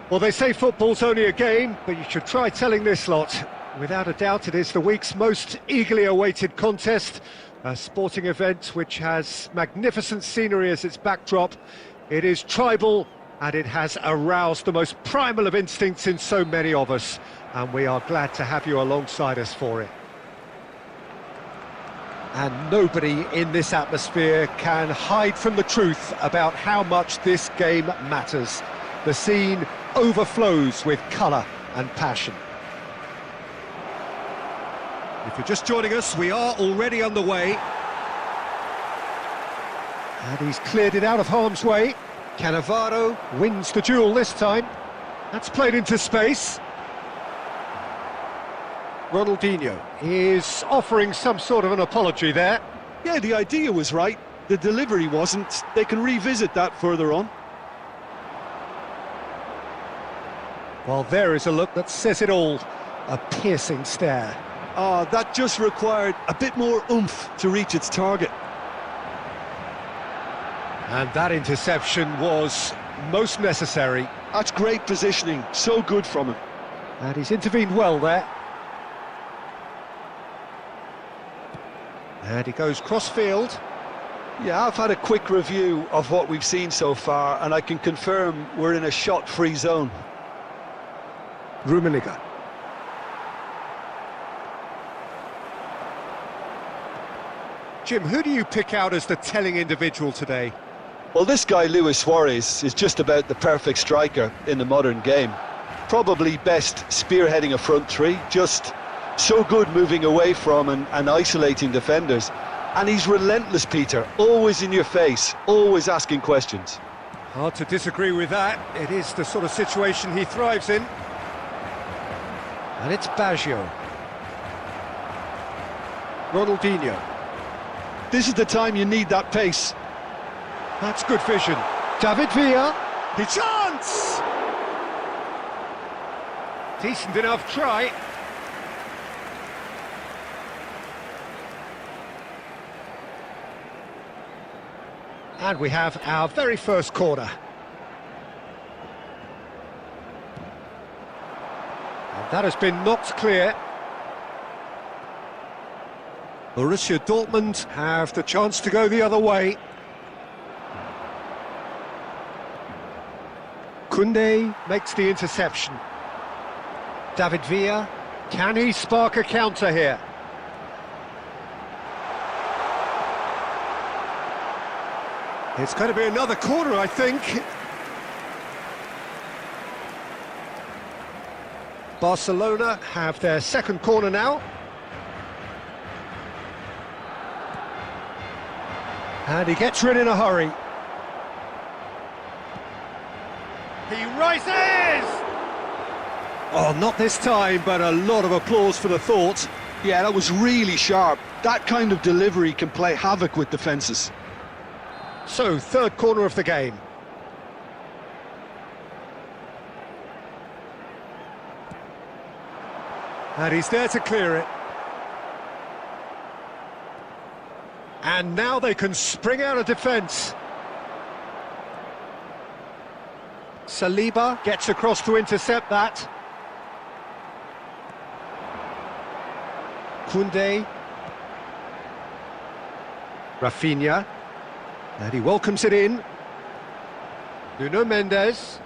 Well, they say football's only a game, but you should try telling this lot. Without a doubt, it is the week's most eagerly awaited contest, a sporting event which has magnificent scenery as its backdrop. It is tribal, and it has aroused the most primal of instincts in so many of us, and we are glad to have you alongside us for it. And nobody in this atmosphere can hide from the truth about how much this game matters. The scene overflows with colour and passion. If you're just joining us, we are already underway. And he's cleared it out of harm's way. Cannavaro wins the duel this time. That's played into space. Ronaldinho is offering some sort of an apology there. Yeah, the idea was right. The delivery wasn't. They can revisit that further on. Well, there is a look that says it all. A piercing stare. That just required a bit more oomph to reach its target. And that interception was most necessary. That's great positioning, so good from him. And he's intervened well there. And he goes cross-field. Yeah, I've had a quick review of what we've seen so far, and I can confirm we're in a shot-free zone. Rummenigge. Jim, who do you pick out as the telling individual today? Well, this guy, Luis Suarez, is just about the perfect striker in the modern game. Probably best spearheading a front three, just so good moving away from and isolating defenders. And he's relentless, Peter, always in your face, always asking questions. Hard to disagree with that. It is the sort of situation he thrives in. And it's Baggio. Ronaldinho. This is the time you need that pace. That's good vision. David Villa. His chance! Decent enough try. And we have our very first corner. And that has been knocked clear. Borussia Dortmund have the chance to go the other way. Koundé makes the interception. David Villa, can he spark a counter here? It's going to be another corner, I think. Barcelona have their second corner now. And he gets rid in a hurry. He rises! Oh, not this time, but a lot of applause for the thought. Yeah, that was really sharp. That kind of delivery can play havoc with defences. So, third corner of the game. And he's there to clear it. And now they can spring out of defence. Saliba gets across to intercept that. Koundé. Rafinha. And he welcomes it in. Nuno Mendes.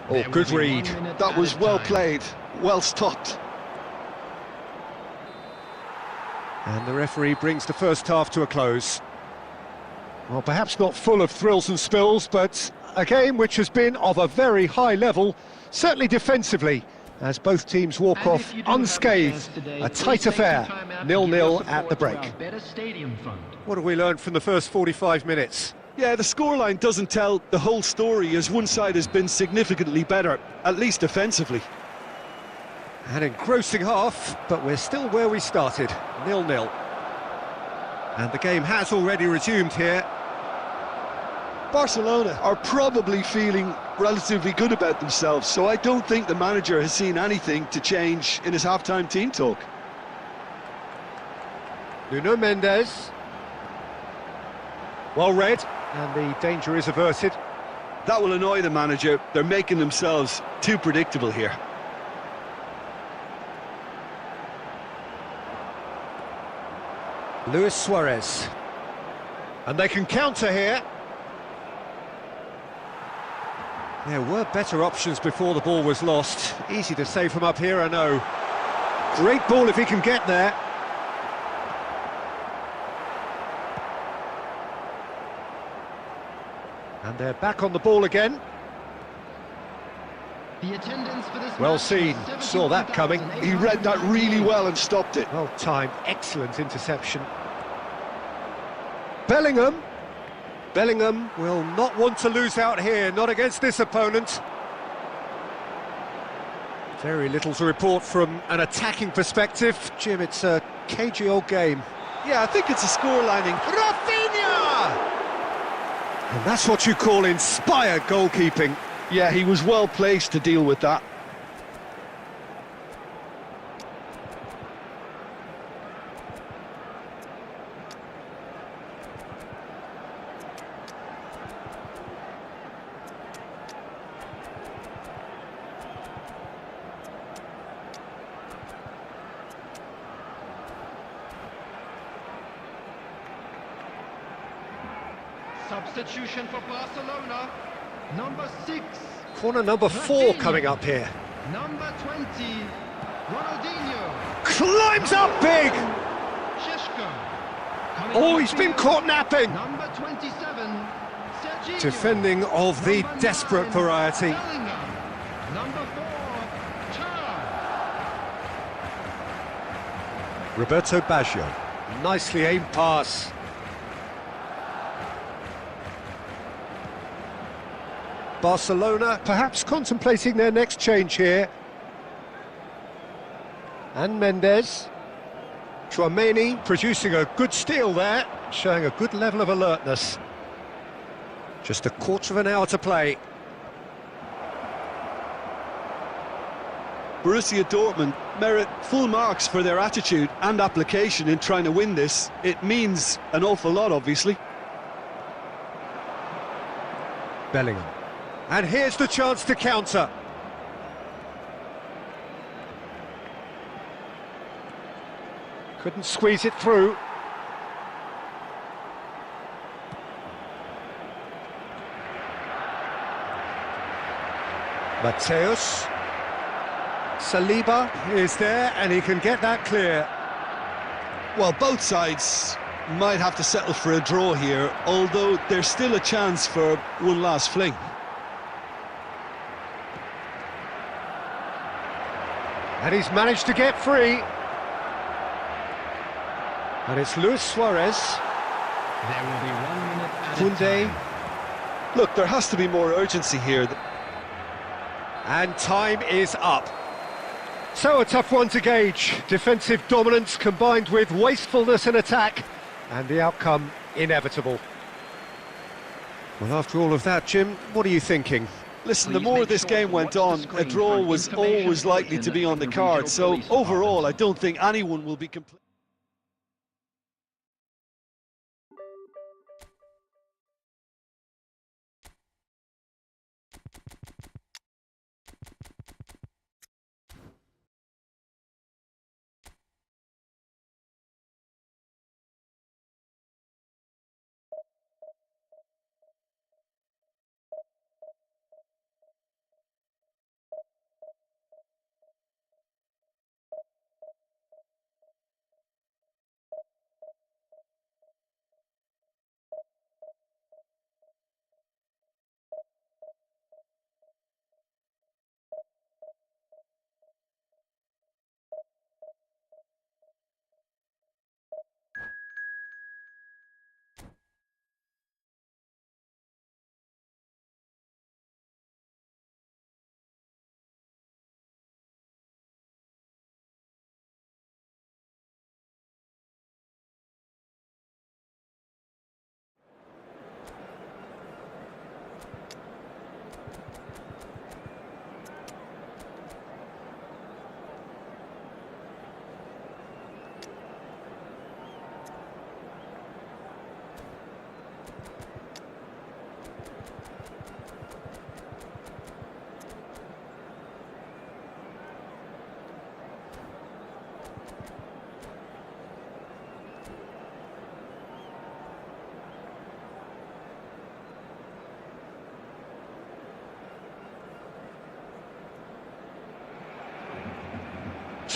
Oh, good read. That was well played, well stopped. And the referee brings the first half to a close. Well, perhaps not full of thrills and spills, but a game which has been of a very high level, certainly defensively, as both teams walk off unscathed. A tight affair, 0-0 at the break. What have we learned from the first 45 minutes? Yeah, the scoreline doesn't tell the whole story, as one side has been significantly better, at least defensively. An engrossing half, but we're still where we started, 0-0. And the game has already resumed here. Barcelona are probably feeling relatively good about themselves, so I don't think the manager has seen anything to change in his half-time team talk. Nuno Mendes. Well read, and the danger is averted. That will annoy the manager. They're making themselves too predictable here. Luis Suarez. And they can counter here. There were better options before the ball was lost. Easy to save from up here, I know. Great ball if he can get there. And they're back on the ball again. The attendance for this well seen, saw that coming. He read that really well and stopped it. Well timed, excellent interception. Bellingham. Bellingham will not want to lose out here, not against this opponent. Very little to report from an attacking perspective. Jim, it's a cagey old game. Yeah, I think it's a score lining. Rafinha! And that's what you call inspired goalkeeping. Yeah, he was well placed to deal with that. Substitution for Barcelona. Number 6. Corner number 4 Rafinha. coming up here. Number 20. Ronaldinho. Climbs up big! Shishko. Coming Oh, on he's the been field. caught napping! Number 27. Serginho. Defending of the Number desperate 9, variety. Bellingham. Number 4. Char. Roberto Baggio. Nicely aimed pass. Barcelona perhaps contemplating their next change here. And Mendes. Chouameni producing a good steal there, showing a good level of alertness. Just a quarter of an hour to play. Borussia Dortmund merit full marks for their attitude and application in trying to win this. It means an awful lot, obviously. Bellingham. And here's the chance to counter. Couldn't squeeze it through. Mateus. Saliba is there and he can get that clear. Well, both sides might have to settle for a draw here, although there's still a chance for one last fling. And he's managed to get free. And it's Luis Suarez. There will be 1 minute added Koundé. time. Look, there has to be more urgency here. And time is up. So a tough one to gauge. Defensive dominance combined with wastefulness in attack. And the outcome inevitable. Well, after all of that, Jim, what are you thinking? Listen, the more this game went on, a draw was always likely to be on the card. So overall, I don't think anyone will be complaining.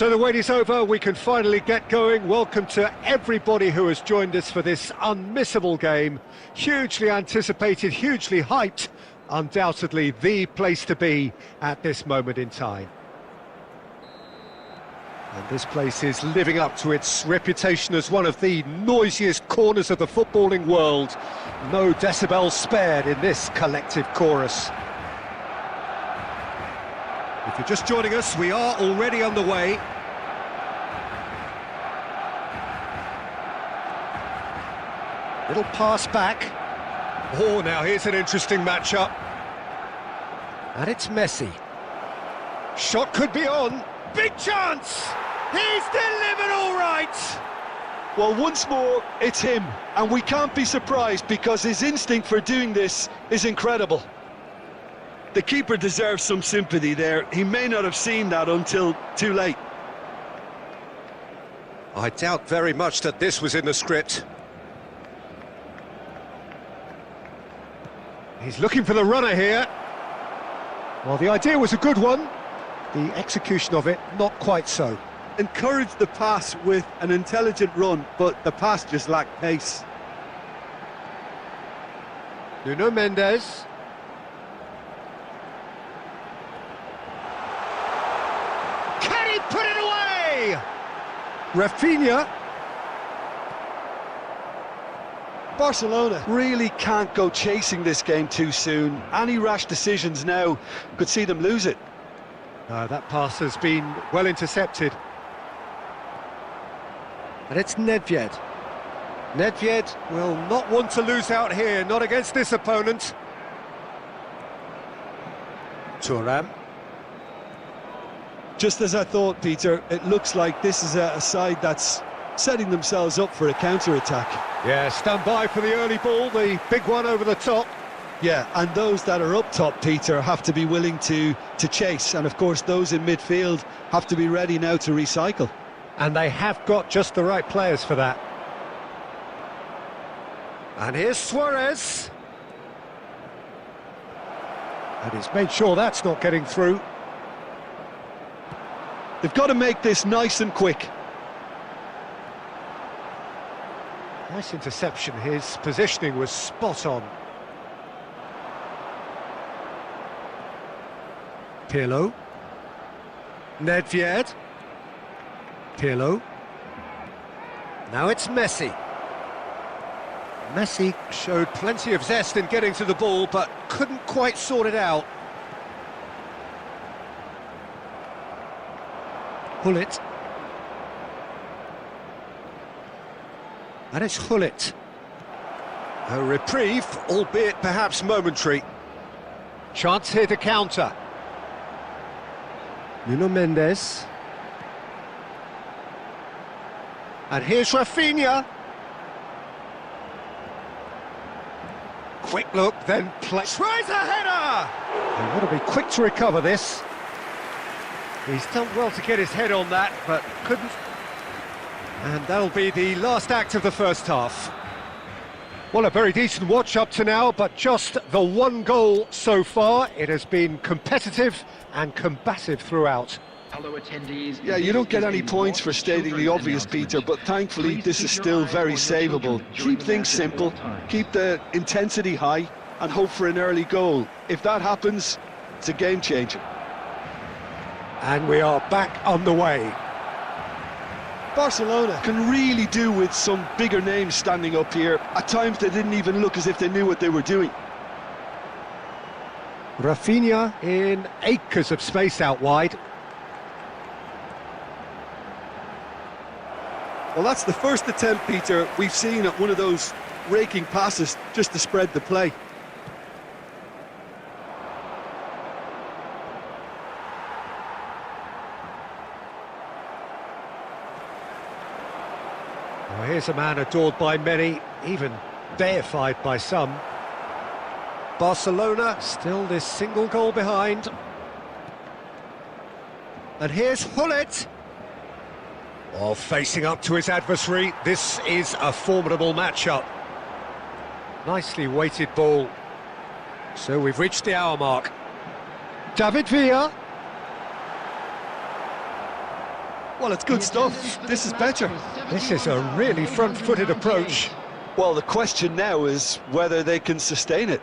So the wait is over, we can finally get going. Welcome to everybody who has joined us for this unmissable game. Hugely anticipated, hugely hyped, undoubtedly the place to be at this moment in time. And this place is living up to its reputation as one of the noisiest corners of the footballing world. No decibels spared in this collective chorus. If you're just joining us, we are already underway. Little pass back. Oh, now here's an interesting matchup. And it's Messi. Shot could be on. Big chance! He's delivered all right! Well, once more, it's him. And we can't be surprised because his instinct for doing this is incredible. The keeper deserves some sympathy there. He may not have seen that until too late. I doubt very much that this was in the script. He's looking for the runner here. Well, the idea was a good one. The execution of it, not quite so. Encouraged the pass with an intelligent run, but the pass just lacked pace. Nuno Mendes. Can he put it away? Rafinha. Barcelona really can't go chasing this game too soon. Any rash decisions now could see them lose it. That pass has been well intercepted. And it's Nedved. Nedved will not want to lose out here, not against this opponent. Thuram. Just as I thought, Peter, it looks like this is a side that's setting themselves up for a counter-attack. Yeah, stand by for the early ball, the big one over the top. Yeah, and those that are up top, Peter, have to be willing to chase. And of course, those in midfield have to be ready now to recycle. And they have got just the right players for that. And here's Suarez. And he's made sure that's not getting through. They've got to make this nice and quick. Nice interception, his positioning was spot on. Pirlo. Nedved. Pirlo. Now it's Messi. Messi showed plenty of zest in getting to the ball, but couldn't quite sort it out. Hullet. And it's Hullet. A reprieve, albeit perhaps momentary. Chance here to counter. Nuno Mendes. And here's Rafinha. Quick look, then play. Tries a header! They've got to be quick to recover this. He's done well to get his head on that, but couldn't. And that'll be the last act of the first half. Well, a very decent watch up to now, but just the one goal so far. It has been competitive and combative throughout. Hello, attendees. Yeah, you don't get any points for stating the obvious, Peter, but thankfully this is still very savable. Keep things simple, keep the intensity high, and hope for an early goal. If that happens, it's a game changer. And we are back on the way. Barcelona can really do with some bigger names standing up here. At times they didn't even look as if they knew what they were doing. Rafinha in acres of space out wide. Well, that's the first attempt, Peter, we've seen at one of those raking passes just to spread the play. Well, here's a man adored by many, even deified by some. Barcelona still this single goal behind. And here's Hullet. Oh, facing up to his adversary, this is a formidable matchup. Nicely weighted ball. So we've reached the hour mark. David Villa. Well, it's good stuff. This is better. This is a really front-footed approach. Well, the question now is whether they can sustain it.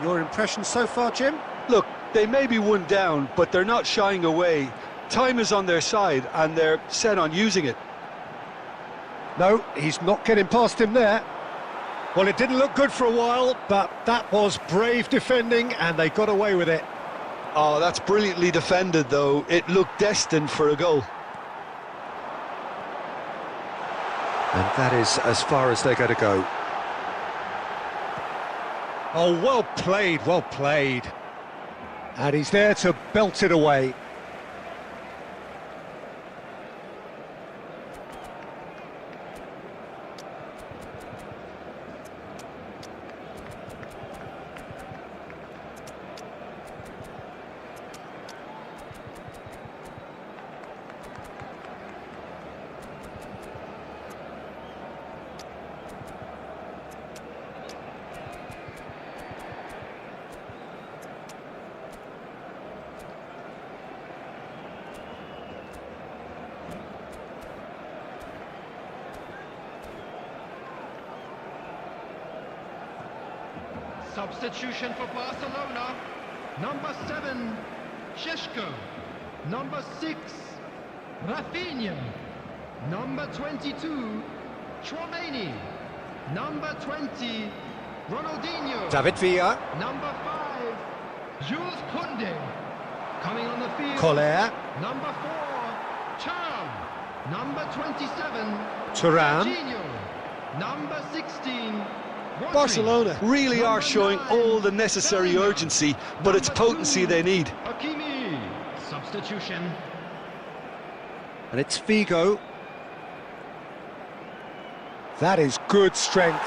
Your impression so far, Jim? Look, they may be one down, but they're not shying away. Time is on their side, and they're set on using it. No, he's not getting past him there. Well, it didn't look good for a while, but that was brave defending, and they got away with it. Oh, that's brilliantly defended, though. It looked destined for a goal. And that is as far as they're going to go. Oh, well played, well played. And he's there to belt it away. Substitution for Barcelona. Number 7, Šeško. Number 6, Rafinha. Number 22, Chouameni. Number 20, Ronaldinho. David Villa. Number 5, Jules Koundé. Coming on the field. Collier. Number 4, Charles. Number 27, Thuram. Jorginho. Number 16, Rodri. Barcelona really are Number showing 9, all the necessary Bellingham. urgency, but it's Number potency 2, they need. Hakimi. Substitution. And it's Figo. That is good strength.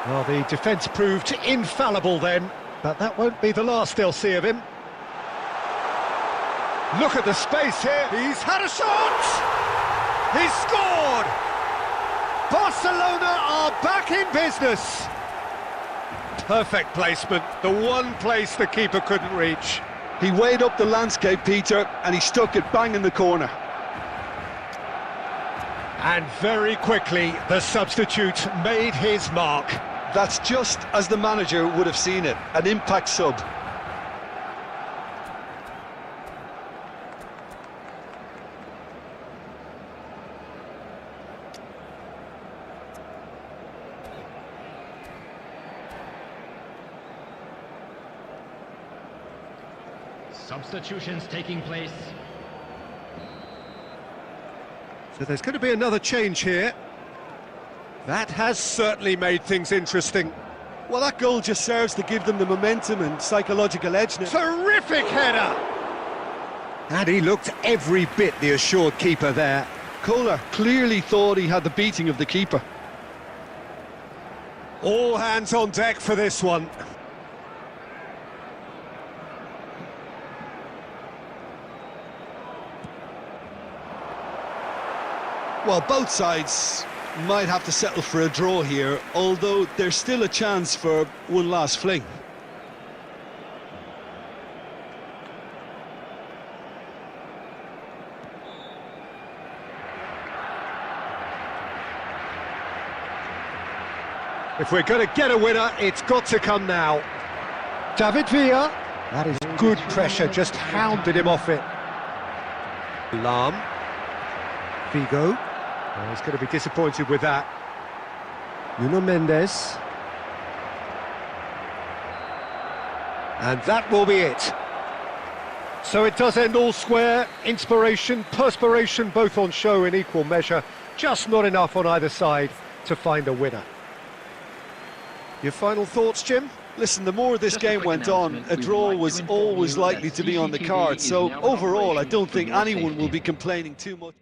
Well, the defence proved infallible then, but that won't be the last they'll see of him. Look at the space here. He's had a shot! He's scored! Barcelona are back in business. Perfect placement, the one place the keeper couldn't reach. He weighed up the landscape, Peter, and he stuck it bang in the corner. And very quickly, the substitute made his mark. That's just as the manager would have seen it, an impact sub. Substitutions taking place. So there's going to be another change here. That has certainly made things interesting. Well, that goal just serves to give them the momentum and psychological edge now. Terrific header! And he looked every bit the assured keeper there. Kohler clearly thought he had the beating of the keeper. All hands on deck for this one. Well, both sides might have to settle for a draw here, although there's still a chance for one last fling. If we're going to get a winner, it's got to come now. David Villa. That is good pressure, just hounded him off it. Lam. Figo. Oh, he's going to be disappointed with that. Nuno Mendes. And that will be it. So it does end all square. Inspiration, perspiration, both on show in equal measure. Just not enough on either side to find a winner. Your final thoughts, Jim? Listen, the more this game went on, a draw was always likely to be on the card, so overall I don't think anyone will be complaining too much.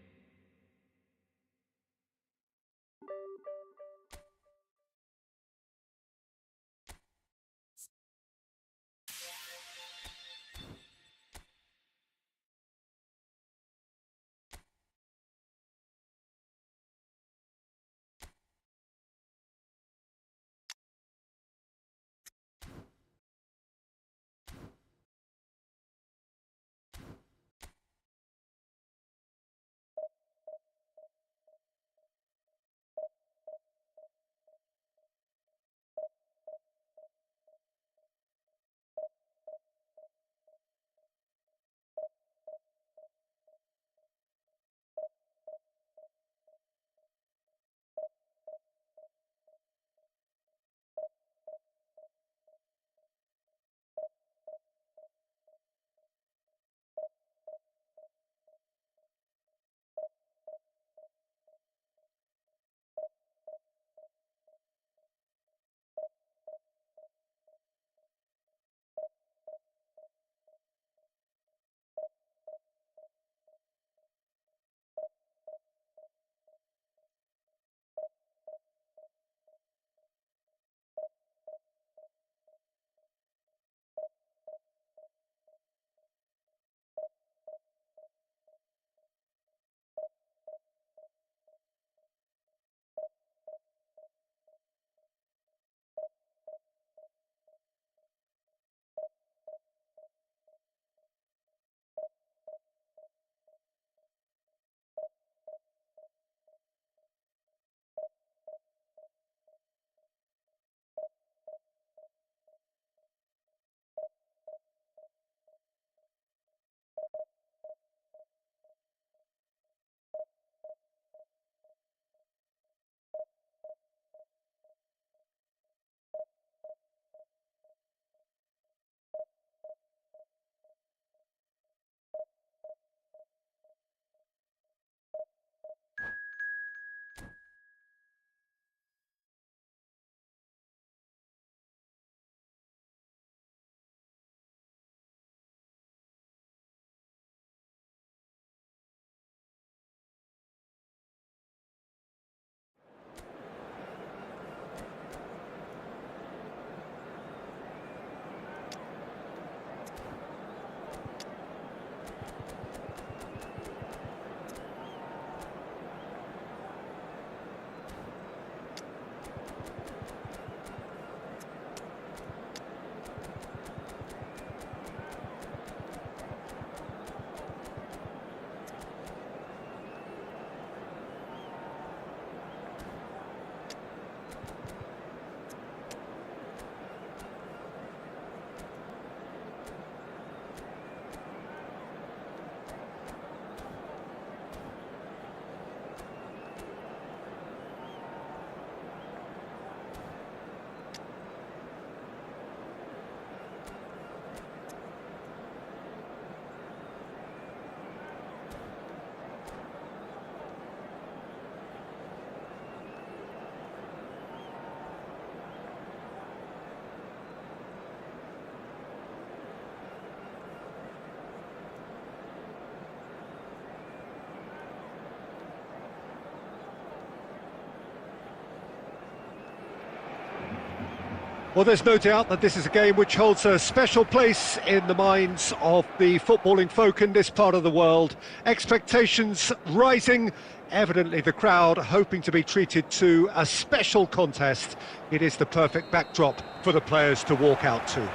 Well, there's no doubt that this is a game which holds a special place in the minds of the footballing folk in this part of the world. Expectations rising, evidently the crowd hoping to be treated to a special contest. It is the perfect backdrop for the players to walk out to.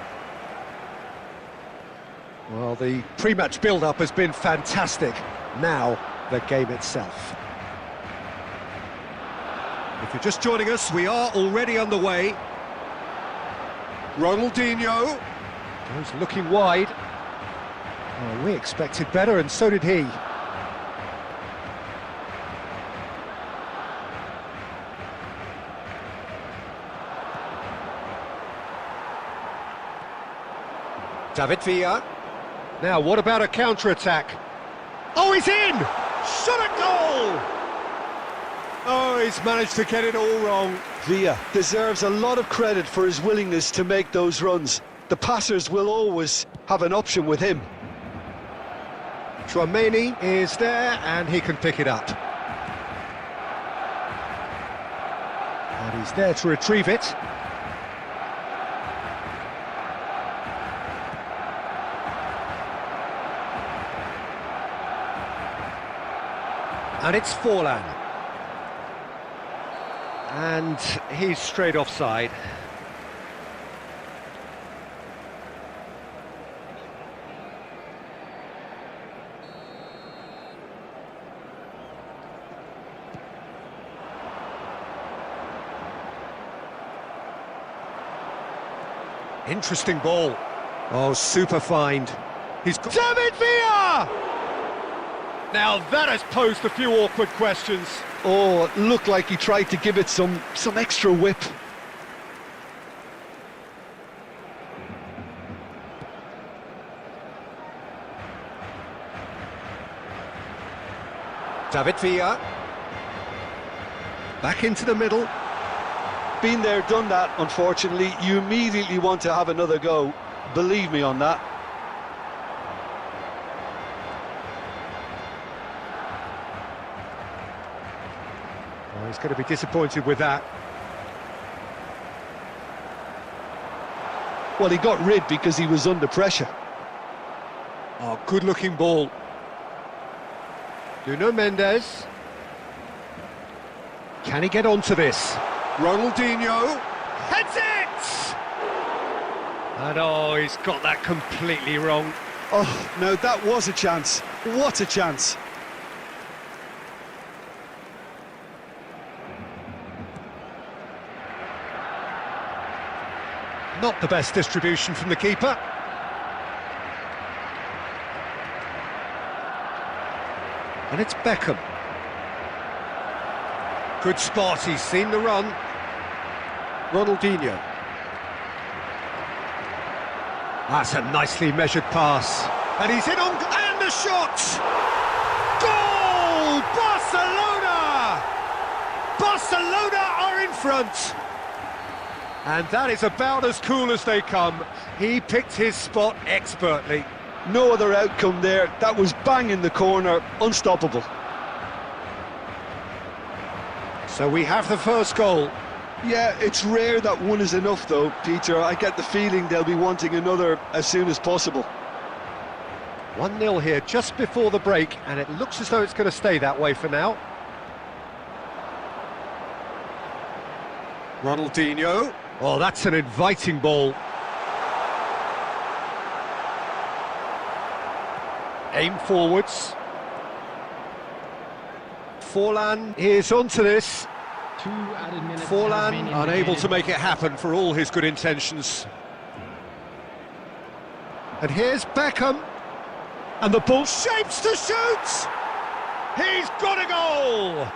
Well, the pre-match build-up has been fantastic. Now, the game itself. If you're just joining us, we are already underway. Ronaldinho goes looking wide. Oh, we expected better, and so did he. David Villa. Now, what about a counter-attack? Oh, he's in! Shot at goal! Oh, he's managed to get it all wrong. Villa deserves a lot of credit for his willingness to make those runs. The passers will always have an option with him. Chouameni is there, and he can pick it up. And he's there to retrieve it. And it's Forlan. And he's straight offside. Interesting ball. Oh, super find. He's got David Villa! Now that has posed a few awkward questions. Oh, it looked like he tried to give it some extra whip. David Villa. Back into the middle. Been there, done that, unfortunately. You immediately want to have another go. Believe me on that. Oh, he's going to be disappointed with that. Well, he got rid because he was under pressure. Oh, good-looking ball. Nuno Mendes. Can he get onto this? Ronaldinho heads it! And oh, he's got that completely wrong. Oh, no, that was a chance. What a chance. Not the best distribution from the keeper. And it's Beckham. Good spot, he's seen the run. Ronaldinho. That's a nicely measured pass. And he's in on... and the shot! Goal! Barcelona! Barcelona are in front. And that is about as cool as they come. He picked his spot expertly. No other outcome there. That was bang in the corner, unstoppable. So we have the first goal. Yeah, it's rare that one is enough though, Peter. I get the feeling they'll be wanting another as soon as possible. 1-0 here just before the break, and it looks as though it's going to stay that way for now. Ronaldinho. Oh, that's an inviting ball. Aim forwards. Forlan is onto this. 2 added minutes. Forlan unable to make it happen for all his good intentions. And here's Beckham. And the ball shapes to shoot! He's got a goal!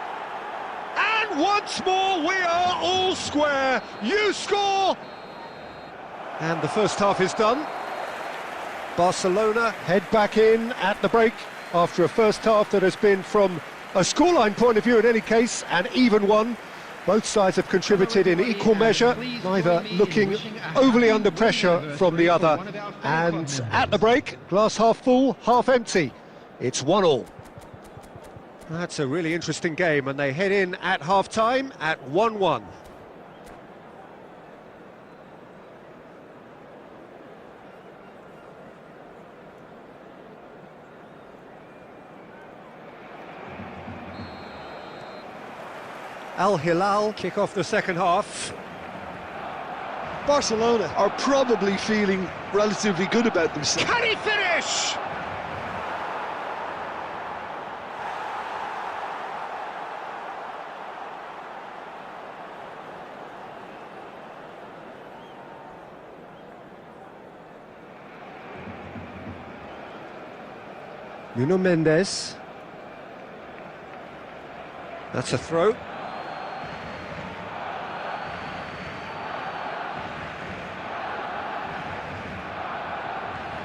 And once more we are all square. You score! And the first half is done. Barcelona head back in at the break after a first half that has been, from a scoreline point of view in any case, an even one. Both sides have contributed in equal measure, neither looking overly under pressure from the other. And at the break, glass half full, half empty. It's 1-1. That's a really interesting game, and they head in at half-time at 1-1. Al Hilal kick off the second half. Barcelona are probably feeling relatively good about themselves. Can he finish? Nuno Mendes. That's a throw.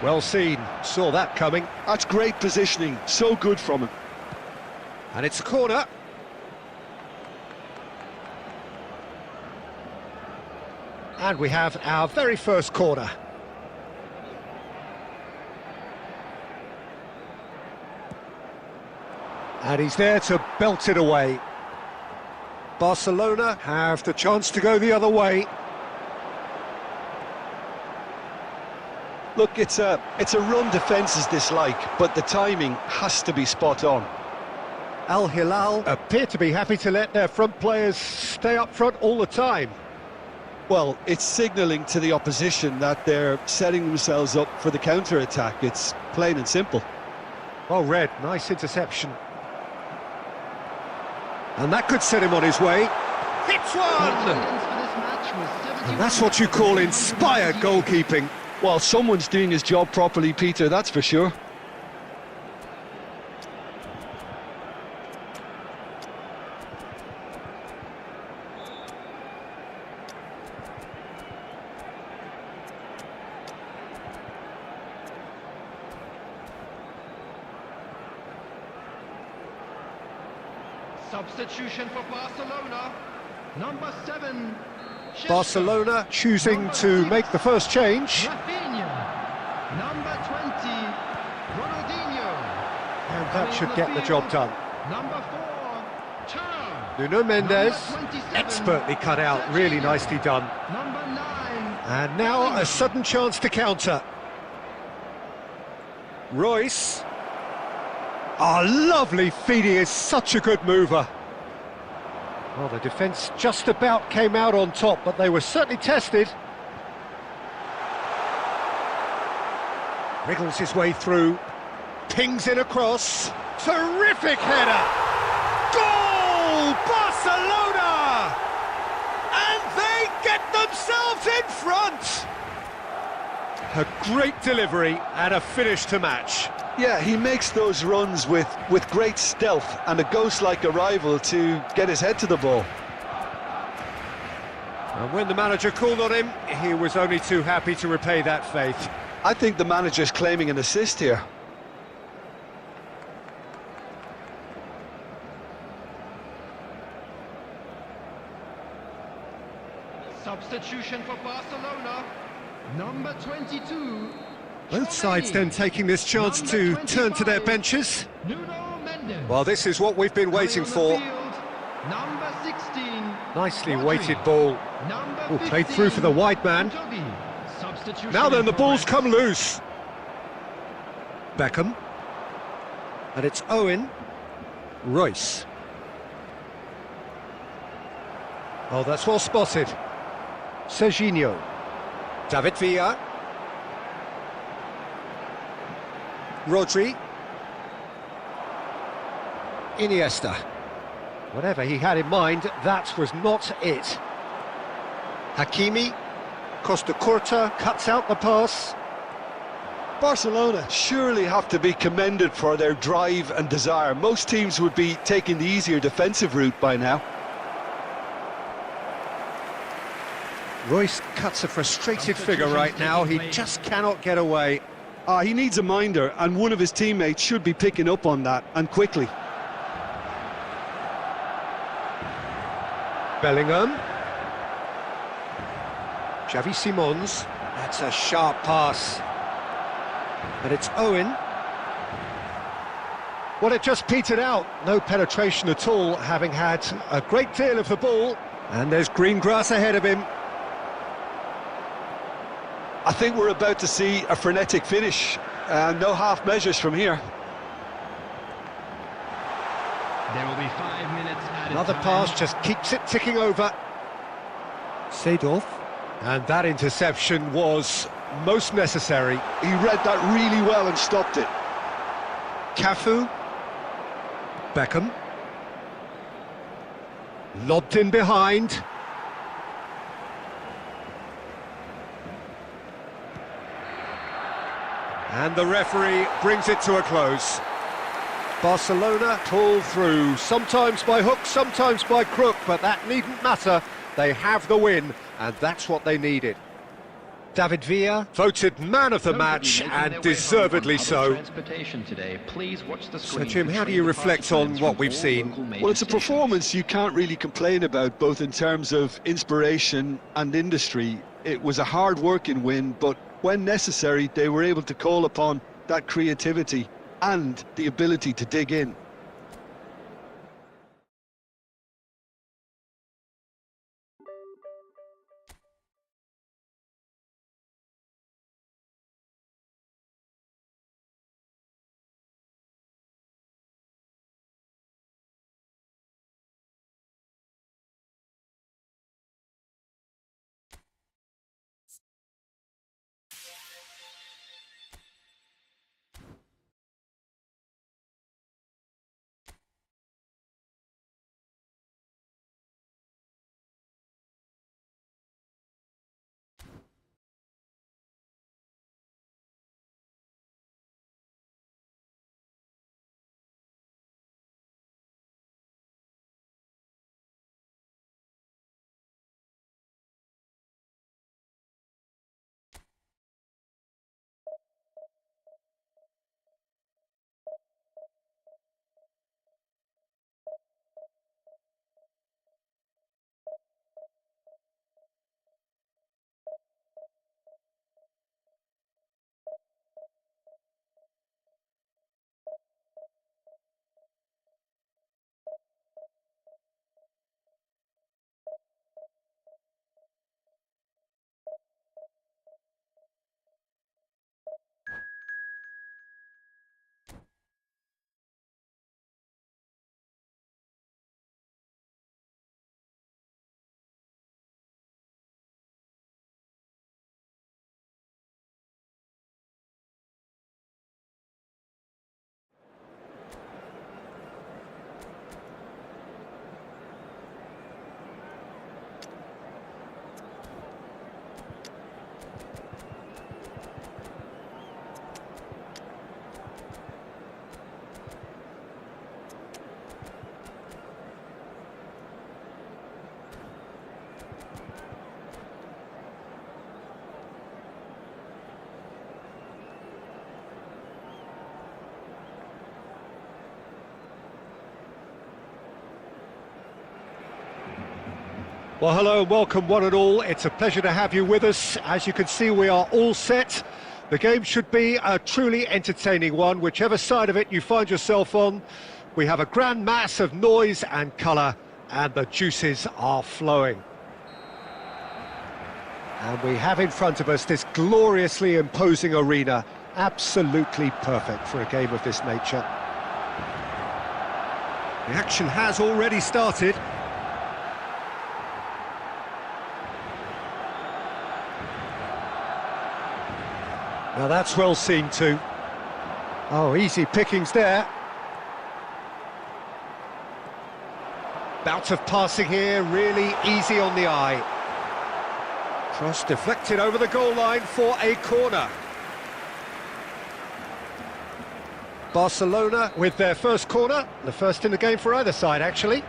Well seen, saw that coming. That's great positioning, so good from him. And it's a corner. And we have our very first corner. And he's there to belt it away. Barcelona have the chance to go the other way. Look, it's a run defences dislike, but the timing has to be spot on. Al Hilal appear to be happy to let their front players stay up front all the time. Well, it's signalling to the opposition that they're setting themselves up for the counter-attack. It's plain and simple. Well read, nice interception. And that could set him on his way. Hits one! And that's what you call inspired goalkeeping. Well, someone's doing his job properly, Peter, that's for sure. Substitution for Barcelona. Number 7. Barcelona choosing to make the first change. Rafinha. Number 20. Ronaldinho. And that should get the job done. Number 4. Turner. Nuno Mendes, Number 27, expertly cut out, really nicely done. Number 9. And now a sudden chance to counter. Royce. Oh, lovely feed, he is such a good mover. Well, the defence just about came out on top, but they were certainly tested. Wriggles his way through, pings it across. Terrific header! Goal! Barcelona! And they get themselves in front! A great delivery and a finish to match. Yeah, he makes those runs with great stealth and a ghost-like arrival to get his head to the ball. And when the manager called on him, he was only too happy to repay that faith. I think the manager's claiming an assist here. Substitution for Barcelona. Number 22. Both sides then taking this chance to turn to their benches. Nuno Mendes. Well, this is what we've been waiting for. Number 16. Nicely Rodri. weighted ball. Number Played 15, through for the wide man. Substitution Now then, the for ball's Red. come loose. Beckham. And it's Owen. Royce. Oh, that's well spotted. Serginho. David Villa. Rodri. Iniesta. Whatever he had in mind, that was not it. Hakimi. Costa Curta cuts out the pass. Barcelona surely have to be commended for their drive and desire. Most teams would be taking the easier defensive route by now. Royce cuts a frustrated figure right now. He just cannot get away. He needs a minder, and one of his teammates should be picking up on that, and quickly. Bellingham. Xavi Simons. That's a sharp pass. And it's Owen. Well, it just petered out. No penetration at all, having had a great deal of the ball. And there's green grass ahead of him. I think we're about to see a frenetic finish, and no half measures from here. There will be 5 minutes added Another time. pass just keeps it ticking over. Seedorf. And that interception was most necessary. He read that really well and stopped it. Cafu. Beckham. Lobbed in behind. And the referee brings it to a close. Barcelona pull through, sometimes by hook, sometimes by crook, but that needn't matter. They have the win, and that's what they needed. David Villa voted man of the match, and deservedly so. So, Jim, how do you reflect on what we've seen? Well, it's a performance you can't really complain about, both in terms of inspiration and industry. It was a hard-working win, but when necessary, they were able to call upon that creativity and the ability to dig in. Well, hello and welcome one and all. It's a pleasure to have you with us. As you can see, we are all set. The game should be a truly entertaining one, whichever side of it you find yourself on. We have a grand mass of noise and colour, and the juices are flowing. And we have in front of us this gloriously imposing arena, absolutely perfect for a game of this nature. The action has already started. Now that's well seen too. Oh, easy pickings there. Bout of passing here, really easy on the eye. Cross deflected over the goal line for a corner. Barcelona with their first corner, the first in the game for either side actually.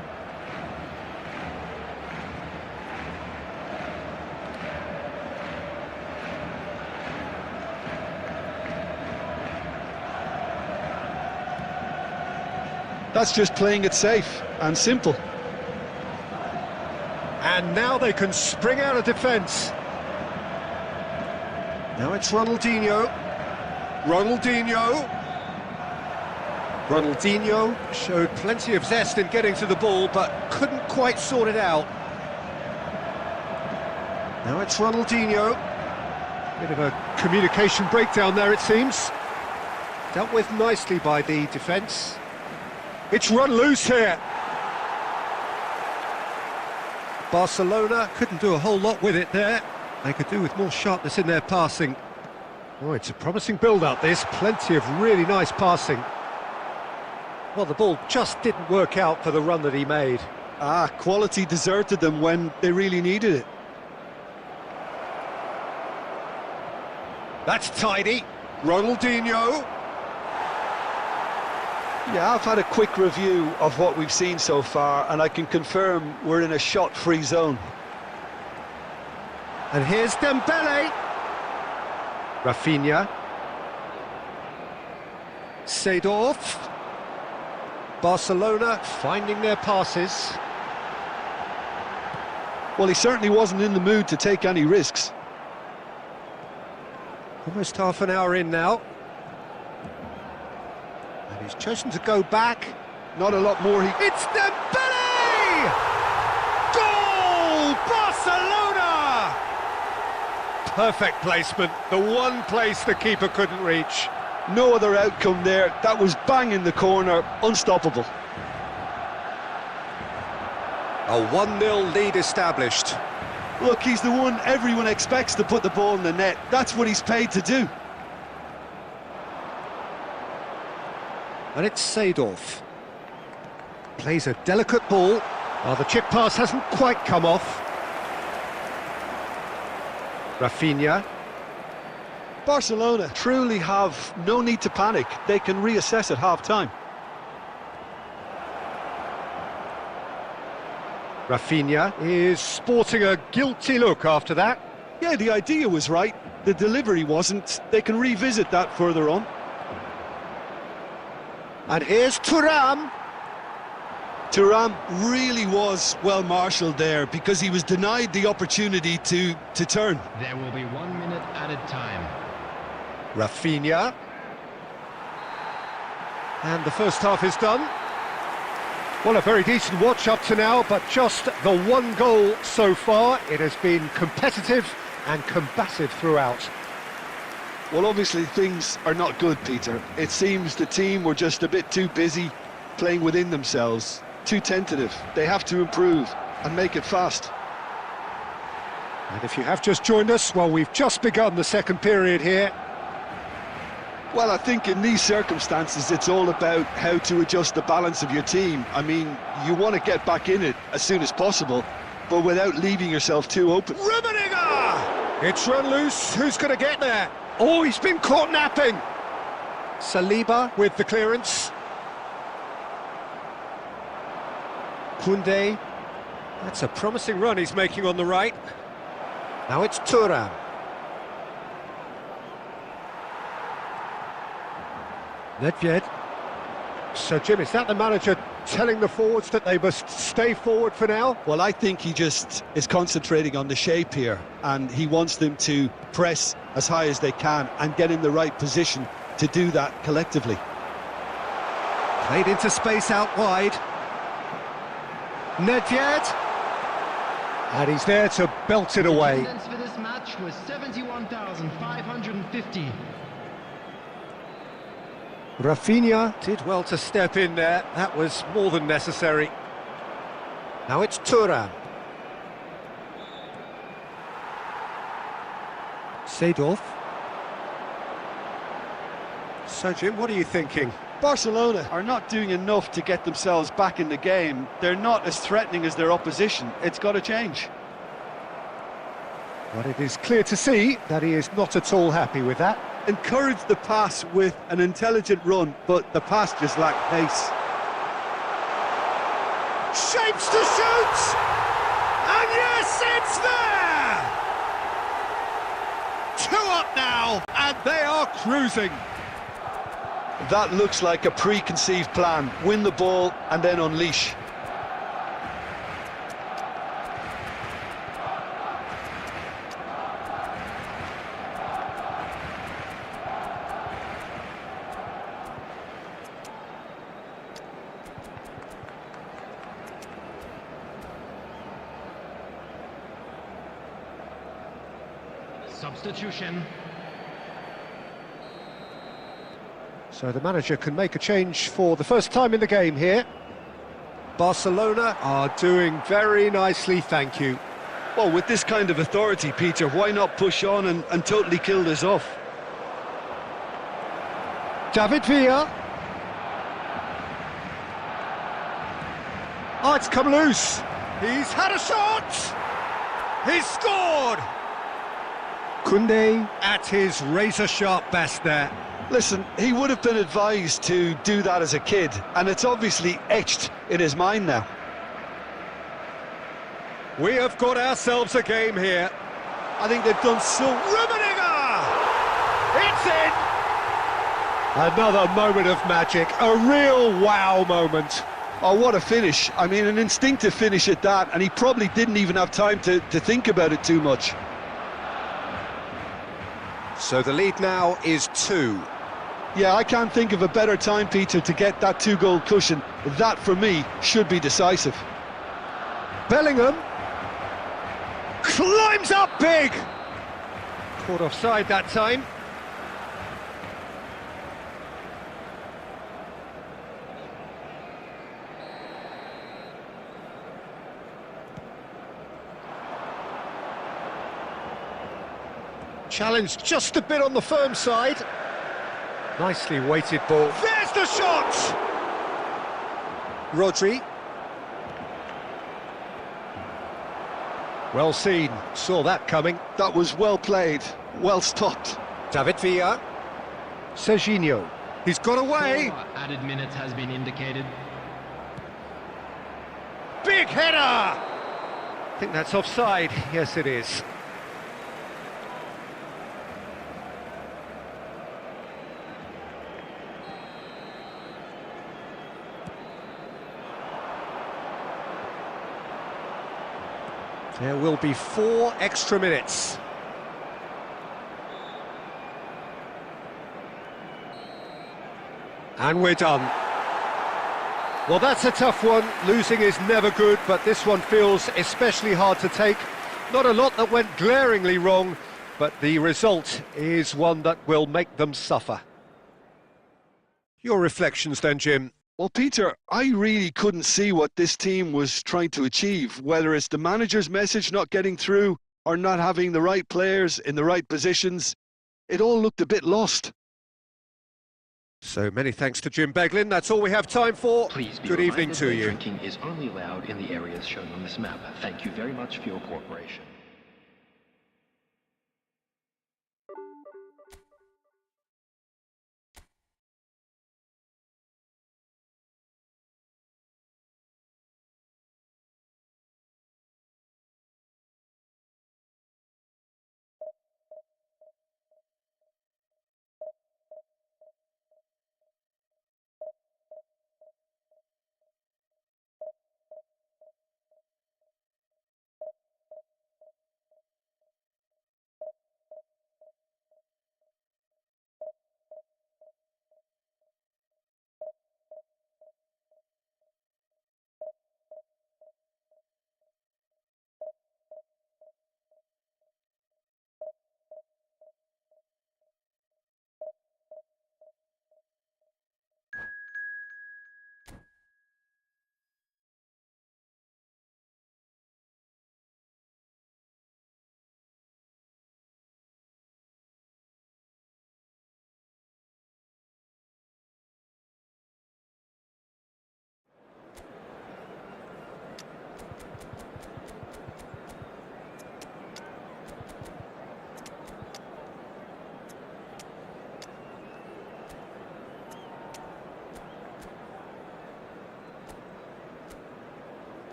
That's just playing it safe and simple. And now they can spring out of defence. Now it's Ronaldinho. Ronaldinho showed plenty of zest in getting to the ball, but couldn't quite sort it out. Now it's Ronaldinho. Bit of a communication breakdown there, it seems. Dealt with nicely by the defence. It's run loose here. Barcelona couldn't do a whole lot with it there. They could do with more sharpness in their passing. Oh, it's a promising build-up, this. Plenty of really nice passing. Well, the ball just didn't work out for the run that he made. Quality deserted them when they really needed it. That's tidy. Ronaldinho. Yeah, I've had a quick review of what we've seen so far, and I can confirm we're in a shot-free zone. And here's Dembele. Rafinha. Seedorf. Barcelona finding their passes. Well, he certainly wasn't in the mood to take any risks. Almost half an hour in now. And he's chosen to go back. Not a lot more. It's Dembele! Goal! Barcelona! Perfect placement. The one place the keeper couldn't reach. No other outcome there. That was bang in the corner. Unstoppable. A 1-0 lead established. Look, he's the one everyone expects to put the ball in the net. That's what he's paid to do. And it's Seedorf. Plays a delicate ball. Oh, the chip pass hasn't quite come off. Rafinha. Barcelona truly have no need to panic. They can reassess at half-time. Rafinha is sporting a guilty look after that. Yeah, the idea was right. The delivery wasn't. They can revisit that further on. And here's Thuram. Thuram really was well marshalled there because he was denied the opportunity to turn. There will be 1 minute added time. Rafinha. And the first half is done. Well, a very decent watch up to now, but just the one goal so far. It has been competitive and combative throughout. Well, obviously things are not good, Peter. It seems the team were just a bit too busy playing within themselves, too tentative. They have to improve and make it fast. And if you have just joined us, well, we've just begun the second period here. Well, I think in these circumstances, it's all about how to adjust the balance of your team. I mean, you want to get back in it as soon as possible, but without leaving yourself too open. Rummenigge! It's run loose. Who's going to get there? Oh, he's been caught napping. Saliba with the clearance. Koundé. That's a promising run he's making on the right. Now it's Thuram. Nedved. So, Jim, is that the manager telling the forwards that they must stay forward for now? Well, I think he just is concentrating on the shape here, and he wants them to press as high as they can and get in the right position to do that collectively. Played into space out wide. Nedved. And he's there to belt it away. Attendance for this match was 71,550. Rafinha did well to step in there. That was more than necessary. Now it's Thuram. Seedorf. So, Jim, what are you thinking? Barcelona are not doing enough to get themselves back in the game. They're not as threatening as their opposition. It's got to change. But it is clear to see that he is not at all happy with that. Encourage the pass with an intelligent run, but the pass just lacked pace. Shapes to shoot! And yes, it's there! 2 up now, and they are cruising. That looks like a preconceived plan. Win the ball and then unleash. Substitution. So the manager can make a change for the first time in the game here. Barcelona are doing very nicely, thank you. Well, with this kind of authority, Peter, why not push on and totally kill this off? David Villa. Oh, it's come loose. He's had a shot. He's scored. Koundé at his razor-sharp best there. Listen, he would have been advised to do that as a kid, and it's obviously etched in his mind now. We have got ourselves a game here. I think they've done so... Rummenigge! It's in! Another moment of magic, a real wow moment. Oh, what a finish. I mean, an instinctive finish at that, and he probably didn't even have time to think about it too much. So the lead now is 2. Yeah, I can't think of a better time, Peter, to get that 2-goal cushion. That, for me, should be decisive. Bellingham climbs up big. Caught offside that time. Challenged just a bit on the firm side. Nicely weighted ball. There's the shot! Rodri. Well seen, saw that coming. That was well played, well stopped. David Villa. Serginho. He's got away. 4 added minutes has been indicated. Big header! I think that's offside. Yes, it is. There will be 4 extra minutes. And we're done. Well, that's a tough one. Losing is never good, but this one feels especially hard to take. Not a lot that went glaringly wrong, but the result is one that will make them suffer. Your reflections then, Jim? Well, Peter, I really couldn't see what this team was trying to achieve, whether it's the manager's message not getting through or not having the right players in the right positions. It all looked a bit lost. So many thanks to Jim Beglin. That's all we have time for. Please be Good evening to that you. Drinking is only allowed in the areas shown on this map. Thank you very much for your cooperation.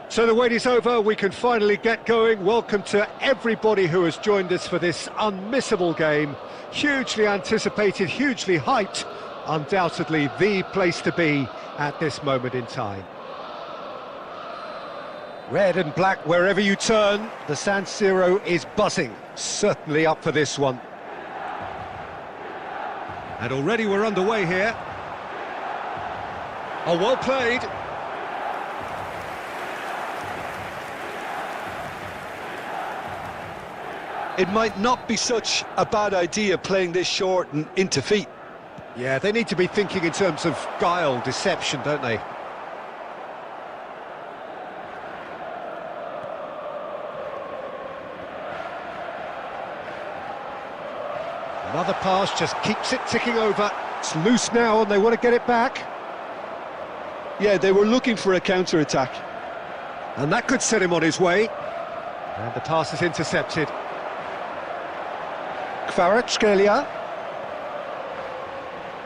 So the wait is over, we can finally get going. Welcome to everybody who has joined us for this unmissable game. Hugely anticipated, hugely hyped, undoubtedly the place to be at this moment in time. Red and black wherever you turn, the San Siro is buzzing. Certainly up for this one. And already we're underway here. Oh, well played. It might not be such a bad idea playing this short and into feet. Yeah, they need to be thinking in terms of guile, deception, don't they? Another pass just keeps it ticking over. It's loose now and they want to get it back. Yeah, they were looking for a counter-attack. And that could set him on his way. And the pass is intercepted. Kvaratskhelia.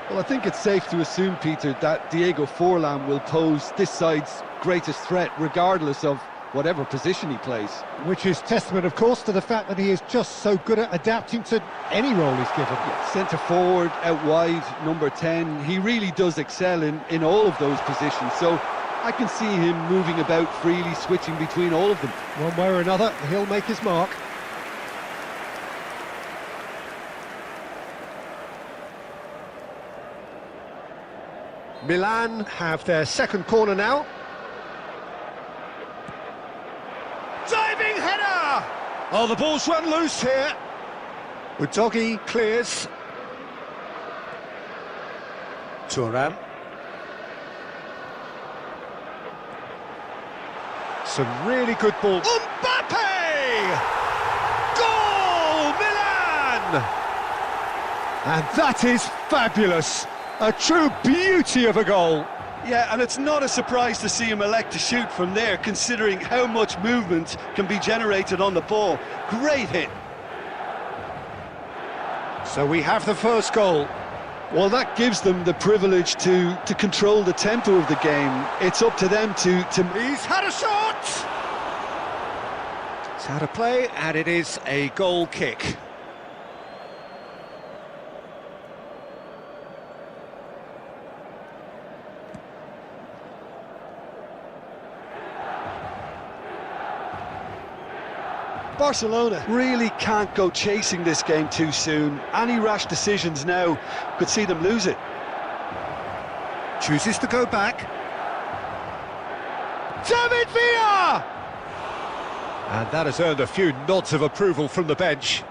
Well, I think it's safe to assume, Peter, that Diego Forlan will pose this side's greatest threat, regardless of whatever position he plays. Which is testament, of course, to the fact that he is just so good at adapting to any role he's given. Yeah, centre forward, out wide, number 10. He really does excel in all of those positions. So I can see him moving about freely, switching between all of them. One way or another, he'll make his mark. Milan have their second corner now. Diving header! Oh, the ball's run loose here. Udogi clears. Thuram. Some really good ball. Mbappe! Goal! Milan! And that is fabulous. A true beauty of a goal. Yeah, and it's not a surprise to see him elect to shoot from there, considering how much movement can be generated on the ball. Great hit. So we have the first goal. Well, that gives them the privilege to control the tempo of the game. It's up to them to... He's had a shot! It's out of play, and it is a goal kick. Barcelona really can't go chasing this game too soon. Any rash decisions now could see them lose it. Chooses to go back. David Villa! And that has earned a few nods of approval from the bench.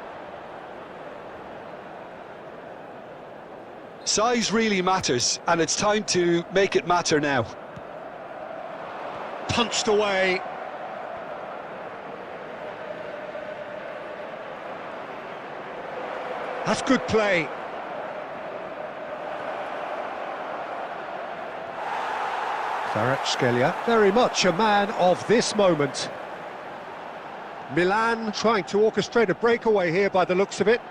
Size really matters, and it's time to make it matter now. Punched away. That's good play. Kvaratskhelia, very much a man of this moment. Milan trying to orchestrate a breakaway here by the looks of it.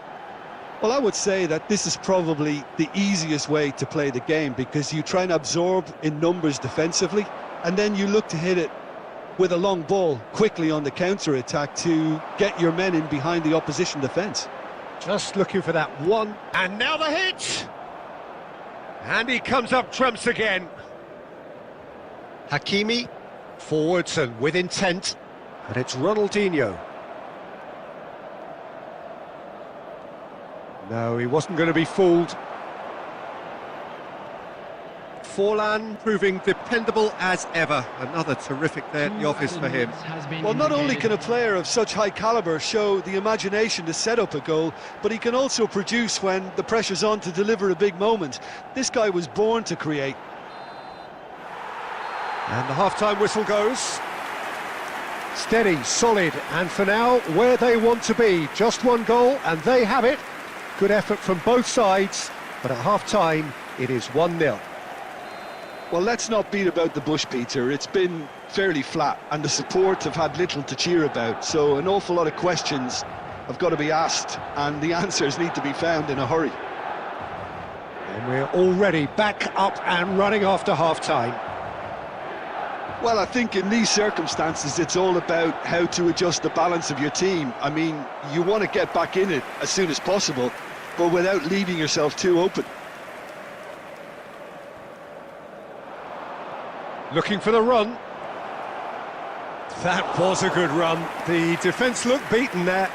Well, I would say that this is probably the easiest way to play the game, because you try and absorb in numbers defensively, and then you look to hit it with a long ball quickly on the counter-attack to get your men in behind the opposition defence. Just looking for that one, and now the hit! And he comes up trumps again. Hakimi, forwards and with intent, and it's Ronaldinho. No, he wasn't going to be fooled. Forlan proving dependable as ever. Another terrific day at the office for him. Well, not only can a player of such high calibre show the imagination to set up a goal, but he can also produce when the pressure's on to deliver a big moment. This guy was born to create. And the half-time whistle goes. Steady, solid, and for now, where they want to be. Just one goal, and they have it. Good effort from both sides, but at half-time, it is 1-0. Well, let's not beat about the bush, Peter. It's been fairly flat, and the support have had little to cheer about, so an awful lot of questions have got to be asked, and the answers need to be found in a hurry. And we're already back up and running after half-time. Well, I think in these circumstances, it's all about how to adjust the balance of your team. I mean, you want to get back in it as soon as possible, but without leaving yourself too open. Looking for the run. That was a good run. The defence looked beaten there.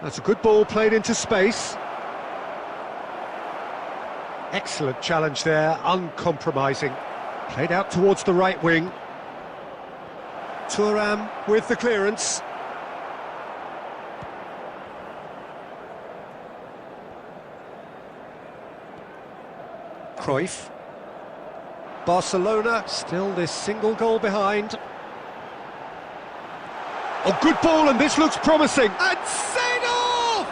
That's a good ball played into space. Excellent challenge there, uncompromising. Played out towards the right wing. Thuram with the clearance. Cruyff. Barcelona still this single goal behind. Oh, good ball, and this looks promising. And Seedorf!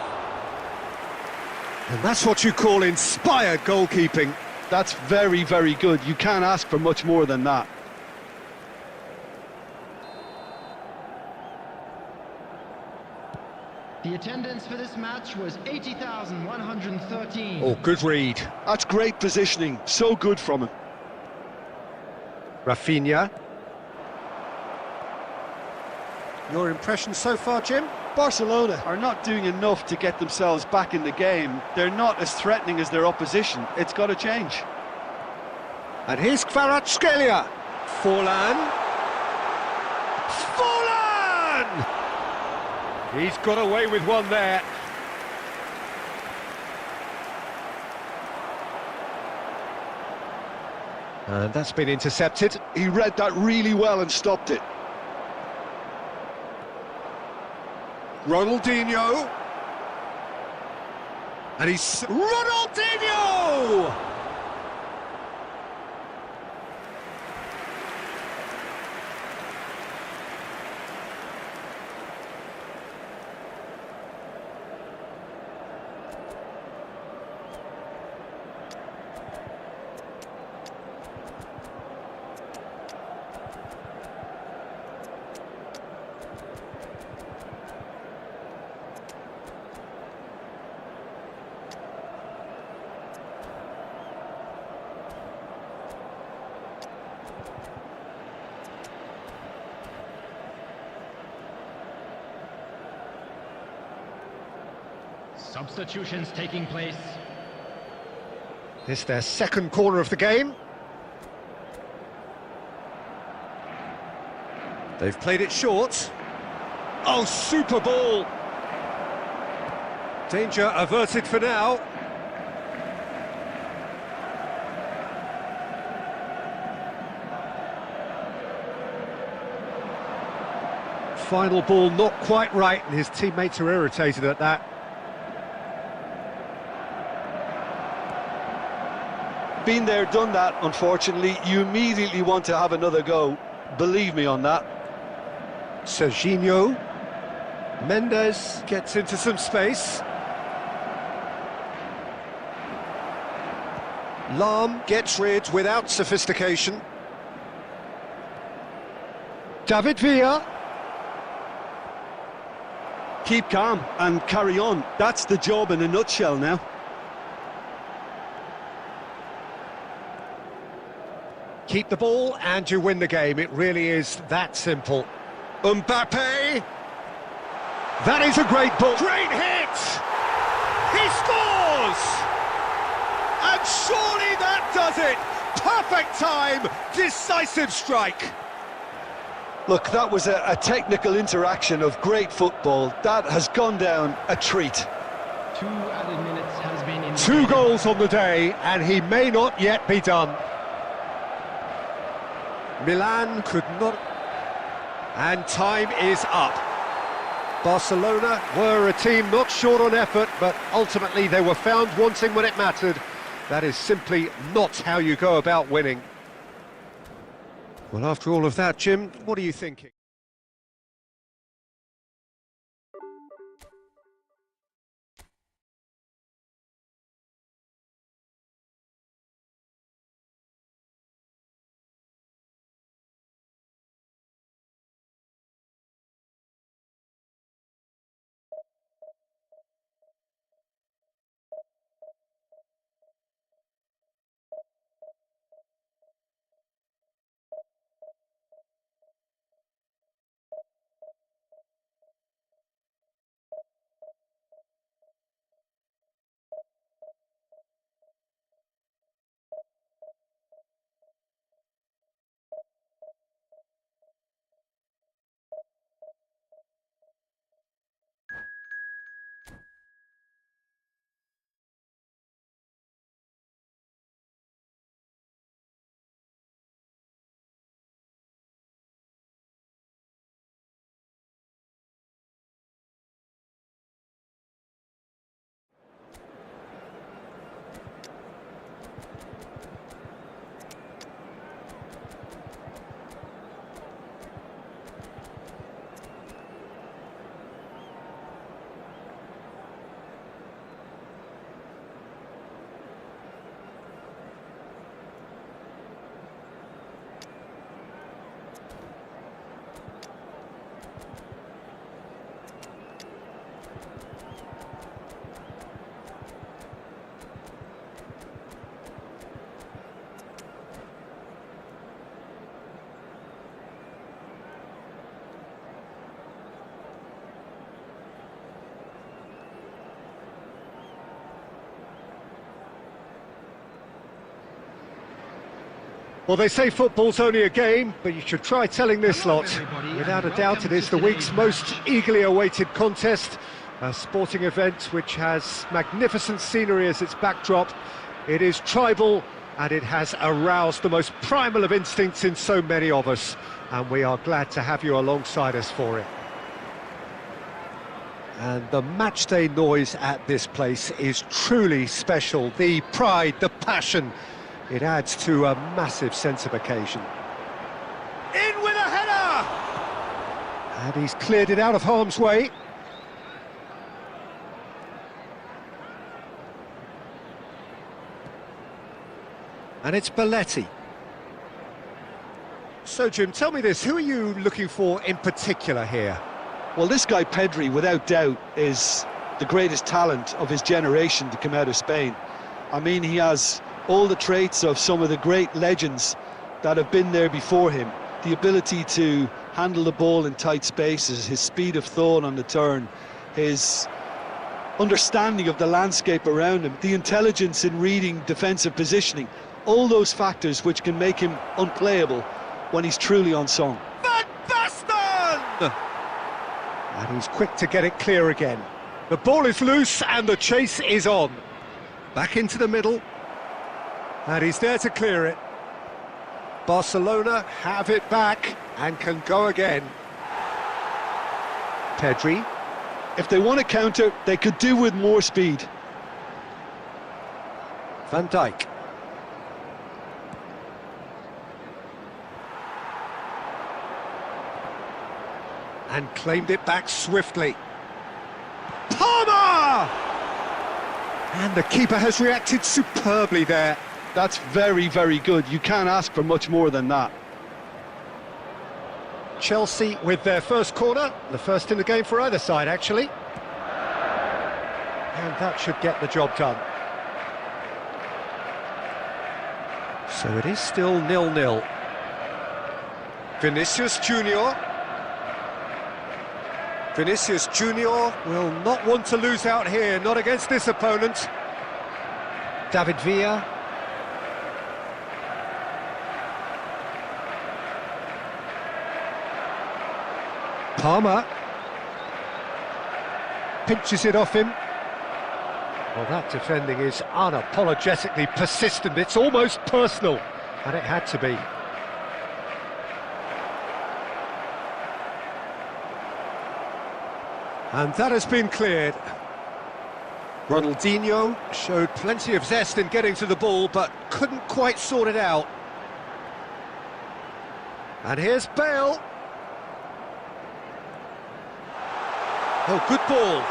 And that's what you call inspired goalkeeping. That's very, very good. You can't ask for much more than that. The attendance for this match was 80,113. Oh, good read. That's great positioning. So good from him. Rafinha. Your impression so far, Jim? Barcelona are not doing enough to get themselves back in the game. They're not as threatening as their opposition. It's got to change. And here's Kvaratskhelia. Forlan. Forlan! He's got away with one there. And that's been intercepted. He read that really well and stopped it. Ronaldinho. And he's... Ronaldinho! Substitutions taking place. This their second corner of the game. They've played it short. Oh, super ball! Danger averted for now. Final ball not quite right, and his teammates are irritated at that. Been there, done that, unfortunately. You immediately want to have another go. Believe me on that. Serginho. Mendes gets into some space. Lahm gets rid without sophistication. David Villa. Keep calm and carry on. That's the job in a nutshell now. Keep the ball and you win the game. It really is that simple. Mbappe. That is a great ball. Great hit! He scores! And surely that does it! Perfect time, decisive strike. Look, that was a technical interaction of great football. That has gone down a treat. 2 added minutes has been in. 2 goals on the day, and he may not yet be done. Milan could not... And time is up. Barcelona were a team not short on effort, but ultimately they were found wanting when it mattered. That is simply not how you go about winning. Well, after all of that, Jim, what are you thinking? Well, they say football's only a game, but you should try telling this Hello, lot. everybody, Without a and doubt, welcome it is to the week's today's most match. eagerly awaited contest. A sporting event which has magnificent scenery as its backdrop. It is tribal, and it has aroused the most primal of instincts in so many of us. And we are glad to have you alongside us for it. And the matchday noise at this place is truly special. The pride, the passion, it adds to a massive sense of occasion. In with a header! And he's cleared it out of harm's way. And it's Belletti. So, Jim, tell me this, who are you looking for in particular here? Well, this guy Pedri, without doubt, is the greatest talent of his generation to come out of Spain. I mean, he has all the traits of some of the great legends that have been there before him. The ability to handle the ball in tight spaces, his speed of thought on the turn, his understanding of the landscape around him, the intelligence in reading defensive positioning, all those factors which can make him unplayable when he's truly on song. Van Basten! And he's quick to get it clear again. The ball is loose and the chase is on. Back into the middle. And he's there to clear it. Barcelona have it back and can go again. Pedri. If they want to counter, they could do with more speed. Van Dijk. And claimed it back swiftly. Palmer! And the keeper has reacted superbly there. That's very, very good. You can't ask for much more than that. Chelsea with their first corner, the first in the game for either side, actually. And that should get the job done. So it is still 0-0. Vinicius Junior. Vinicius Junior will not want to lose out here, not against this opponent. David Villa. Palmer. Pinches it off him. Well, that defending is unapologetically persistent. It's almost personal, and it had to be. And that has been cleared. Ronaldinho showed plenty of zest in getting to the ball, but couldn't quite sort it out. And here's Bale. Oh, good ball.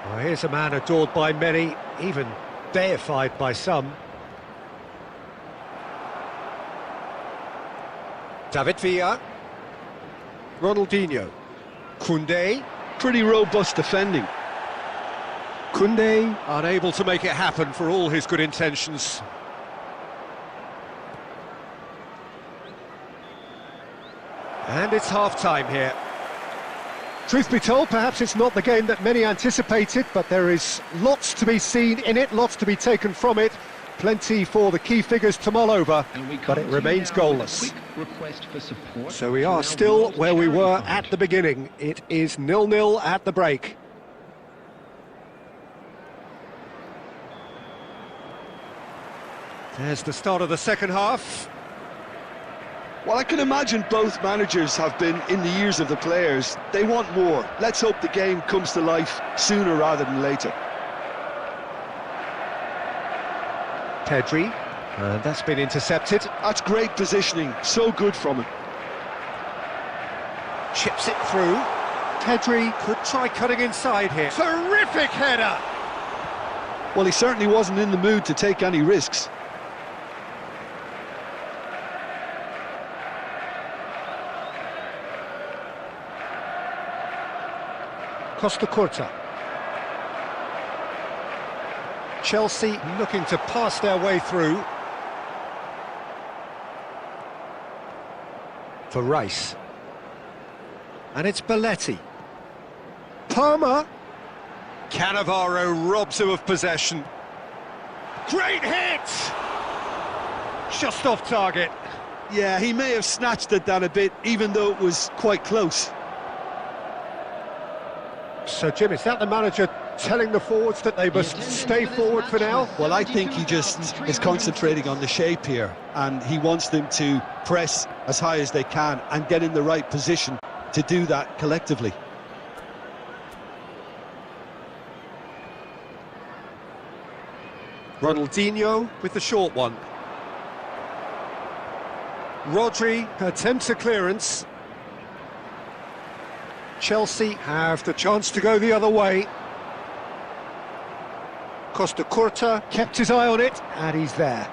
Well, here's a man adored by many, even deified by some. David Villa. Ronaldinho. Koundé. Pretty robust defending. Koundé unable to make it happen for all his good intentions. And it's half-time here. Truth be told, perhaps it's not the game that many anticipated, but there is lots to be seen in it, lots to be taken from it. Plenty for the key figures to mull over, but it remains goalless. So we are still where we were at the beginning. It is 0-0 at the break. There's the start of the second half. Well, I can imagine both managers have been in the ears of the players. They want more. Let's hope the game comes to life sooner rather than later. Pedri, and that's been intercepted. That's great positioning, so good from him. Chips it through. Pedri could try cutting inside here. Terrific header! Well, he certainly wasn't in the mood to take any risks. Costa Curta. Chelsea looking to pass their way through. For Rice. And it's Belletti. Palmer. Cannavaro robs him of possession. Great hit! Just off target. Yeah, he may have snatched at that a bit, even though it was quite close. So, Jim, is that the manager telling the forwards that they must stay forward for now? Well, I think he just is concentrating on the shape here, and he wants them to press as high as they can and get in the right position to do that collectively. Ronaldinho with the short one. Rodri attempts a clearance. Chelsea have the chance to go the other way. Costa Curta kept his eye on it, and he's there.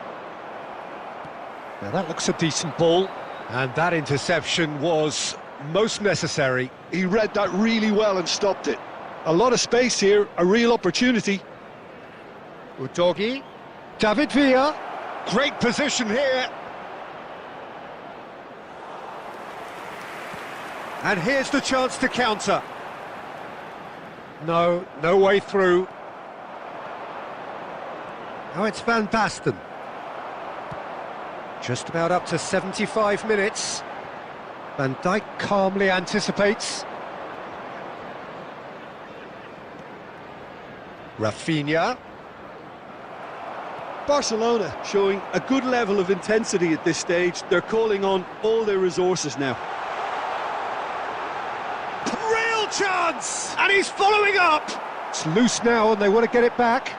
Now that looks a decent ball, and that interception was most necessary. He read that really well and stopped it. A lot of space here, a real opportunity. Udogi, David Villa, great position here. And here's the chance to counter. No way through. Now it's Van Basten. Just about up to 75 minutes. Van Dijk calmly anticipates. Rafinha. Barcelona showing a good level of intensity at this stage. They're calling on all their resources now. Real chance! And he's following up! It's loose now and they want to get it back.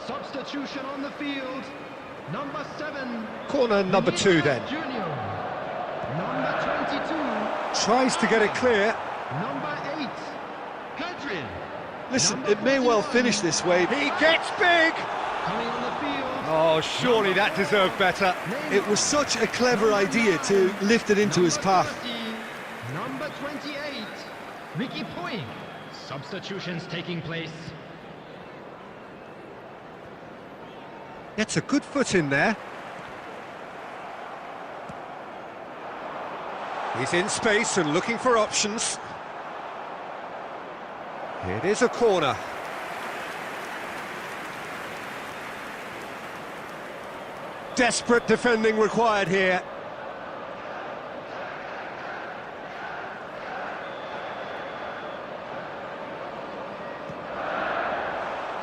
Substitution on the field. Number 7. Corner number 2 then. Junior. Number 22. Tries to get it clear. Number 8. Kadrin. Listen, it may well finish this way. He gets big! Coming on the field. Oh, surely that deserved better. It was such a clever idea to lift it into his path. 30, number 28. Ricky Puig. Substitutions taking place. Gets a good foot in there. He's in space and looking for options. It is a corner. Desperate defending required here.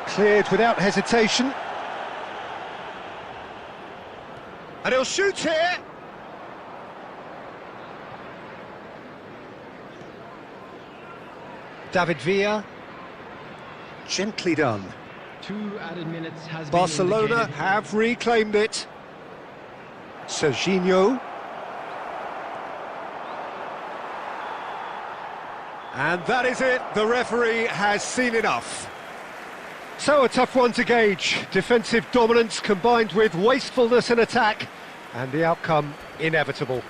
Cleared without hesitation. And he'll shoot here. David Villa. Gently done. 2 added minutes has Barcelona been indicated. have reclaimed it. Serginho. And that is it. The referee has seen enough. So a tough one to gauge. Defensive dominance combined with wastefulness in attack, and the outcome inevitable.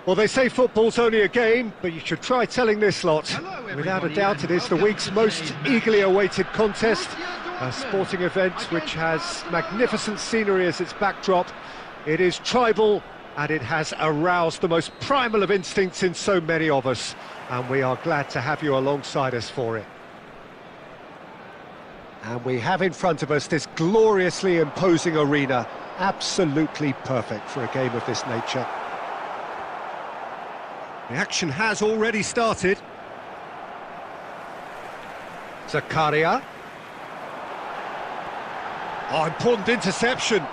Well, they say football's only a game, but you should try telling this lot. Hello, Without a everybody, doubt, it and is the welcome week's to most today's eagerly match. awaited contest. Borussia A Dortmund sporting event which has against magnificent scenery as its backdrop. It is tribal, and it has aroused the most primal of instincts in so many of us. And we are glad to have you alongside us for it. And we have in front of us this gloriously imposing arena, absolutely perfect for a game of this nature. The action has already started. Zakaria. Oh, important interception.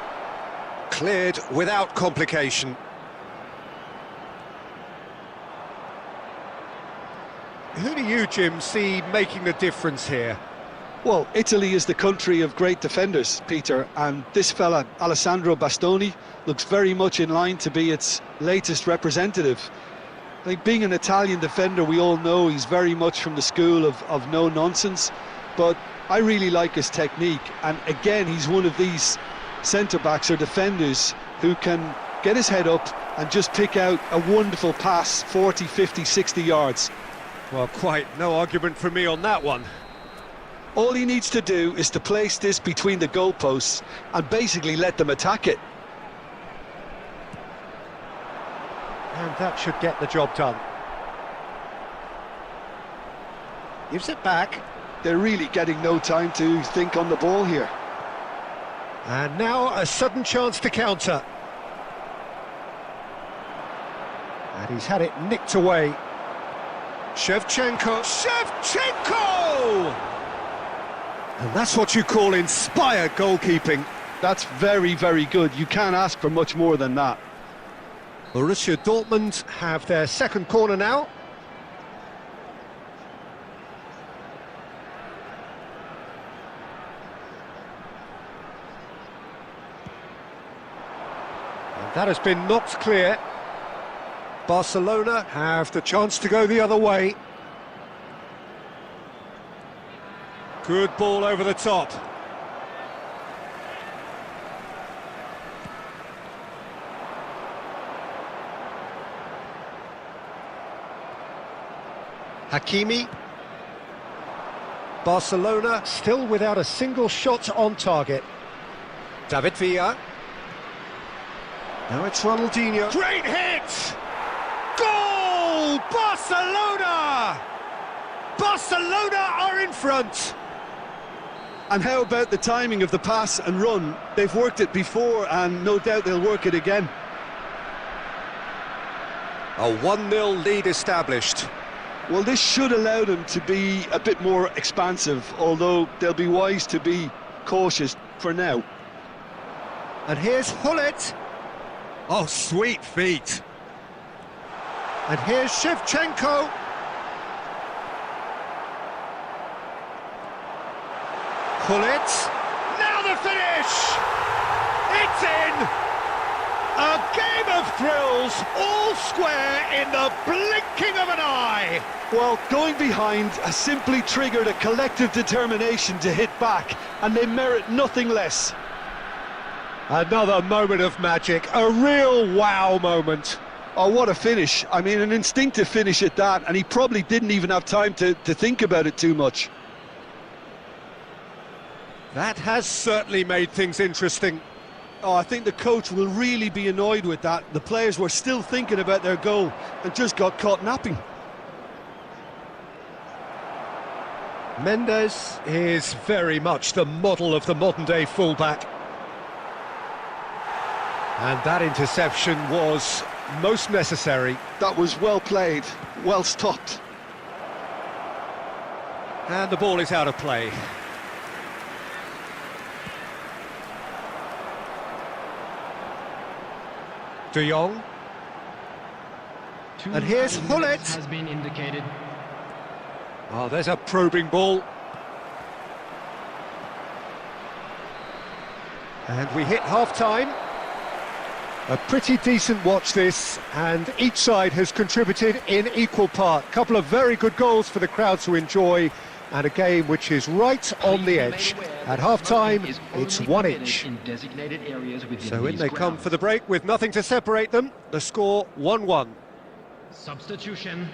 Cleared without complication. Who do you, Jim, see making the difference here? Well, Italy is the country of great defenders, Peter, and this fella, Alessandro Bastoni, looks very much in line to be its latest representative. Like, being an Italian defender, we all know he's very much from the school of no nonsense, but I really like his technique, and again, he's one of these centre-backs or defenders who can get his head up and just pick out a wonderful pass, 40, 50, 60 yards. Well, quite no argument from me on that one. All he needs to do is to place this between the goalposts and basically let them attack it. And that should get the job done. Gives it back. They're really getting no time to think on the ball here. And now a sudden chance to counter. And he's had it nicked away. Shevchenko. And that's what you call inspired goalkeeping. That's very, very good. You can't ask for much more than that. Borussia Dortmund have their second corner now. And that has been knocked clear. Barcelona have the chance to go the other way. Good ball over the top. Hakimi. Barcelona still without a single shot on target. David Villa. Now it's Ronaldinho. Great hit! Goal! Barcelona! Barcelona are in front! And how about the timing of the pass and run? They've worked it before and no doubt they'll work it again. A 1-0 lead established. Well, this should allow them to be a bit more expansive, although they'll be wise to be cautious for now. And here's Hullet. Oh, sweet feet. And here's Shevchenko. Hullet. Now the finish! It's in! A game of thrills, all square in the blinking of an eye. Well, going behind has simply triggered a collective determination to hit back, and they merit nothing less. Another moment of magic, a real wow moment. Oh, what a finish. I mean, an instinctive finish at that, and he probably didn't even have time to think about it too much. That has certainly made things interesting. Oh, I think the coach will really be annoyed with that. The players were still thinking about their goal and just got caught napping. Mendes is very much the model of the modern-day fullback. And that interception was most necessary. That was well played, well stopped. And the ball is out of play. De Jong. And here's Hullet. Has been indicated. Oh, there's a probing ball. And we hit half-time. A pretty decent watch this, and each side has contributed in equal part. A couple of very good goals for the crowd to enjoy, and a game which is right on the edge. At half-time, it's 1 each. So So in they come for the break with nothing to separate them. The score 1-1. Substitution.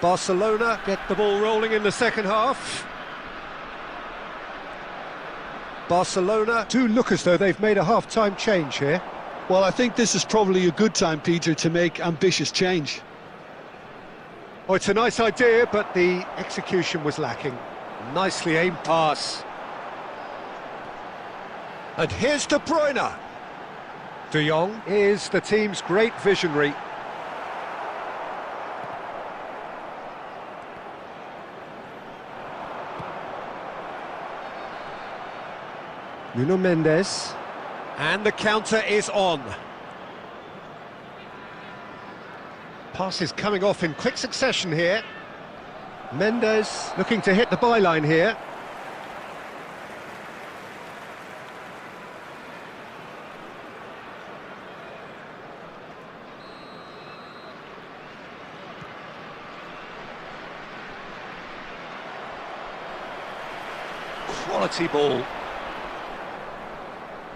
Barcelona get the ball rolling in the second half. Barcelona do look as though they've made a half-time change here. Well, I think this is probably a good time, Peter, to make ambitious change. Oh, it's a nice idea, but the execution was lacking. Nicely aimed pass. And here's De Bruyne. De Jong is the team's great visionary. Nuno Mendes. And the counter is on. Pass is coming off in quick succession here. Mendes looking to hit the byline here. Quality ball.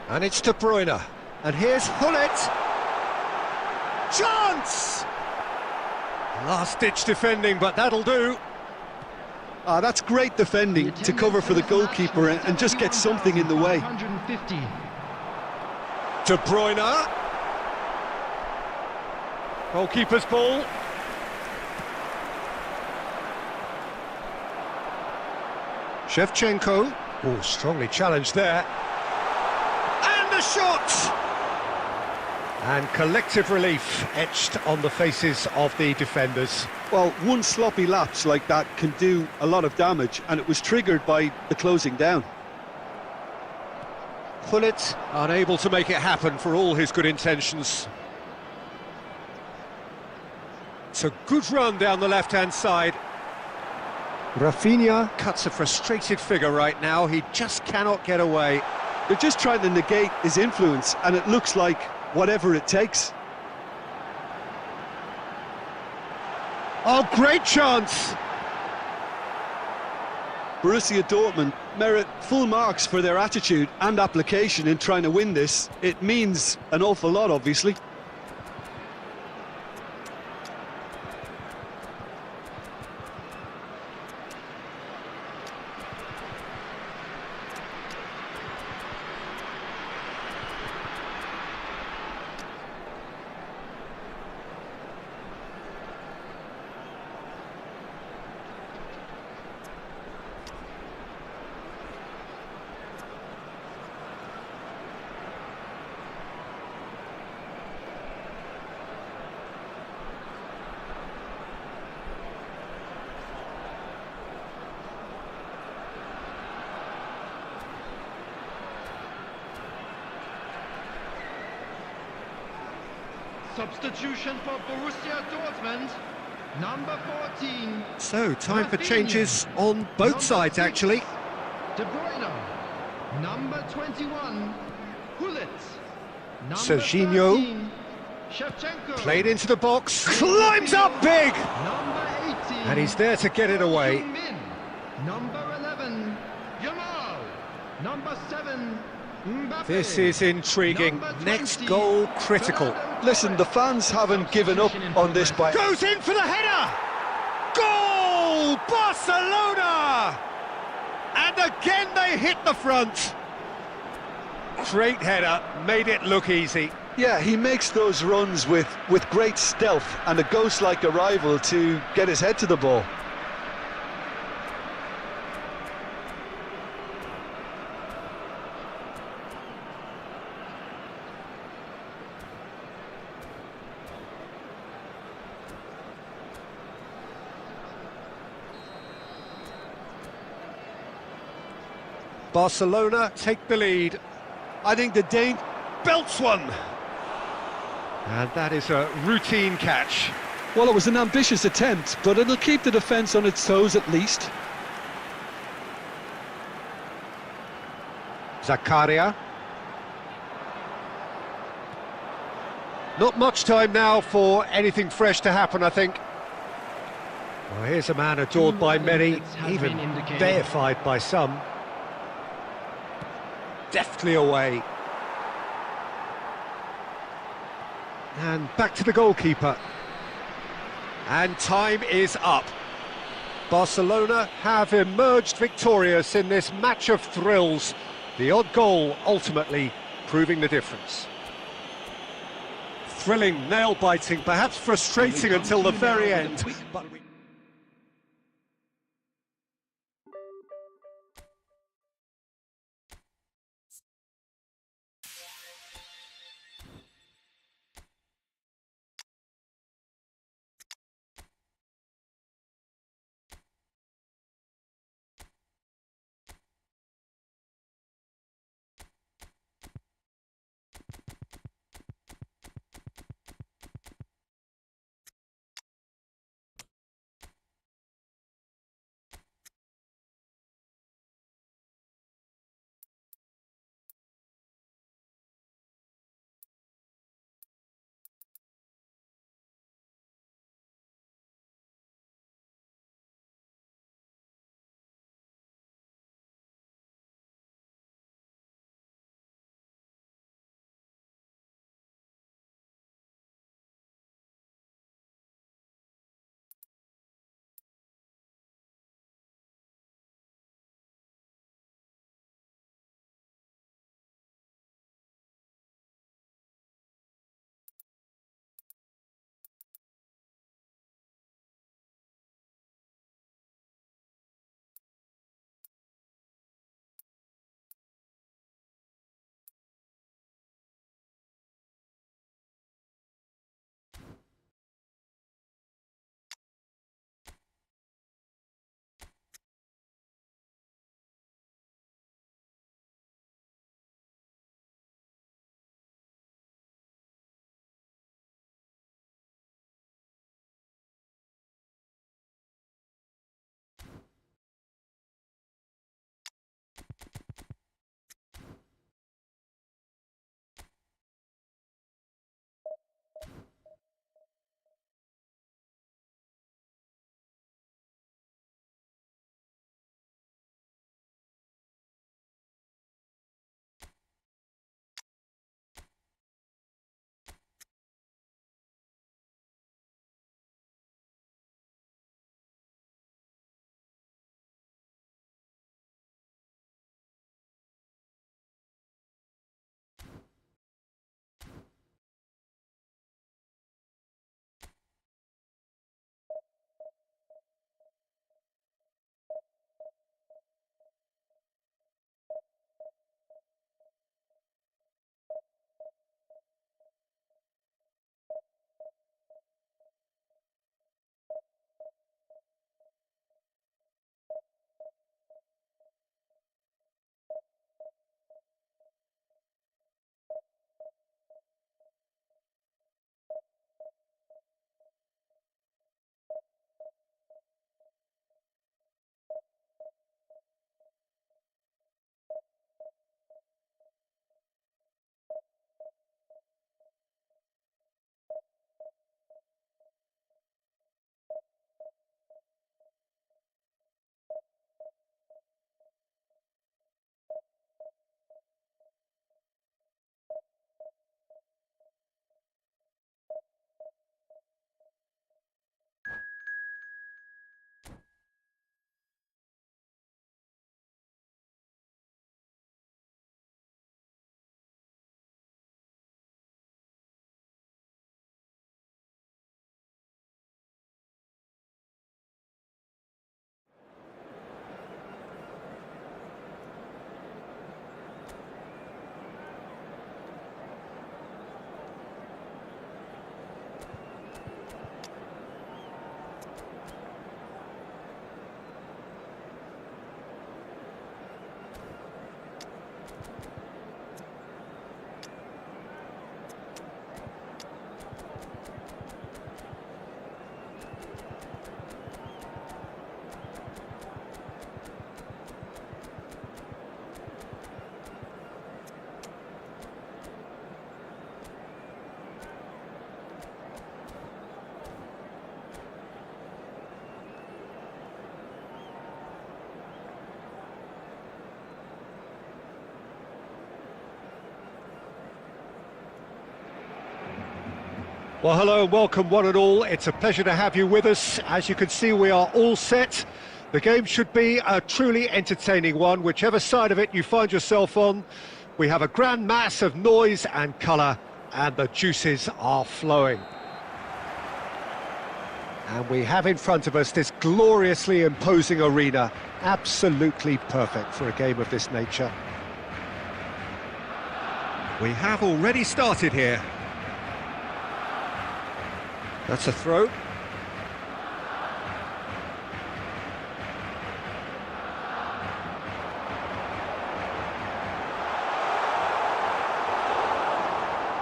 And it's De Bruyne. And here's Hullet. Chance! Last-ditch defending, but that'll do. That's great defending to cover for the goalkeeper and just get something in the way. 150. De Bruyne. Goalkeeper's ball. Shevchenko. Oh, strongly challenged there. And the shot! And collective relief etched on the faces of the defenders. Well, one sloppy lapse like that can do a lot of damage, and it was triggered by the closing down. Hullet unable to make it happen for all his good intentions. It's a good run down the left-hand side. Rafinha cuts a frustrated figure right now. He just cannot get away. They're just trying to negate his influence, and it looks like whatever it takes. Oh, great chance! Borussia Dortmund merit full marks for their attitude and application in trying to win this. It means an awful lot, obviously. Substitution for Borussia Dortmund. Number 14. So, time for Rafinha. changes on both Number sides, 6, actually. De Bruyne. Number 21. Hullet. Number Serginho. 13, Shevchenko. Played into the box, climbs up big! Number 18. And he's there to get it away. Min. Number 11. Jamal. Number 7. Mbappe. This is intriguing. Number 20, Next goal critical. Listen, the fans haven't given up on this by... Goes in for the header! Goal! Barcelona! And again they hit the front. Great header, made it look easy. Yeah, he makes those runs with great stealth and a ghost-like arrival to get his head to the ball. Barcelona take the lead. I think the Dane Belts one. And that is a routine catch. Well, it was an ambitious attempt, but it'll keep the defence on its toes at least. Zakaria. Not much time now for anything fresh to happen, I think. Well, here's a man adored by many, even deified by some. deftly away. And back to the goalkeeper. And time is up. Barcelona have emerged victorious in this match of thrills. The odd goal ultimately proving the difference. Thrilling, nail-biting, perhaps frustrating until the very end. But Well, hello and welcome one and all. It's a pleasure to have you with us. As you can see, we are all set. The game should be a truly entertaining one, whichever side of it you find yourself on. We have a grand mass of noise and colour, and the juices are flowing. And we have in front of us this gloriously imposing arena, absolutely perfect for a game of this nature. We have already started here. That's a throw.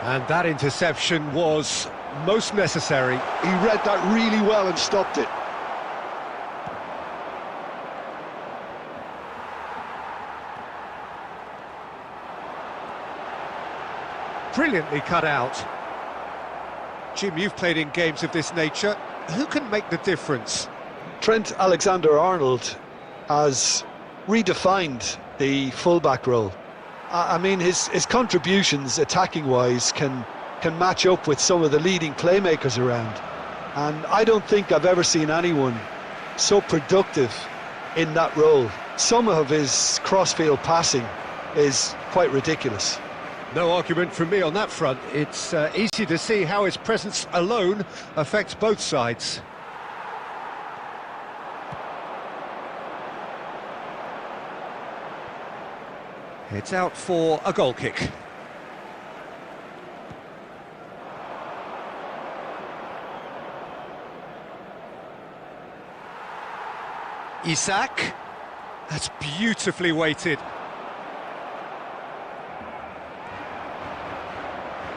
And that interception was most necessary. He read that really well and stopped it. Brilliantly cut out. Jim, you've played in games of this nature. Who can make the difference? Trent Alexander-Arnold has redefined the fullback role. I mean, his contributions attacking-wise can match up with some of the leading playmakers around. And I don't think I've ever seen anyone so productive in that role. Some of his cross-field passing is quite ridiculous. No argument from me on that front. It's easy to see how his presence alone affects both sides. It's out for a goal kick. Isak. That's beautifully weighted.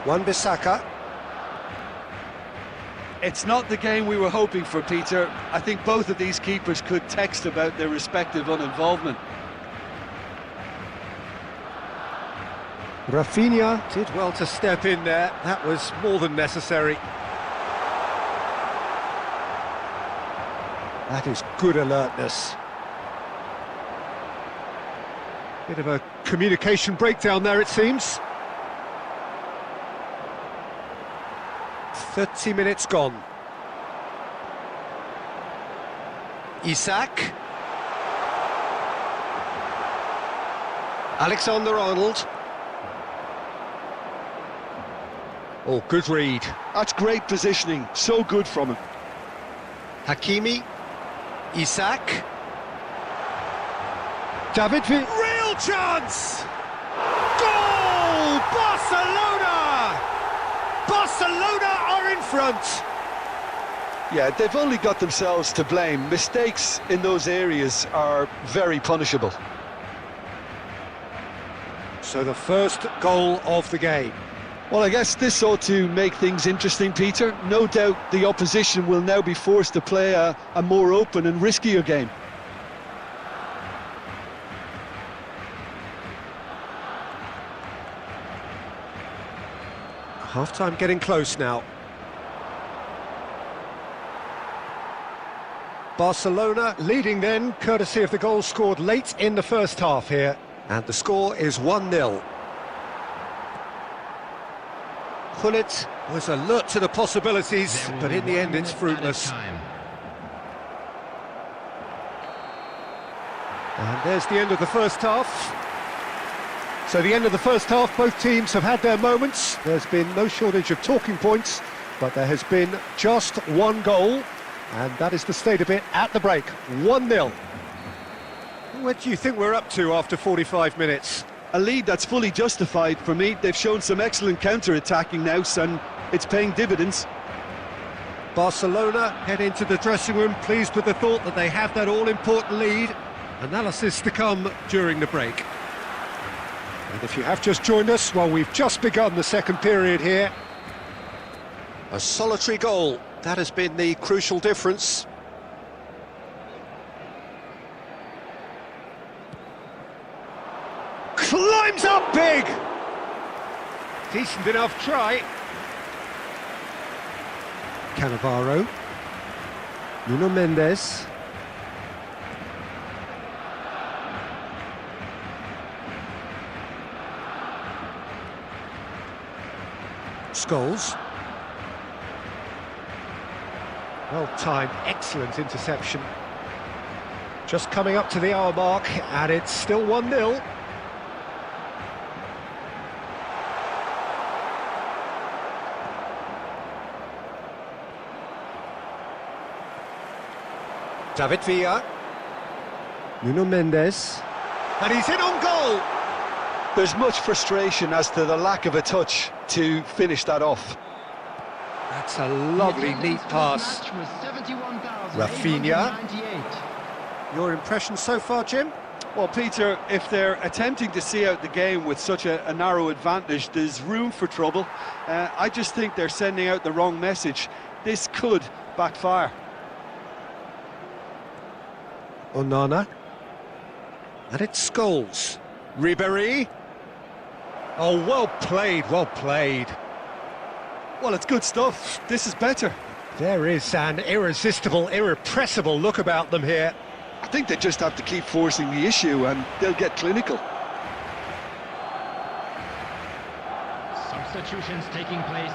Wan-Bissaka. It's not the game we were hoping for, Peter. I think both of these keepers could text about their respective uninvolvement. Rafinha did well to step in there. That was more than necessary. That is good alertness. Bit of a communication breakdown there, it seems. 30 minutes gone. Isak. Alexander-Arnold. Oh, good read. That's great positioning, so good from him. Hakimi. Isak. David Villa. Real chance! Goal! Barcelona! Barcelona are in front! Yeah, they've only got themselves to blame. Mistakes in those areas are very punishable. So the first goal of the game. Well, I guess this ought to make things interesting, Peter. No doubt the opposition will now be forced to play a more open and riskier game. Half-time getting close now. Barcelona leading then, courtesy of the goal scored late in the first half here. And the score is 1-0. Gullit was alert to the possibilities, but in the end it's fruitless. And there's the end of the first half. So the end of the first half, both teams have had their moments. There's been no shortage of talking points, but there has been just one goal, and that is the state of it at the break, 1-0. What do you think we're up to after 45 minutes? A lead that's fully justified for me. They've shown some excellent counter-attacking now, and it's paying dividends. Barcelona head into the dressing room pleased with the thought that they have that all-important lead. Analysis to come during the break. And if you have just joined us, well, we've just begun the second period here. A solitary goal, that has been the crucial difference. Climbs up big! Decent enough try. Cannavaro. Nuno Mendes. Scholes. Well timed, excellent interception. Just coming up to the hour mark, and it's still 1-0. David Villa. Nuno Mendes. And he's in on goal! There's much frustration as to the lack of a touch to finish that off. That's a lovely, neat pass. Rafinha. Your impression so far, Jim? Well, Peter, if they're attempting to see out the game with such a narrow advantage, there's room for trouble. I just think they're sending out the wrong message. This could backfire. Onana. And it's Scholes. Ribéry. Oh, well played, well played. Well, it's good stuff. This is better. There is an irresistible, irrepressible look about them here. I think they just have to keep forcing the issue and they'll get clinical. Substitutions taking place.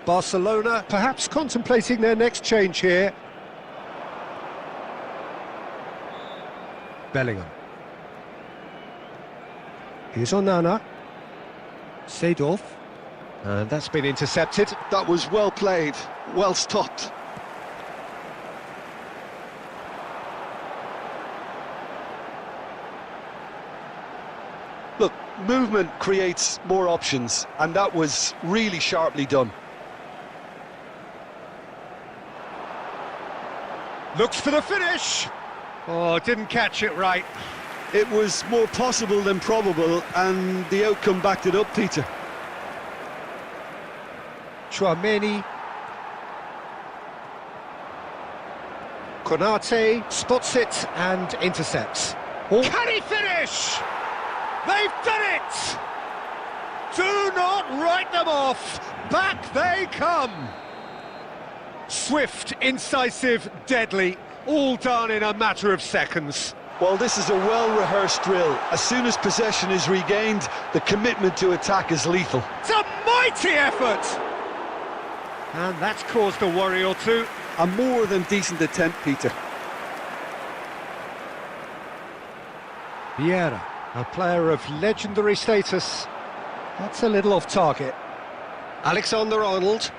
Barcelona perhaps contemplating their next change here. Bellingham. Here's Onana. Seedorf. And that's been intercepted. That was well played, well stopped. Look, movement creates more options, and that was really sharply done. Looks for the finish. Oh, didn't catch it right. It was more possible than probable, and the outcome backed it up, Peter. Chouameni. Konate spots it and intercepts. Oh. Can he finish? They've done it! Do not write them off. Back they come. Swift, incisive, deadly, all done in a matter of seconds. Well, this is a well-rehearsed drill. As soon as possession is regained, the commitment to attack is lethal. It's a mighty effort! And that's caused a worry or two. A more than decent attempt, Peter. Vieira, a player of legendary status. That's a little off target. Alexander-Arnold.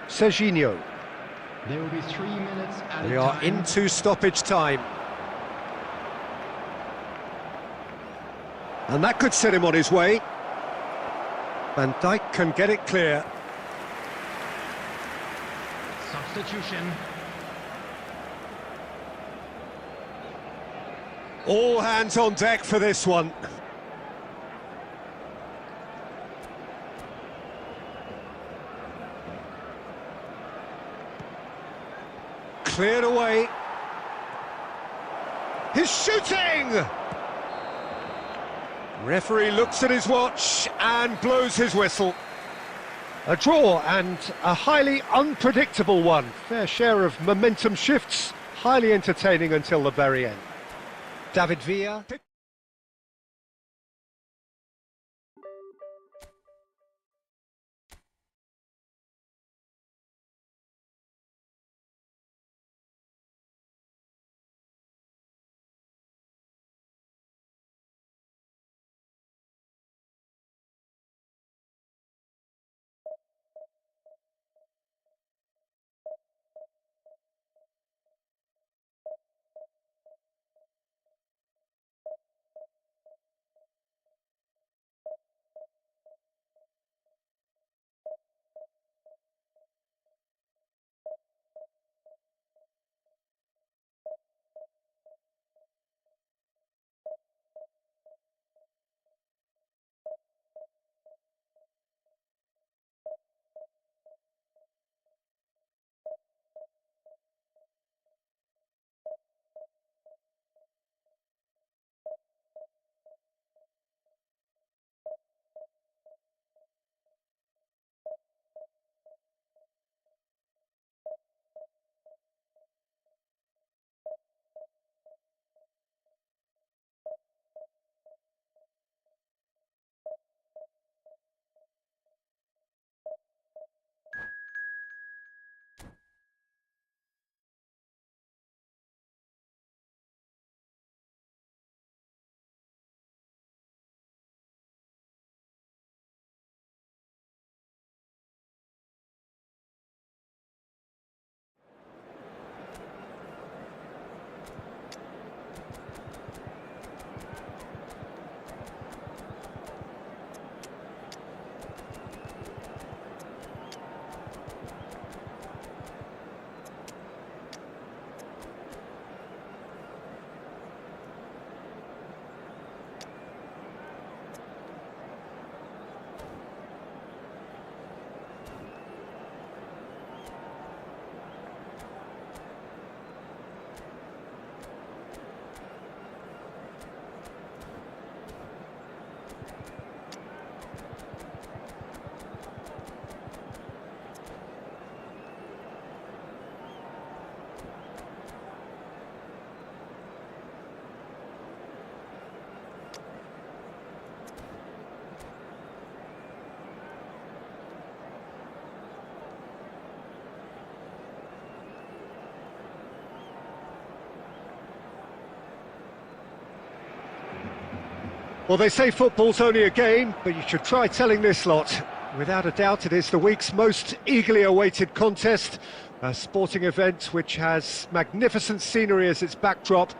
Serginho. There will be 3 minutes at We a are time. into stoppage time. And that could set him on his way. Van Dijk can get it clear. Substitution. All hands on deck for this one. Cleared away. He's shooting! Referee looks at his watch and blows his whistle. A draw, and a highly unpredictable one. Fair share of momentum shifts, highly entertaining until the very end. David Villa. Well, they say football's only a game, but you should try telling this lot. Without a doubt, it is the week's most eagerly awaited contest, a sporting event which has magnificent scenery as its backdrop.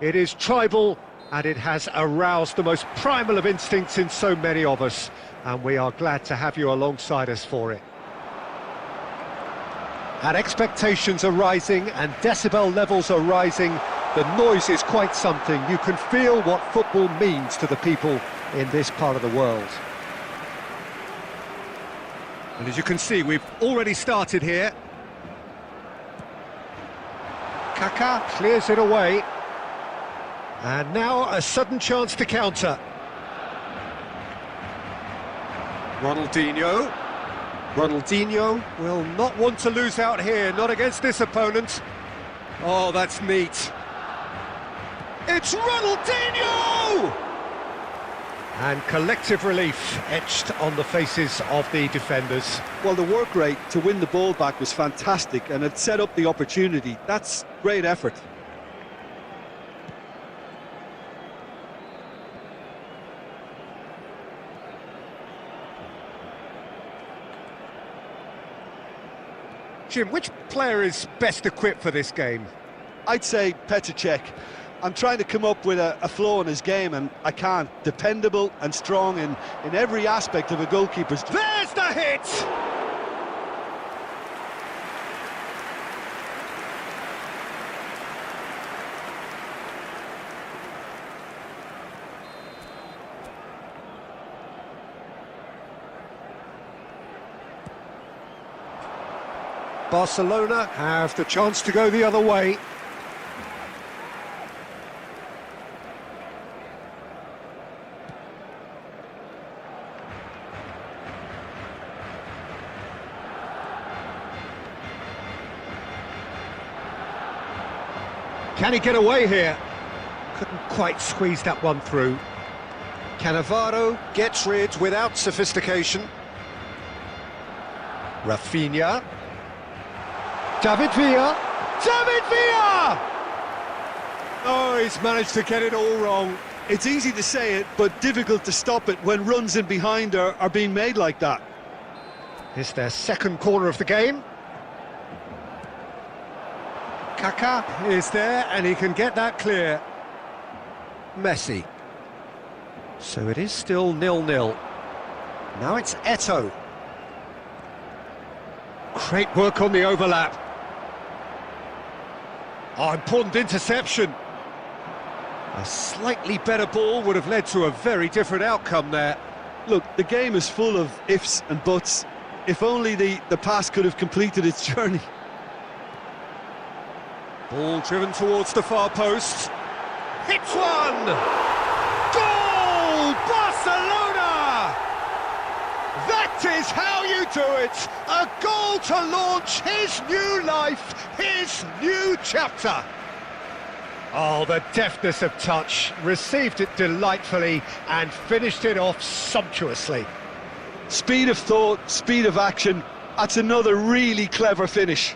It is tribal, and it has aroused the most primal of instincts in so many of us, and we are glad to have you alongside us for it. And expectations are rising, and decibel levels are rising. The noise is quite something. You can feel what football means to the people in this part of the world. And as you can see, we've already started here. Kaká clears it away. And now a sudden chance to counter. Ronaldinho. Ronaldinho will not want to lose out here, not against this opponent. Oh, that's neat. It's Ronaldinho! And collective relief etched on the faces of the defenders. Well, the work rate to win the ball back was fantastic, and it set up the opportunity. That's great effort. Jim, which player is best equipped for this game? I'd say Petr Cech. I'm trying to come up with a flaw in his game, and I can't. Dependable and strong in every aspect of a goalkeeper's... There's the hit! Barcelona have the chance to go the other way. Can he get away here? Couldn't quite squeeze that one through. Cannavaro gets rid without sophistication. Rafinha. David Villa! David Villa! Oh, he's managed to get it all wrong. It's easy to say it, but difficult to stop it when runs in behind are being made like that. It's their second corner of the game. Kaká is there, and he can get that clear. Messi. So it is still 0-0. Now it's Eto'o. Great work on the overlap. Oh, important interception. A slightly better ball would have led to a very different outcome there. Look, the game is full of ifs and buts. If only the pass could have completed its journey. Ball driven towards the far post. Hits one! Goal! Barcelona! That is how you do it! A goal to launch his new life, his new chapter. Oh, the deftness of touch, received it delightfully and finished it off sumptuously. Speed of thought, speed of action, that's another really clever finish.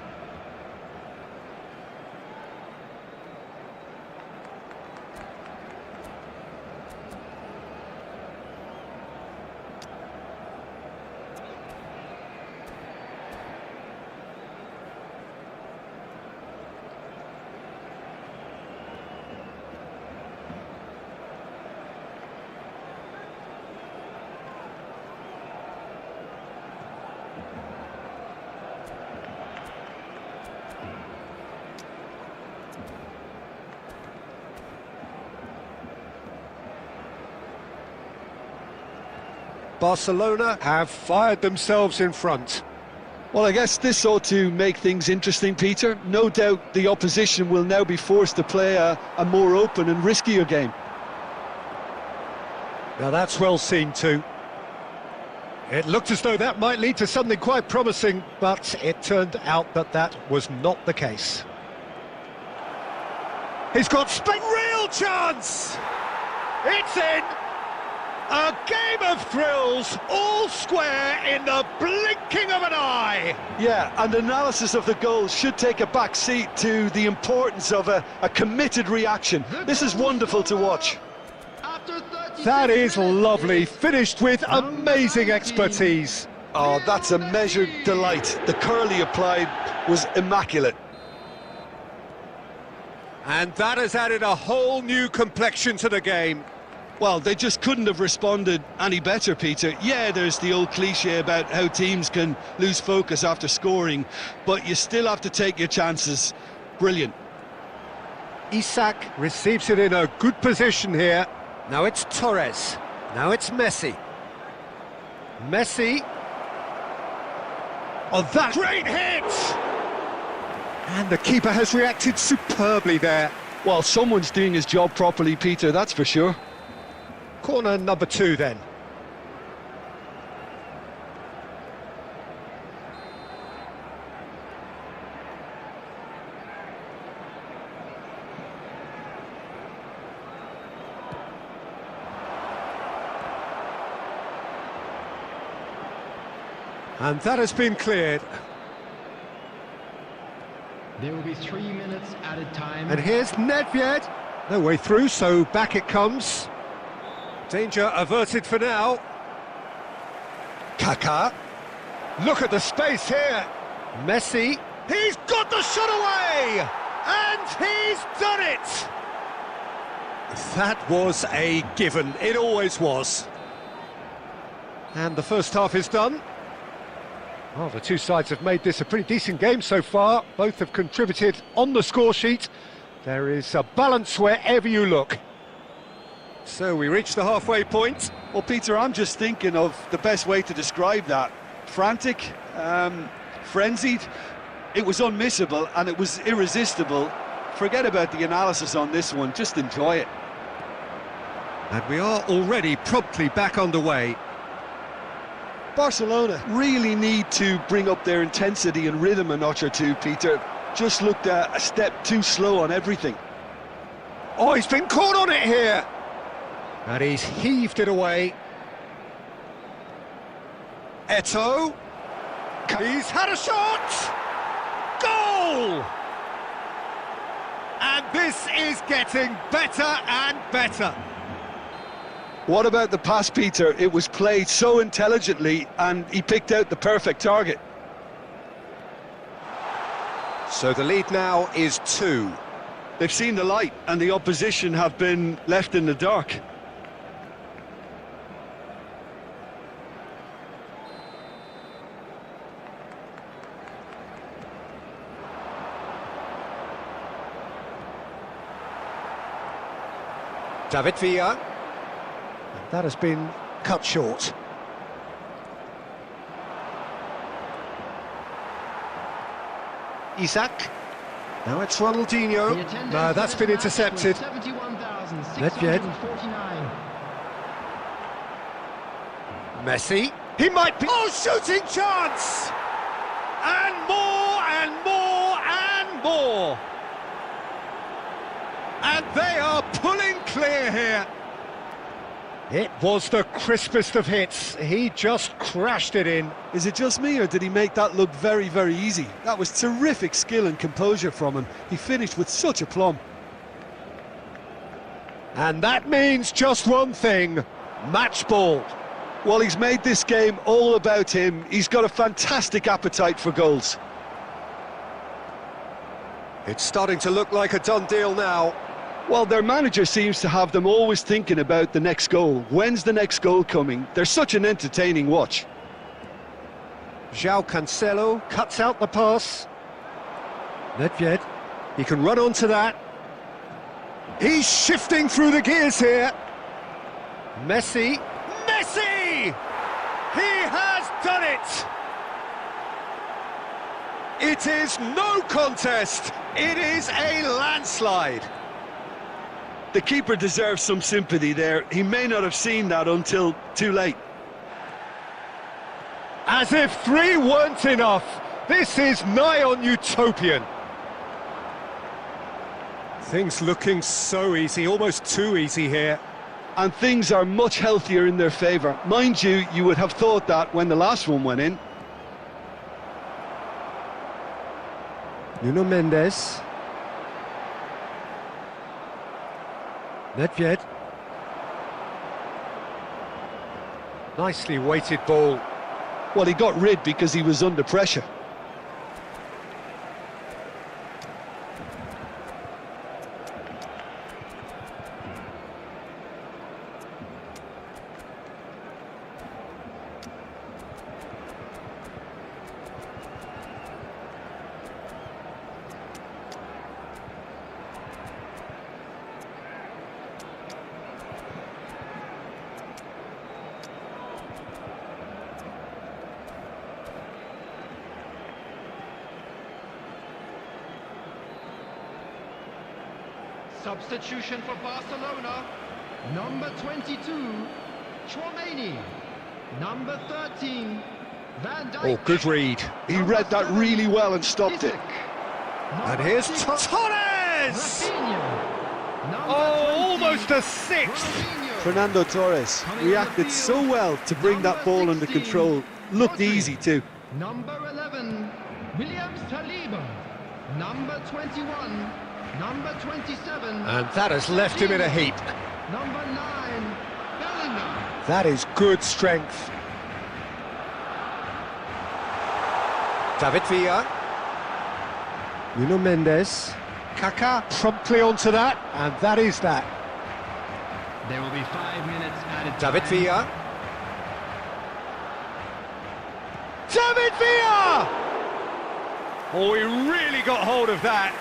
Barcelona have fired themselves in front. Well, I guess this ought to make things interesting, Peter. No doubt the opposition will now be forced to play a more open and riskier game. Now that's well seen too. It looked as though that might lead to something quite promising, but it turned out that that was not the case. He's got real chance! It's in! A game of thrills, all square in the blinking of an eye! Yeah, and analysis of the goal should take a back seat to the importance of a committed reaction. This is wonderful to watch. That is lovely, finished with amazing expertise. Oh, that's a measured delight. The curl he applied was immaculate. And that has added a whole new complexion to the game. Well, they just couldn't have responded any better, Peter. Yeah, there's the old cliche about how teams can lose focus after scoring, but you still have to take your chances. Brilliant. Isak receives it in a good position here. Now it's Torres. Now it's Messi. Messi. Oh, that great hit! And the keeper has reacted superbly there. Well, someone's doing his job properly, Peter, that's for sure. Corner number 2 then. And that has been cleared. There will be 3 minutes added time. And here's Nedved. No way through, so back it comes. Danger averted for now. Kaká. Look at the space here. Messi. He's got the shot away! And he's done it! That was a given. It always was. And the first half is done. Well, the two sides have made this a pretty decent game so far. Both have contributed on the score sheet. There is a balance wherever you look. So we reach the halfway point. Well, Peter, I'm just thinking of the best way to describe that. Frantic, frenzied. It was unmissable and it was irresistible. Forget about the analysis on this one, just enjoy it. And we are already promptly back underway. Barcelona really need to bring up their intensity and rhythm a notch or two, Peter. Just looked a step too slow on everything. Oh, he's been caught on it here! And he's heaved it away. Eto'o. He's had a shot! Goal! And this is getting better and better. What about the pass, Peter? It was played so intelligently and he picked out the perfect target. So the lead now is 2. They've seen the light and the opposition have been left in the dark. David Villa. That has been cut short. Isak. Now it's Ronaldinho. No, that's been intercepted. Nedved. Messi. He might be... Oh, shooting chance! And more, and more, and more! And they are pulling clear here. It was the crispest of hits. He just crashed it in. Is it just me, or did he make that look very, very easy? That was terrific skill and composure from him. He finished with such aplomb. And that means just one thing, match ball. Well, he's made this game all about him. He's got a fantastic appetite for goals. It's starting to look like a done deal now. Well, their manager seems to have them always thinking about the next goal. When's the next goal coming? They're such an entertaining watch. João Cancelo cuts out the pass. Nedved, he can run onto that. He's shifting through the gears here. Messi. Messi! He has done it! It is no contest. It is a landslide. The keeper deserves some sympathy there. He may not have seen that until too late. As if 3 weren't enough. This is nigh on utopian. Things looking so easy, almost too easy here. And things are much healthier in their favour. Mind you, you would have thought that when the last one went in. Nuno Mendes. Nedved. Nicely weighted ball. Well, he got rid because he was under pressure. Substitution for Barcelona. Number 22, Chouameni. Number 13, Van Dijk. Oh, good read. He read that really well and stopped it. And here's Torres! Oh, almost a sixth! Fernando Torres reacted so well to bring that ball under control. Looked easy too. Number 11, Williams Saliba. Number 21, number 27. And that has left him in a heap. Number 9, Bellingham. That is good strength. David Villa. Nuno Mendes. Kaká promptly onto that, and that is that. There will be 5 minutes added time. David Villa. David Villa! Oh, he really got hold of that.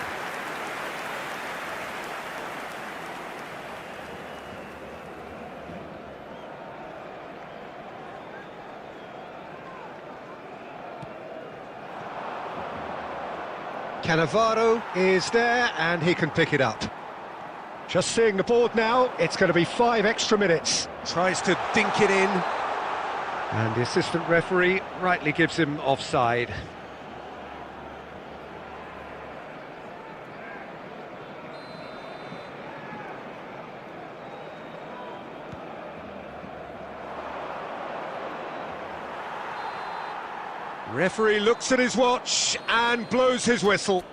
Cannavaro is there, and he can pick it up. Just seeing the board now, it's going to be 5 extra minutes. Tries to dink it in. And the assistant referee rightly gives him offside. Referee looks at his watch and blows his whistle.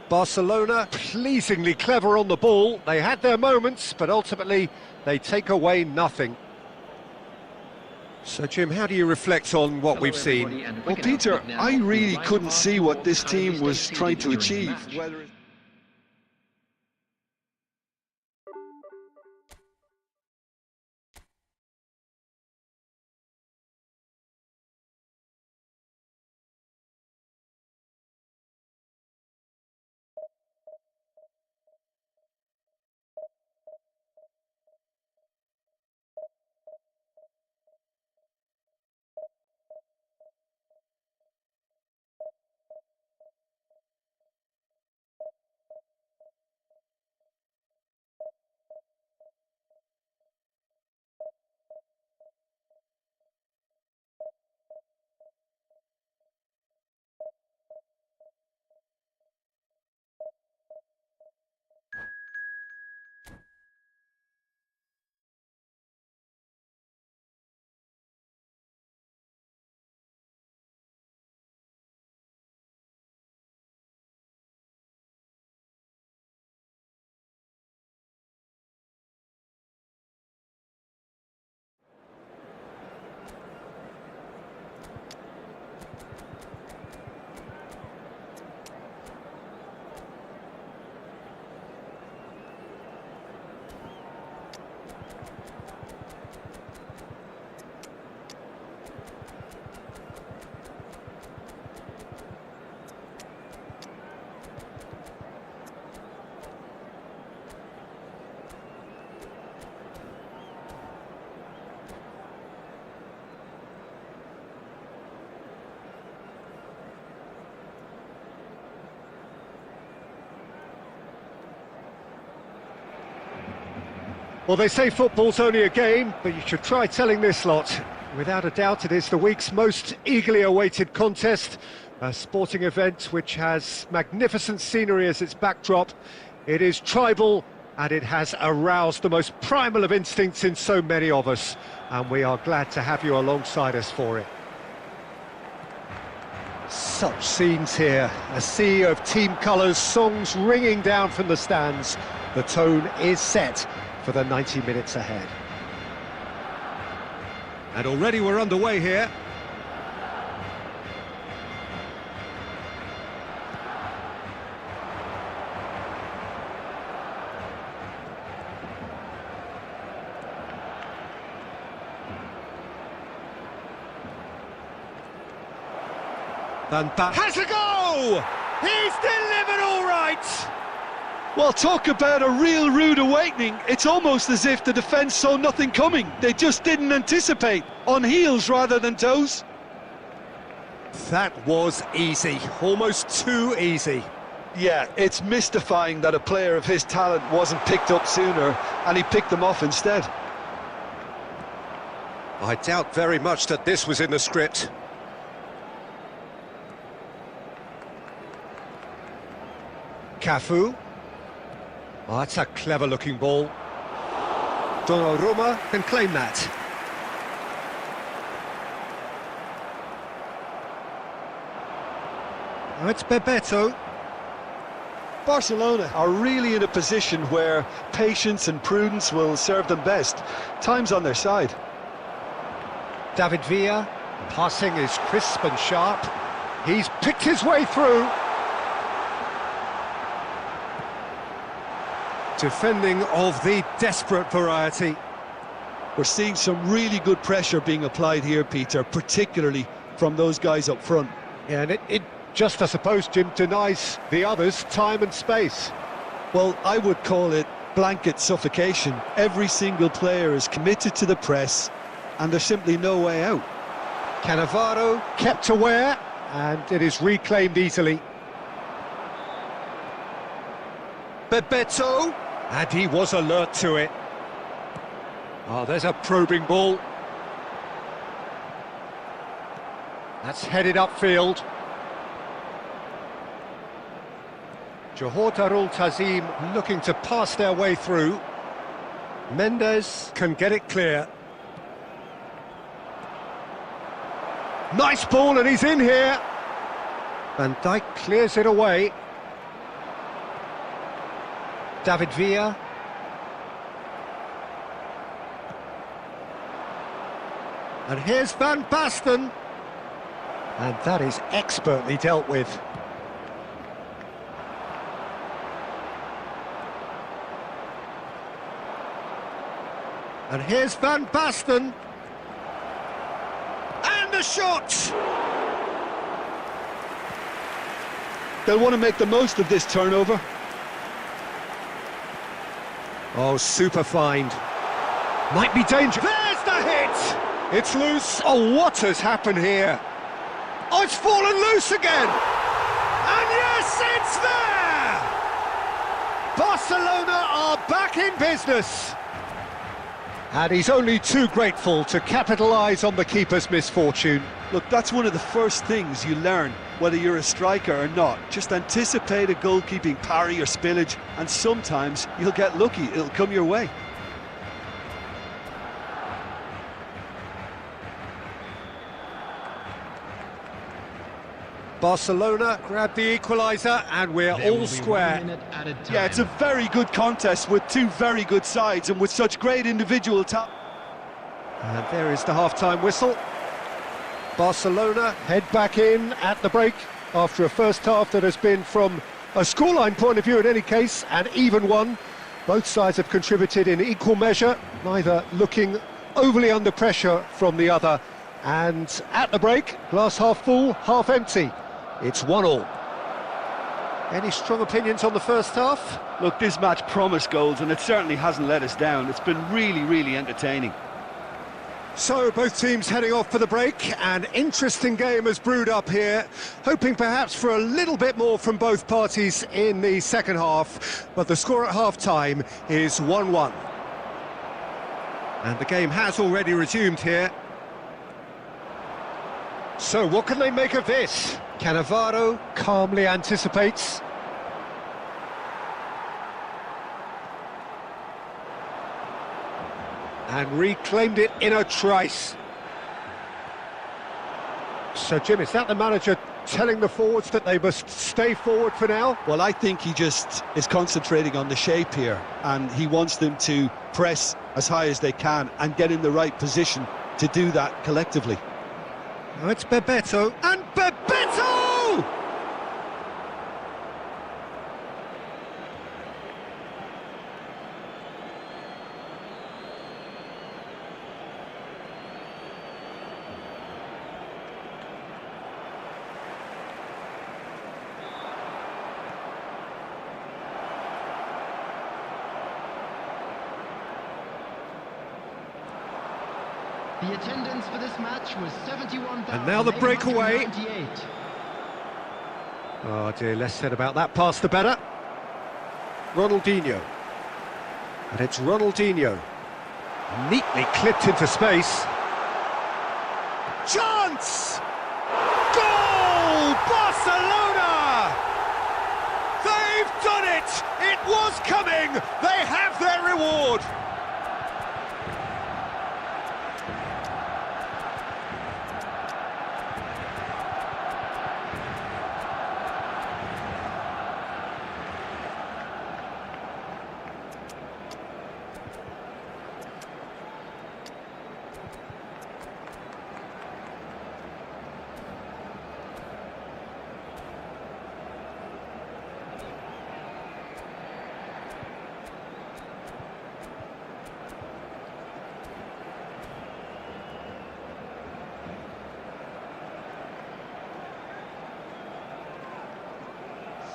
Barcelona pleasingly clever on the ball. They had their moments, but ultimately they take away nothing. So, Jim, how do you reflect on what we've seen? Well, Peter, I really couldn't see what this team was trying to achieve. Well, they say football's only a game, but you should try telling this lot. Without a doubt, it is the week's most eagerly awaited contest, a sporting event which has magnificent scenery as its backdrop. It is tribal, and it has aroused the most primal of instincts in so many of us, and we are glad to have you alongside us for it. Such scenes here, a sea of team colours, songs ringing down from the stands. The tone is set for the 90 minutes ahead. And already we're underway here. Van Basten has a go! He's delivered all right! Well, talk about a real rude awakening. It's almost as if the defence saw nothing coming. They just didn't anticipate. On heels rather than toes. That was easy, almost too easy. Yeah, it's mystifying that a player of his talent wasn't picked up sooner, and he picked them off instead. I doubt very much that this was in the script. Cafu. Oh, that's a clever-looking ball. Donnarumma can claim that. Oh, it's Bebeto. Barcelona are really in a position where patience and prudence will serve them best. Time's on their side. David Villa. Passing is crisp and sharp. He's picked his way through. Defending of the desperate variety. We're seeing some really good pressure being applied here, Peter, particularly from those guys up front. Yeah, and it just, I suppose, Jim, denies the others time and space. Well, I would call it blanket suffocation. Every single player is committed to the press, and there's simply no way out. Cannavaro kept aware, and it is reclaimed easily. Bebeto, and he was alert to it. Oh, there's a probing ball. That's headed upfield. Johor Darul Tazim looking to pass their way through. Mendes can get it clear. Nice ball, and he's in here. Van Dijk clears it away. David Villa. And here's Van Basten. And that is expertly dealt with. And here's Van Basten. And a shot! They'll want to make the most of this turnover. Oh, super find. Might be dangerous. There's the hit! It's loose. Oh, what has happened here? Oh, it's fallen loose again! And yes, it's there! Barcelona are back in business. And he's only too grateful to capitalise on the keeper's misfortune. Look, that's one of the first things you learn, whether you're a striker or not. Just anticipate a goalkeeping parry or spillage, and sometimes you'll get lucky, it'll come your way. Barcelona grab the equaliser, and we're all square. Yeah, it's a very good contest with two very good sides and with such great individual talent. And there is the half-time whistle. Barcelona head back in at the break after a first half that has been, from a scoreline point of view in any case, an even one. Both sides have contributed in equal measure, neither looking overly under pressure from the other. And at the break, glass half full, half empty. It's 1-1. Any strong opinions on the first half? Look, this match promised goals, and it certainly hasn't let us down. It's been really, really entertaining. So, both teams heading off for the break. An interesting game has brewed up here, hoping perhaps for a little bit more from both parties in the second half. But the score at half-time is 1-1. And the game has already resumed here. So what can they make of this? Cannavaro calmly anticipates. And reclaimed it in a trice. So Jim, is that the manager telling the forwards that they must stay forward for now? Well, I think he just is concentrating on the shape here, and he wants them to press as high as they can and get in the right position to do that collectively. Oh, it's Bebeto, and Bebeto! The attendance for this match was 71,898. And now the breakaway. Oh dear, less said about that pass the better. Ronaldinho. And it's Ronaldinho. Neatly clipped into space. Chance! Goal! Barcelona! They've done it! It was coming! They have their reward!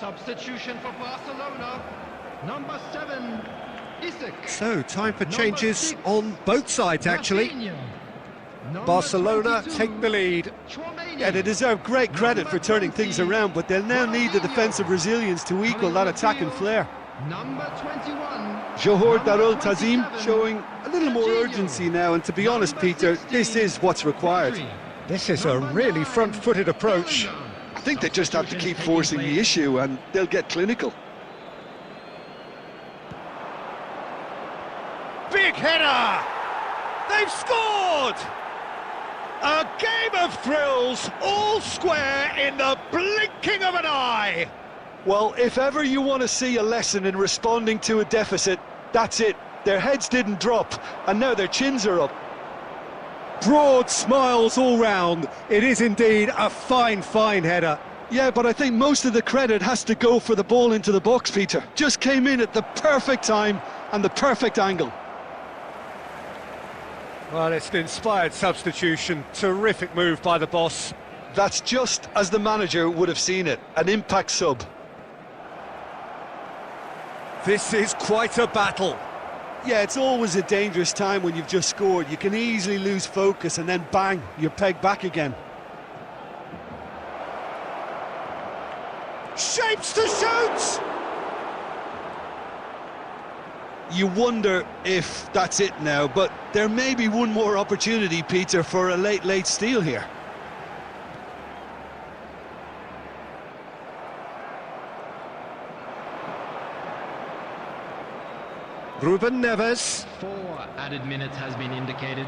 Substitution for Barcelona, number 7, Isaac. So, time for changes 6, on both sides, actually. Rafinha. Number Barcelona 22, take the lead. Tchouaméni. Yeah, they deserve great credit for turning things around, but they'll now need the defensive resilience to equal that attacking flair. Number 21, Johor number Darul Tazim 27, showing a little more Jorginho. urgency now, and to be honest, Peter, this is what's required. This is a really front-footed approach. I think they just have to keep forcing the issue and they'll get clinical. Big header! They've scored! A game of thrills, all square in the blinking of an eye! Well, if ever you want to see a lesson in responding to a deficit, that's it. Their heads didn't drop, and now their chins are up. Broad smiles all round. It is indeed a fine, fine header. Yeah, but I think most of the credit has to go for the ball into the box, Peter. Just came in at the perfect time and the perfect angle. Well, it's an inspired substitution. Terrific move by the boss. That's just as the manager would have seen it, an impact sub. This is quite a battle. Yeah, it's always a dangerous time when you've just scored. You can easily lose focus and then bang, you're pegged back again. Shapes to shoot! You wonder if that's it now, but there may be one more opportunity, Peter, for a late steal here. Ruben Neves. 4 added minutes has been indicated.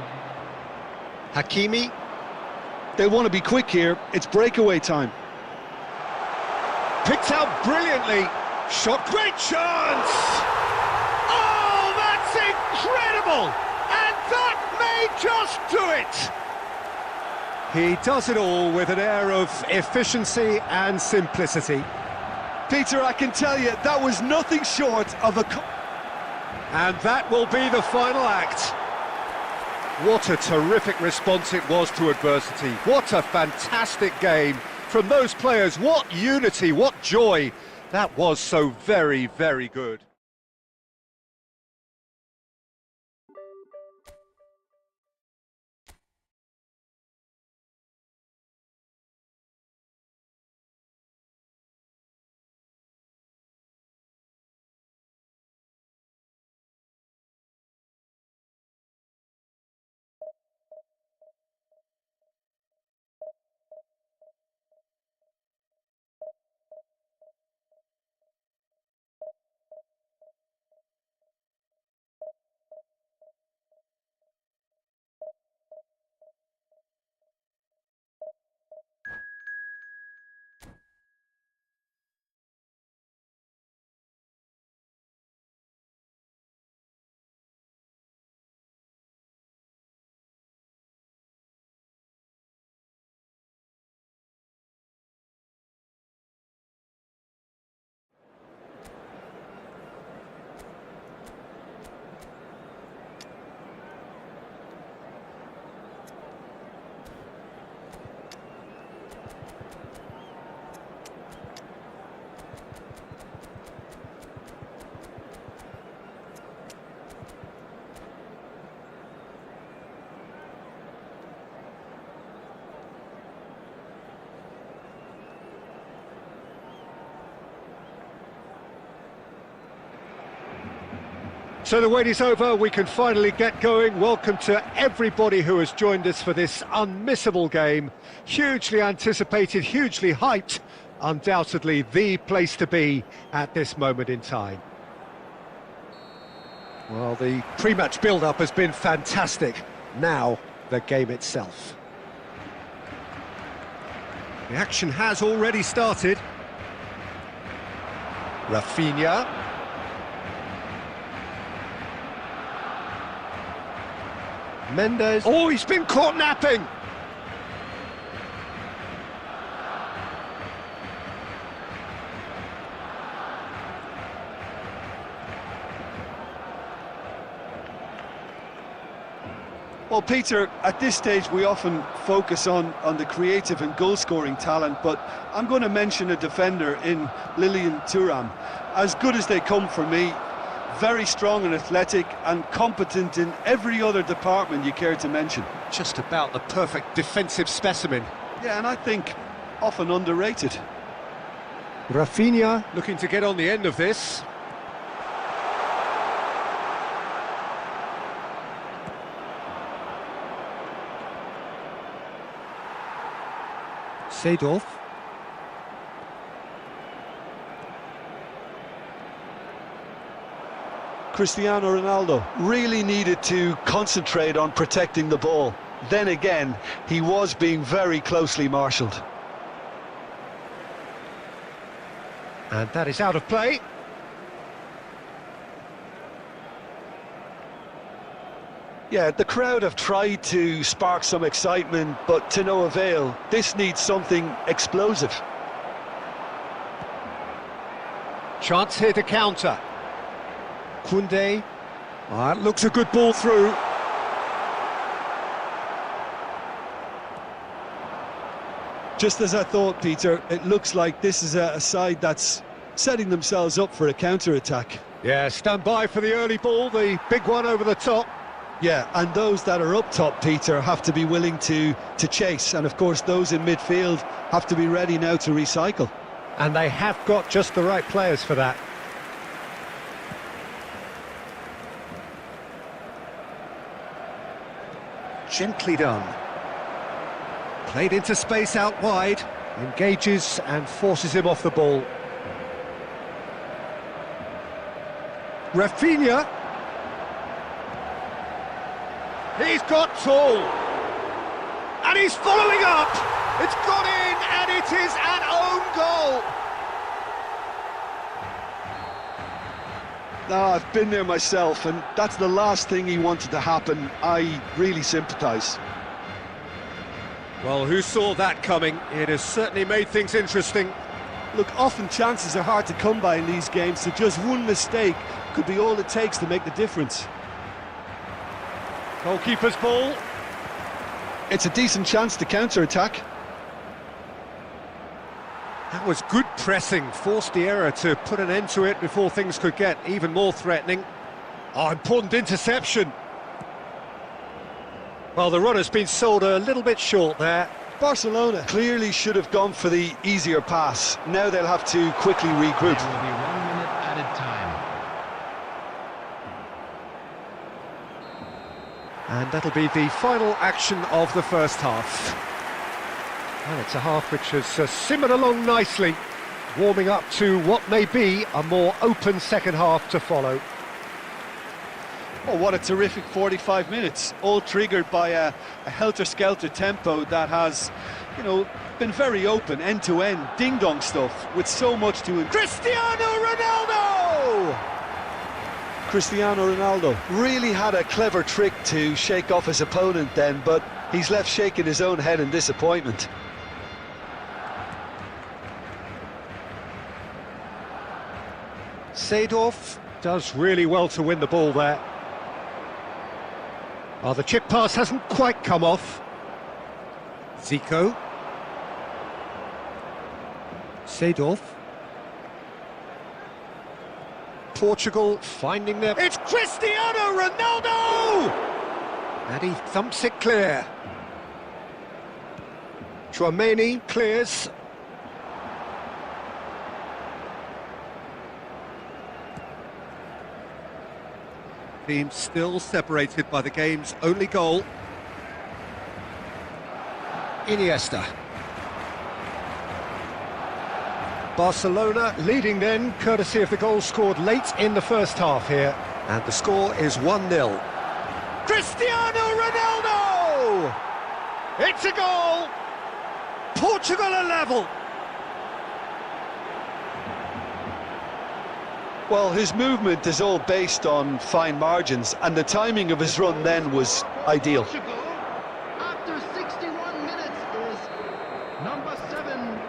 Hakimi. They want to be quick here. It's breakaway time. Picked out brilliantly. Shot, great chance! Oh, that's incredible! And that may just do it! He does it all with an air of efficiency and simplicity. Peter, I can tell you, that was nothing short of a... And that will be the final act. What a terrific response it was to adversity. What a fantastic game from those players. What unity, what joy. That was so very, very good. So the wait is over, we can finally get going. Welcome to everybody who has joined us for this unmissable game. Hugely anticipated, hugely hyped. Undoubtedly the place to be at this moment in time. Well, the pre-match build-up has been fantastic. Now, the game itself. The action has already started. Rafinha. Mendes. Oh, he's been caught napping! Well, Peter, at this stage we often focus on the creative and goal-scoring talent, but I'm going to mention a defender in Lilian Thuram. As good as they come for me, very strong and athletic and competent in every other department you care to mention. Just about the perfect defensive specimen. Yeah, and I think often underrated. Rafinha looking to get on the end of this. Seedorf. Cristiano Ronaldo really needed to concentrate on protecting the ball. Then again, he was being very closely marshalled. And that is out of play. Yeah, the crowd have tried to spark some excitement, but to no avail. This needs something explosive. Chance here to counter. Koundé. It looks a good ball through. Just as I thought, Peter, it looks like this is a side that's setting themselves up for a counter-attack. Yeah, stand by for the early ball, the big one over the top. Yeah, and those that are up top, Peter, have to be willing to chase. And of course, those in midfield have to be ready now to recycle. And they have got just the right players for that. Gently done. Played into space out wide. Engages and forces him off the ball. Rafinha. He's got tall, and he's following up. It's gone in, and it is an own goal. No, I've been there myself, and that's the last thing he wanted to happen. I really sympathise. Well, who saw that coming? It has certainly made things interesting. Look, often chances are hard to come by in these games, so just one mistake could be all it takes to make the difference. Goalkeeper's ball. It's a decent chance to counter-attack. That was good pressing, forced the error to put an end to it before things could get even more threatening. Oh, important interception. Well, the run has been sold a little bit short there. Barcelona clearly should have gone for the easier pass. Now they'll have to quickly regroup. There will be 1 minute added time. And that'll be the final action of the first half. Well, it's a half which has simmered along nicely, warming up to what may be a more open second half to follow. Oh, what a terrific 45 minutes, all triggered by a helter-skelter tempo that has, you know, been very open, end-to-end, ding-dong stuff, with so much to it. Cristiano Ronaldo! Cristiano Ronaldo really had a clever trick to shake off his opponent then, but he's left shaking his own head in disappointment. Seedorf does really well to win the ball there. Oh, the chip pass hasn't quite come off. Zico. Seedorf. Portugal finding their... It's Cristiano Ronaldo! And he thumps it clear. Chouameni clears. Team still separated by the game's only goal. Iniesta. Barcelona leading then, courtesy of the goal scored late in the first half here. And the score is 1-0. Cristiano Ronaldo! It's a goal! Portugal are level! Well, his movement is all based on fine margins, and the timing of his run then was ideal. Portugal, after 61 minutes, is number 7,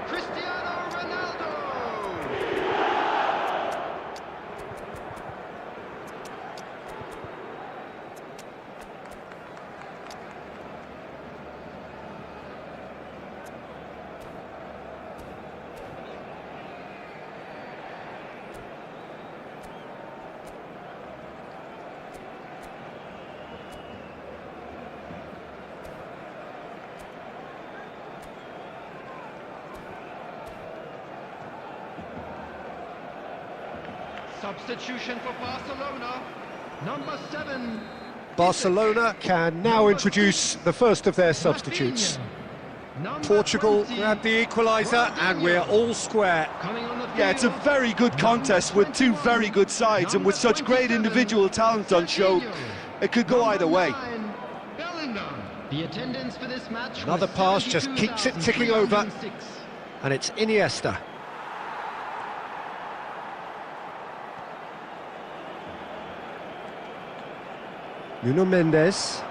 Cristiano Ronaldo. Substitution for Barcelona, number 7. Barcelona can now introduce the first of their substitutes. Number Portugal 20, grabbed the equaliser and we're all square. coming on the Yeah, it's a field, very good contest with two very good sides, and with such great individual talent on show, it could go either way. Bellingham. The attendance for this match Another was pass just keeps it ticking over. 72,306. And it's Iniesta. Nuno Mendes.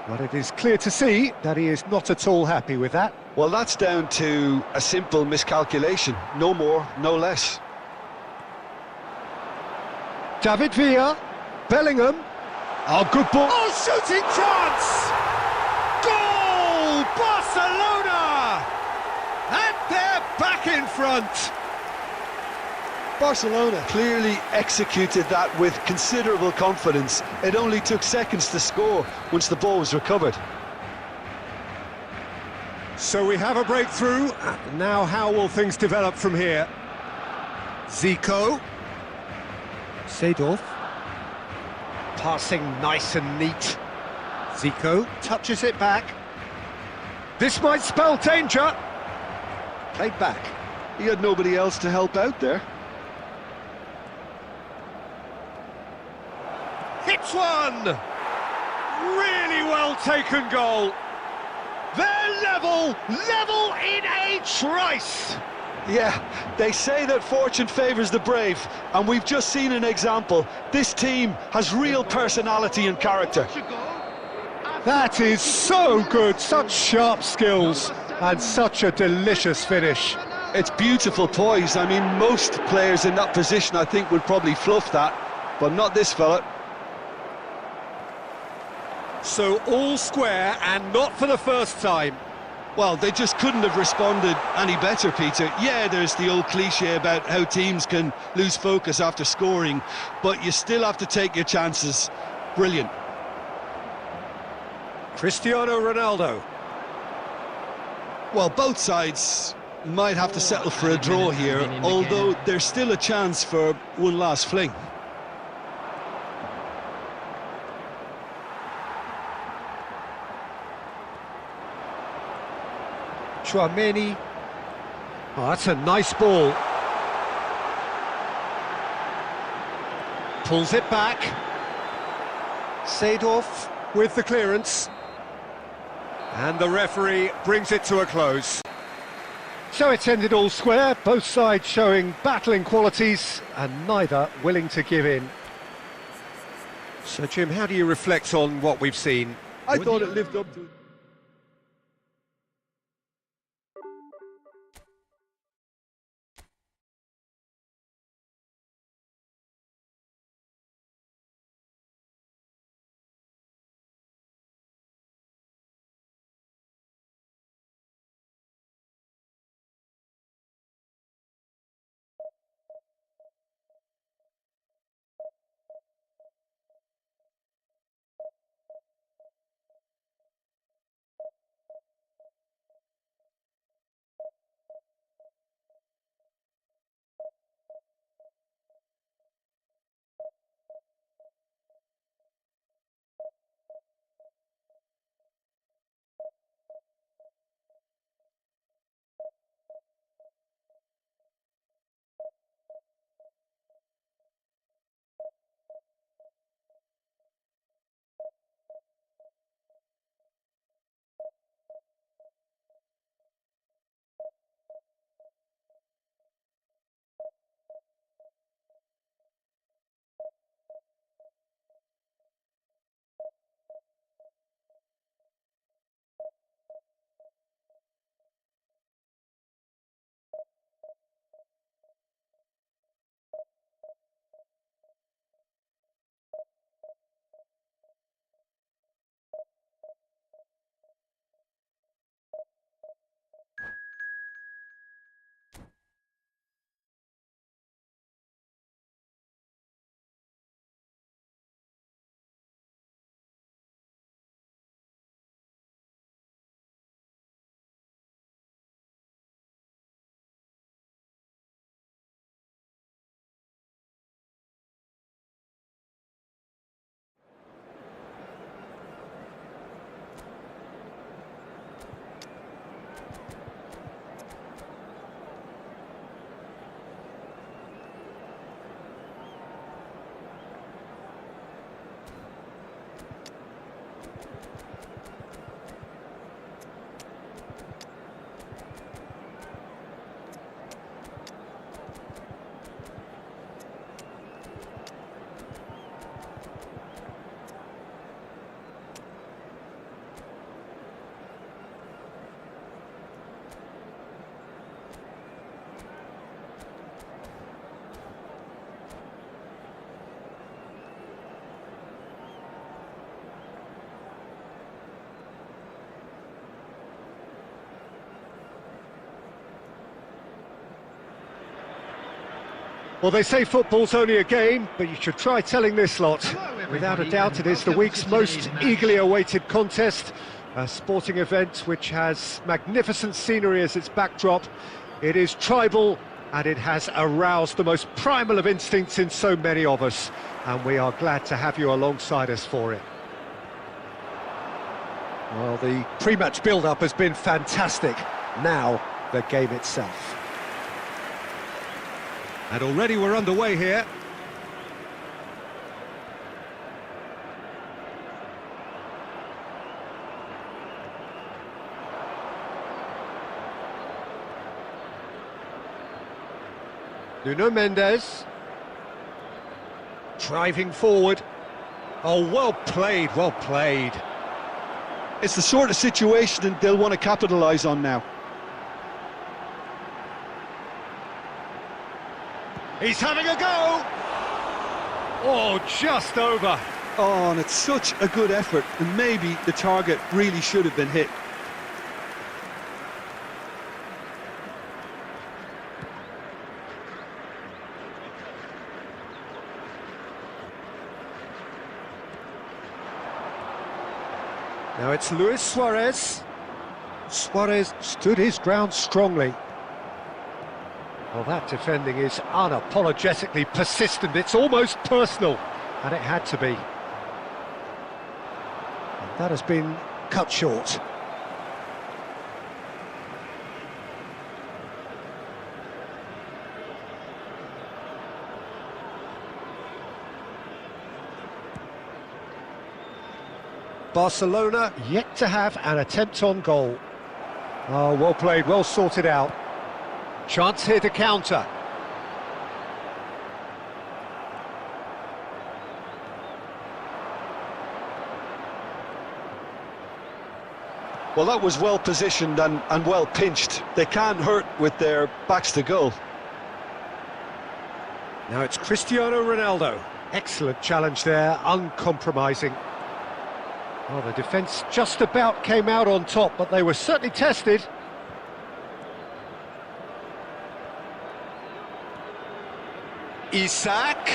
But it is clear to see that he is not at all happy with that. Well, that's down to a simple miscalculation. No more, no less. David Villa. Bellingham. Oh, good ball. Oh, shooting chance! Goal! Barcelona! And they're back in front. Barcelona clearly executed that with considerable confidence. It only took seconds to score once the ball was recovered. So we have a breakthrough. Now how will things develop from here? Zico. Seedorf. Passing nice and neat. Zico touches it back. This might spell danger. Played back. He had nobody else to help out there. Hits one! Really well taken goal. They're level in a trice. Yeah, they say that fortune favours the brave, and we've just seen an example. This team has real personality and character. Portugal, That is so good, such sharp skills, and such a delicious finish. It's beautiful poise. I mean, most players in that position, I think, would probably fluff that, but not this fella. So all square, and not for the first time. Well, they just couldn't have responded any better, Peter. Yeah, there's the old cliche about how teams can lose focus after scoring, but you still have to take your chances. Brilliant. Cristiano Ronaldo. Well, both sides might have to settle for a draw here, although there's still a chance for one last fling. Chouameni. Oh, that's a nice ball. Pulls it back. Seedorf with the clearance. And the referee brings it to a close. So it's ended all square, both sides showing battling qualities and neither willing to give in. So Jim, how do you reflect on what we've seen? I thought it lived up to it. Well, they say football's only a game, but you should try telling this lot. Without a doubt, it is the week's most eagerly awaited contest. A sporting event which has magnificent scenery as its backdrop. It is tribal, and it has aroused the most primal of instincts in so many of us. And we are glad to have you alongside us for it. Well, the pre-match build-up has been fantastic. Now, the game itself. And already we're underway here. Nuno Mendes. Driving forward. Oh, well played, well played. It's the sort of situation that they'll want to capitalise on now. He's having a go! Oh, just over. Oh, and it's such a good effort, and maybe the target really should have been hit. Now it's Luis Suarez. Suarez stood his ground strongly. Well, that defending is unapologetically persistent. It's almost personal, and it had to be. And that has been cut short. Barcelona yet to have an attempt on goal. Oh, well played, well sorted out. Chance here to counter. Well, that was well positioned and well pinched. They can't hurt with their backs to goal. Now it's Cristiano Ronaldo. Excellent challenge there, uncompromising. Well, the defence just about came out on top, but they were certainly tested. Isak.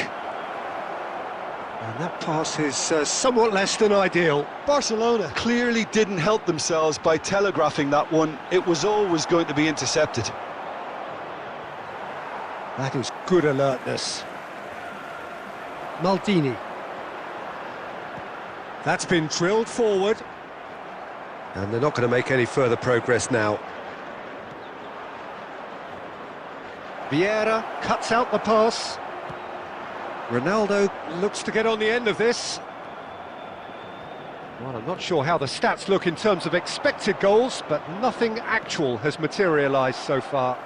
And that pass is somewhat less than ideal. Barcelona clearly didn't help themselves by telegraphing that one. It was always going to be intercepted. That is good alertness. Maldini. That's been drilled forward. And they're not going to make any further progress now. Vieira cuts out the pass. Ronaldo looks to get on the end of this. Well, I'm not sure how the stats look in terms of expected goals, but nothing actual has materialised so far.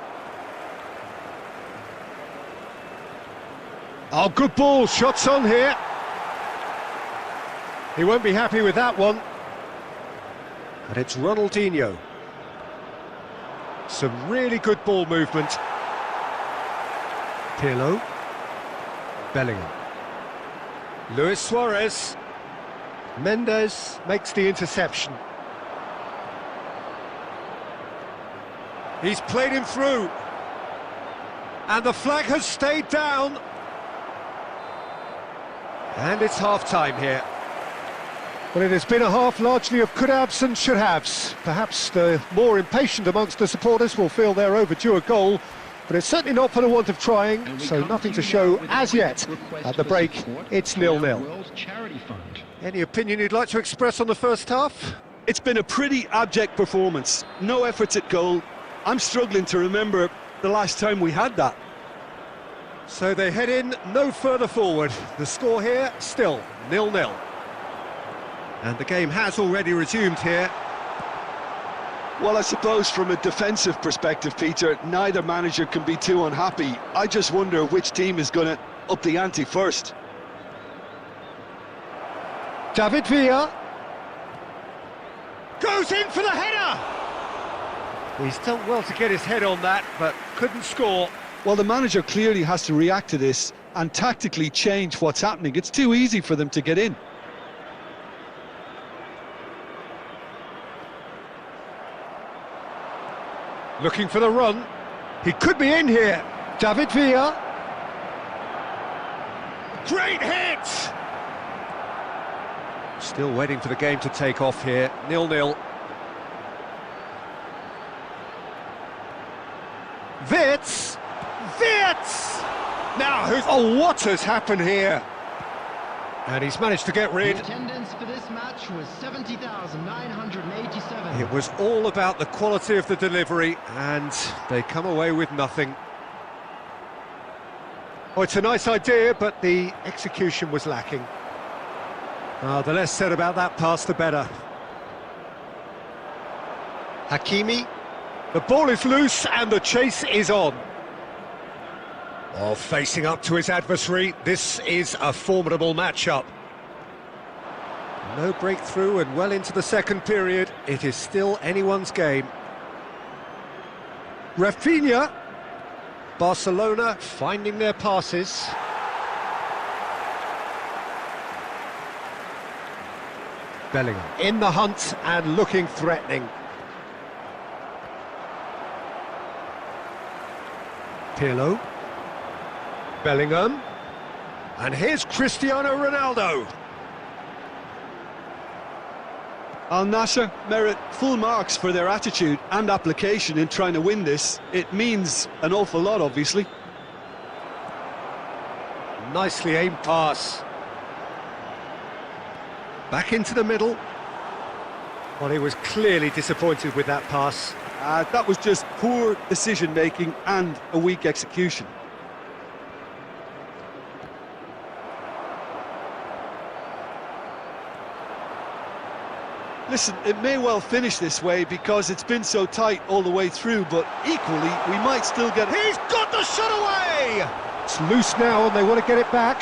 Oh, good ball, shots on here. He won't be happy with that one. And it's Ronaldinho. Some really good ball movement. Pirlo. Bellingham. Luis Suarez. Mendes makes the interception. He's played him through. And the flag has stayed down. And it's half-time here. Well, it has been a half largely of could-haves and should-haves. Perhaps the more impatient amongst the supporters will feel they're overdue a goal, but it's certainly not for the want of trying, so nothing to show as yet. At the break, it's 0-0. Any opinion you'd like to express on the first half? It's been a pretty abject performance. No efforts at goal. I'm struggling to remember the last time we had that. So they head in no further forward. The score here, still 0-0. And the game has already resumed here. Well, I suppose from a defensive perspective, Peter, neither manager can be too unhappy. I just wonder which team is going to up the ante first. David Villa goes in for the header. He's done well to get his head on that, but couldn't score. Well, the manager clearly has to react to this and tactically change what's happening. It's too easy for them to get in. Looking for the run. He could be in here. David Villa. Great hit! Still waiting for the game to take off here. 0-0. Wits! Now, oh, what has happened here? And he's managed to get rid. The attendance for this match was 70,987. It was all about the quality of the delivery, and they come away with nothing. Oh, it's a nice idea, but the execution was lacking. The less said about that pass, the better. Hakimi. The ball is loose, and the chase is on. Oh, facing up to his adversary, this is a formidable matchup. No breakthrough and well into the second period. It is still anyone's game. Rafinha. Barcelona finding their passes. Bellingham in the hunt and looking threatening. Pirlo. Bellingham. And here's Cristiano Ronaldo. Al Nassr merit full marks for their attitude and application in trying to win this. It means an awful lot, obviously. Nicely aimed pass. Back into the middle. Well, he was clearly disappointed with that pass. That was just poor decision-making and a weak execution. Listen, it may well finish this way because it's been so tight all the way through, but equally, we might still get... He's got the shot away! It's loose now and they want to get it back.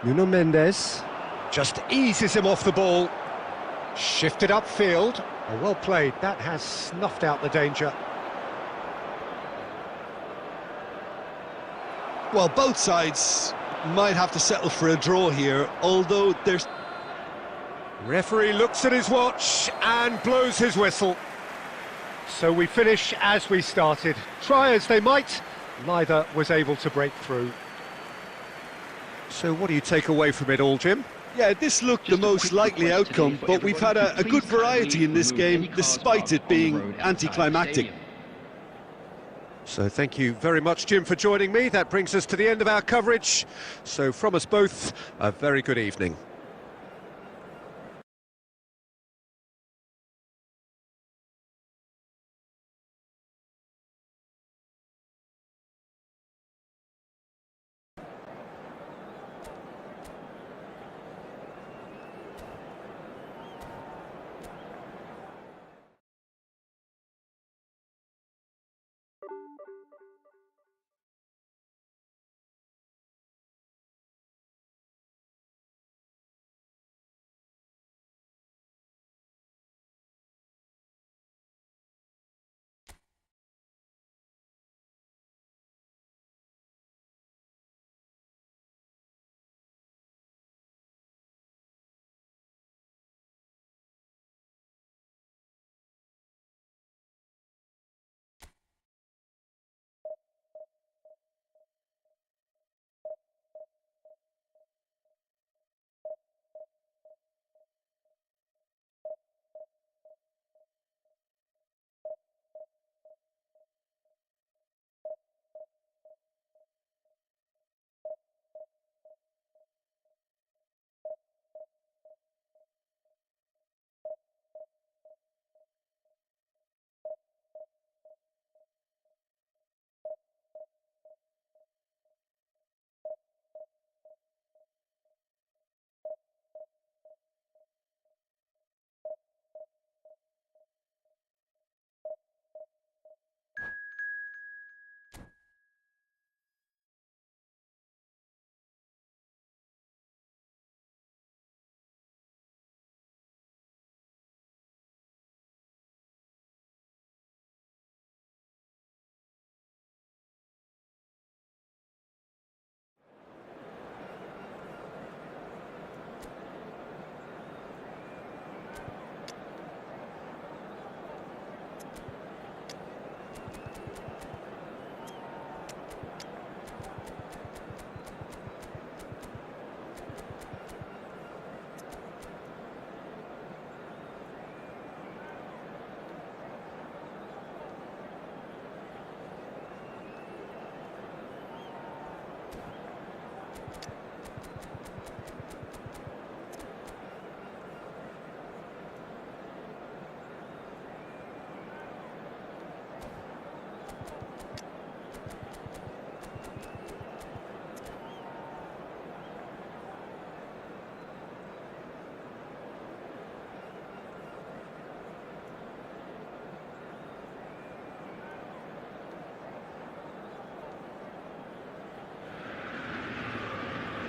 Nuno Mendes just eases him off the ball. Shifted upfield. Oh, well played. That has snuffed out the danger. Well, both sides might have to settle for a draw here, although there's... Referee looks at his watch and blows his whistle. So we finish as we started. Try as they might, neither was able to break through. So what do you take away from it all, Jim? Yeah, this looked the most likely outcome, but we've had a good variety in this game, despite it being anticlimactic. So thank you very much, Jim, for joining me. That brings us to the end of our coverage. So from us both, a very good evening.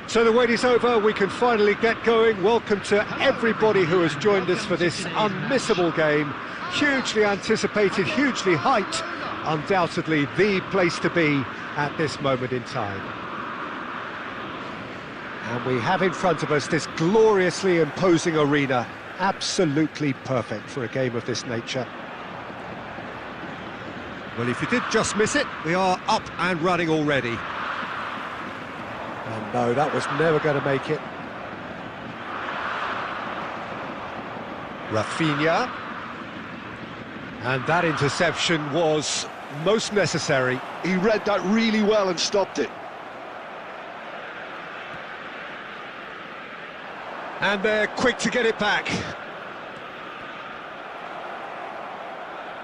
So the wait is over, we can finally get going. Welcome to everybody who has joined us for this unmissable game. Hugely anticipated, hugely hyped, undoubtedly the place to be at this moment in time. And we have in front of us this gloriously imposing arena, absolutely perfect for a game of this nature. Well, if you did just miss it, we are up and running already. And no, that was never going to make it. Rafinha. And that interception was most necessary. He read that really well and stopped it. And they're quick to get it back.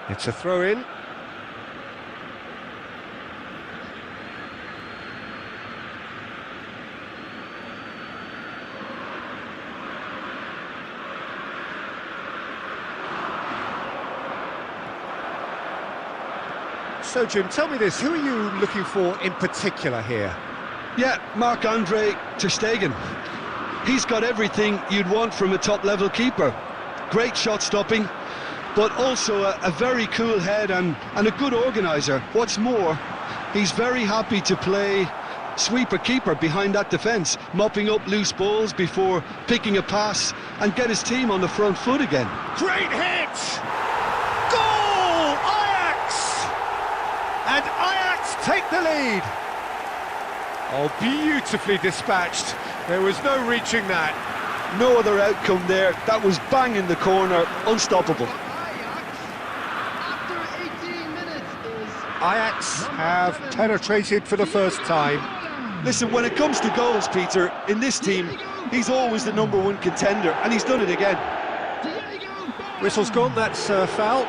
It's a throw-in. So, Jim, tell me this, who are you looking for in particular here? Yeah, Marc-Andre ter Stegen. He's got everything you'd want from a top-level keeper. Great shot stopping, but also a very cool head and a good organiser. What's more, he's very happy to play sweeper-keeper behind that defence, mopping up loose balls before picking a pass and get his team on the front foot again. Great hit! Goal! Ajax! And Ajax take the lead. Oh, beautifully dispatched. There was no reaching that. No other outcome there. That was bang in the corner, unstoppable. Ajax have penetrated for the first time. Listen, when it comes to goals, Peter, in this team, he's always the #1 contender, and he's done it again. Whistle's gone, that's foul.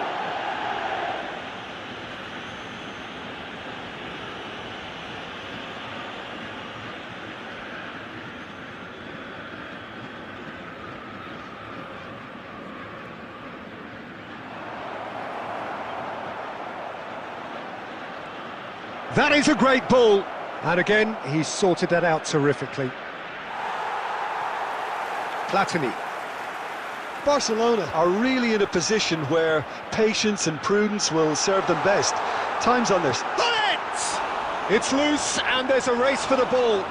That is a great ball, and again, he's sorted that out terrifically. Platini. Barcelona are really in a position where patience and prudence will serve them best. Time's on their side. It's loose, and there's a race for the ball.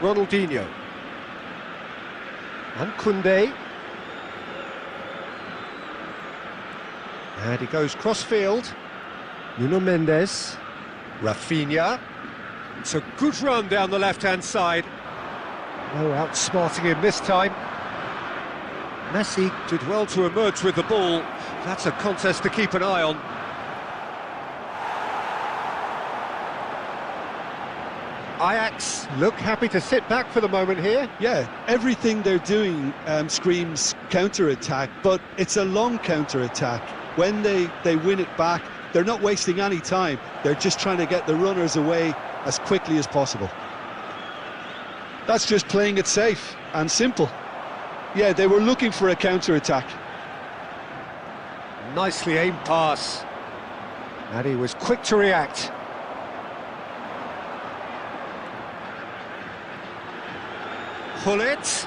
Ronaldinho. And Koundé. And he goes cross-field. Nuno Mendes, Rafinha. It's a good run down the left-hand side. No outsmarting him this time. Messi did well to emerge with the ball. That's a contest to keep an eye on. Ajax look happy to sit back for the moment here. Yeah, everything they're doing screams counter-attack, but it's a long counter-attack. When they win it back, they're not wasting any time. They're just trying to get the runners away as quickly as possible. That's just playing it safe and simple. Yeah, they were looking for a counter-attack. Nicely aimed pass. And he was quick to react. Hullet.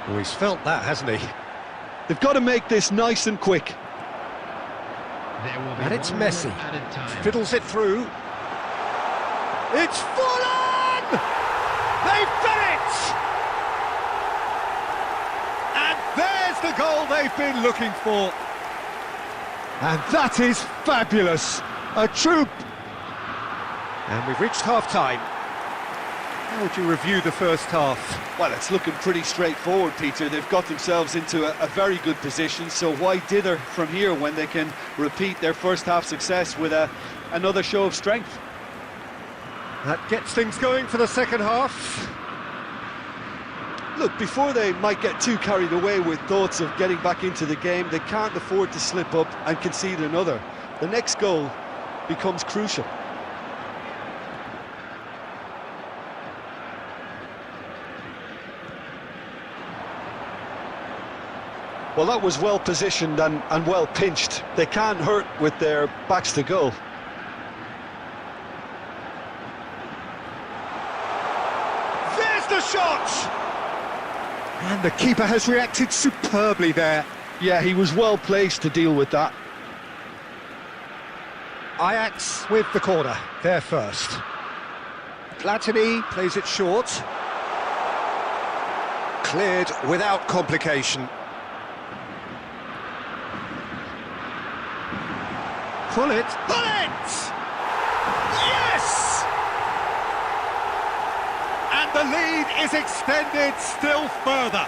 Oh, he's felt that, hasn't he? They've got to make this nice and quick. And it's Messi. Fiddles it through. It's fallen! They've done it! And there's the goal they've been looking for. And that is fabulous. A true... And we've reached half-time. How would you review the first half? Well, it's looking pretty straightforward, Peter. They've got themselves into a very good position, so why dither from here when they can repeat their first half success with another show of strength? That gets things going for the second half. Look, before they might get too carried away with thoughts of getting back into the game, they can't afford to slip up and concede another. The next goal becomes crucial. Well, that was well positioned and well pinched. They can't hurt with their backs to goal. There's the shot! And the keeper has reacted superbly there. Yeah, he was well placed to deal with that. Ajax with the corner, there first. Platini plays it short. Cleared without complication. Pull it! Pull it! Yes! And the lead is extended still further.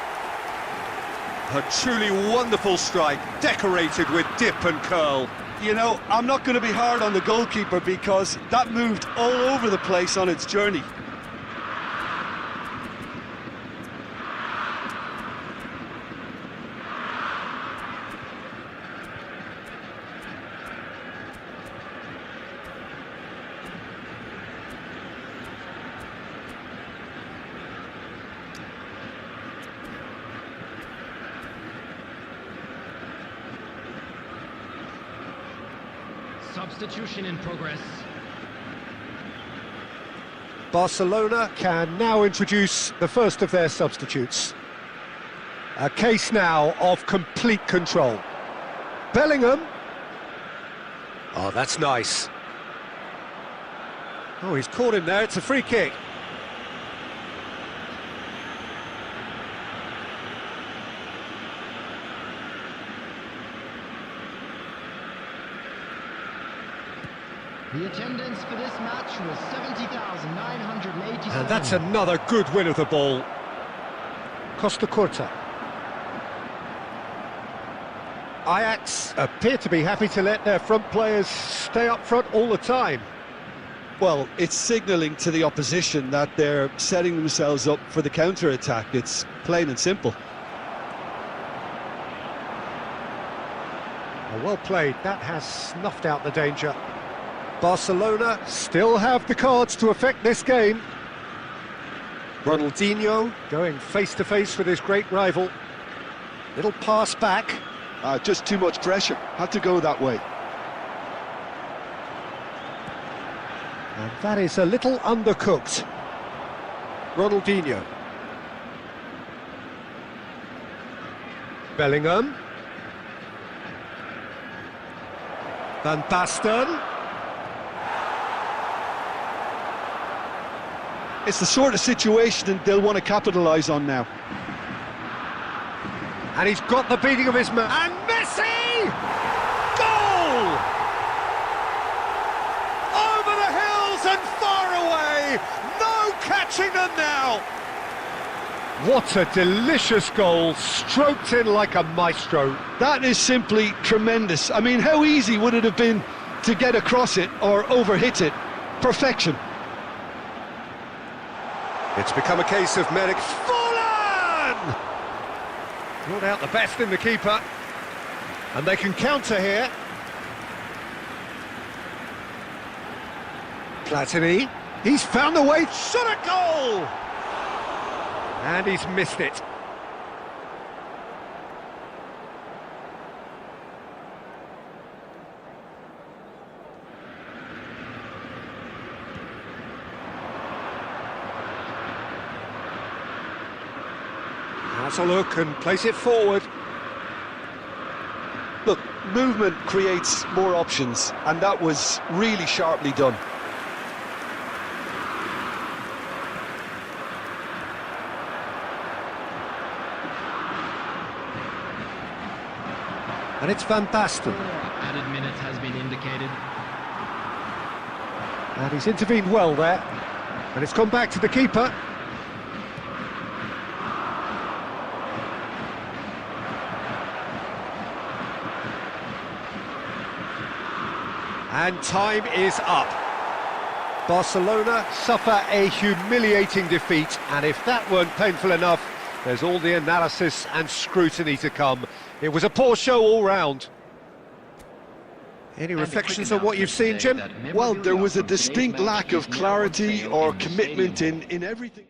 A truly wonderful strike, decorated with dip and curl. You know, I'm not going to be hard on the goalkeeper because that moved all over the place on its journey. Substitution in progress. Barcelona can now introduce the first of their substitutes. A case now of complete control. Bellingham. Oh, that's nice. Oh, he's caught him there, it's a free kick. The attendance for this match was 70,987. And that's another good win of the ball. Costa Curta. Ajax appear to be happy to let their front players stay up front all the time. Well, it's signalling to the opposition that they're setting themselves up for the counter-attack. It's plain and simple. Well played, that has snuffed out the danger. Barcelona still have the cards to affect this game. Ronaldinho going face-to-face with his great rival. Little pass back. Just too much pressure. Had to go that way. And that is a little undercooked. Ronaldinho. Bellingham. Van Basten. It's the sort of situation they'll want to capitalise on now. And he's got the beating of his man. And Messi! Goal! Over the hills and far away! No catching them now! What a delicious goal, stroked in like a maestro. That is simply tremendous. I mean, how easy would it have been to get across it or overhit it? Perfection. It's become a case of Merrick. Fallen! Brought out the best in the keeper. And they can counter here. Platini. He's found the way. Shot a goal! And he's missed it. Has a look and place it forward. Look, movement creates more options, and that was really sharply done. And it's Van Basten. Added minutes has been indicated. And he's intervened well there. And it's gone back to the keeper. And time is up. Barcelona suffer a humiliating defeat, and if that weren't painful enough, there's all the analysis and scrutiny to come. It was a poor show all round. Any reflections on what you've seen, Jim? Well, there was a distinct lack of clarity or commitment in everything.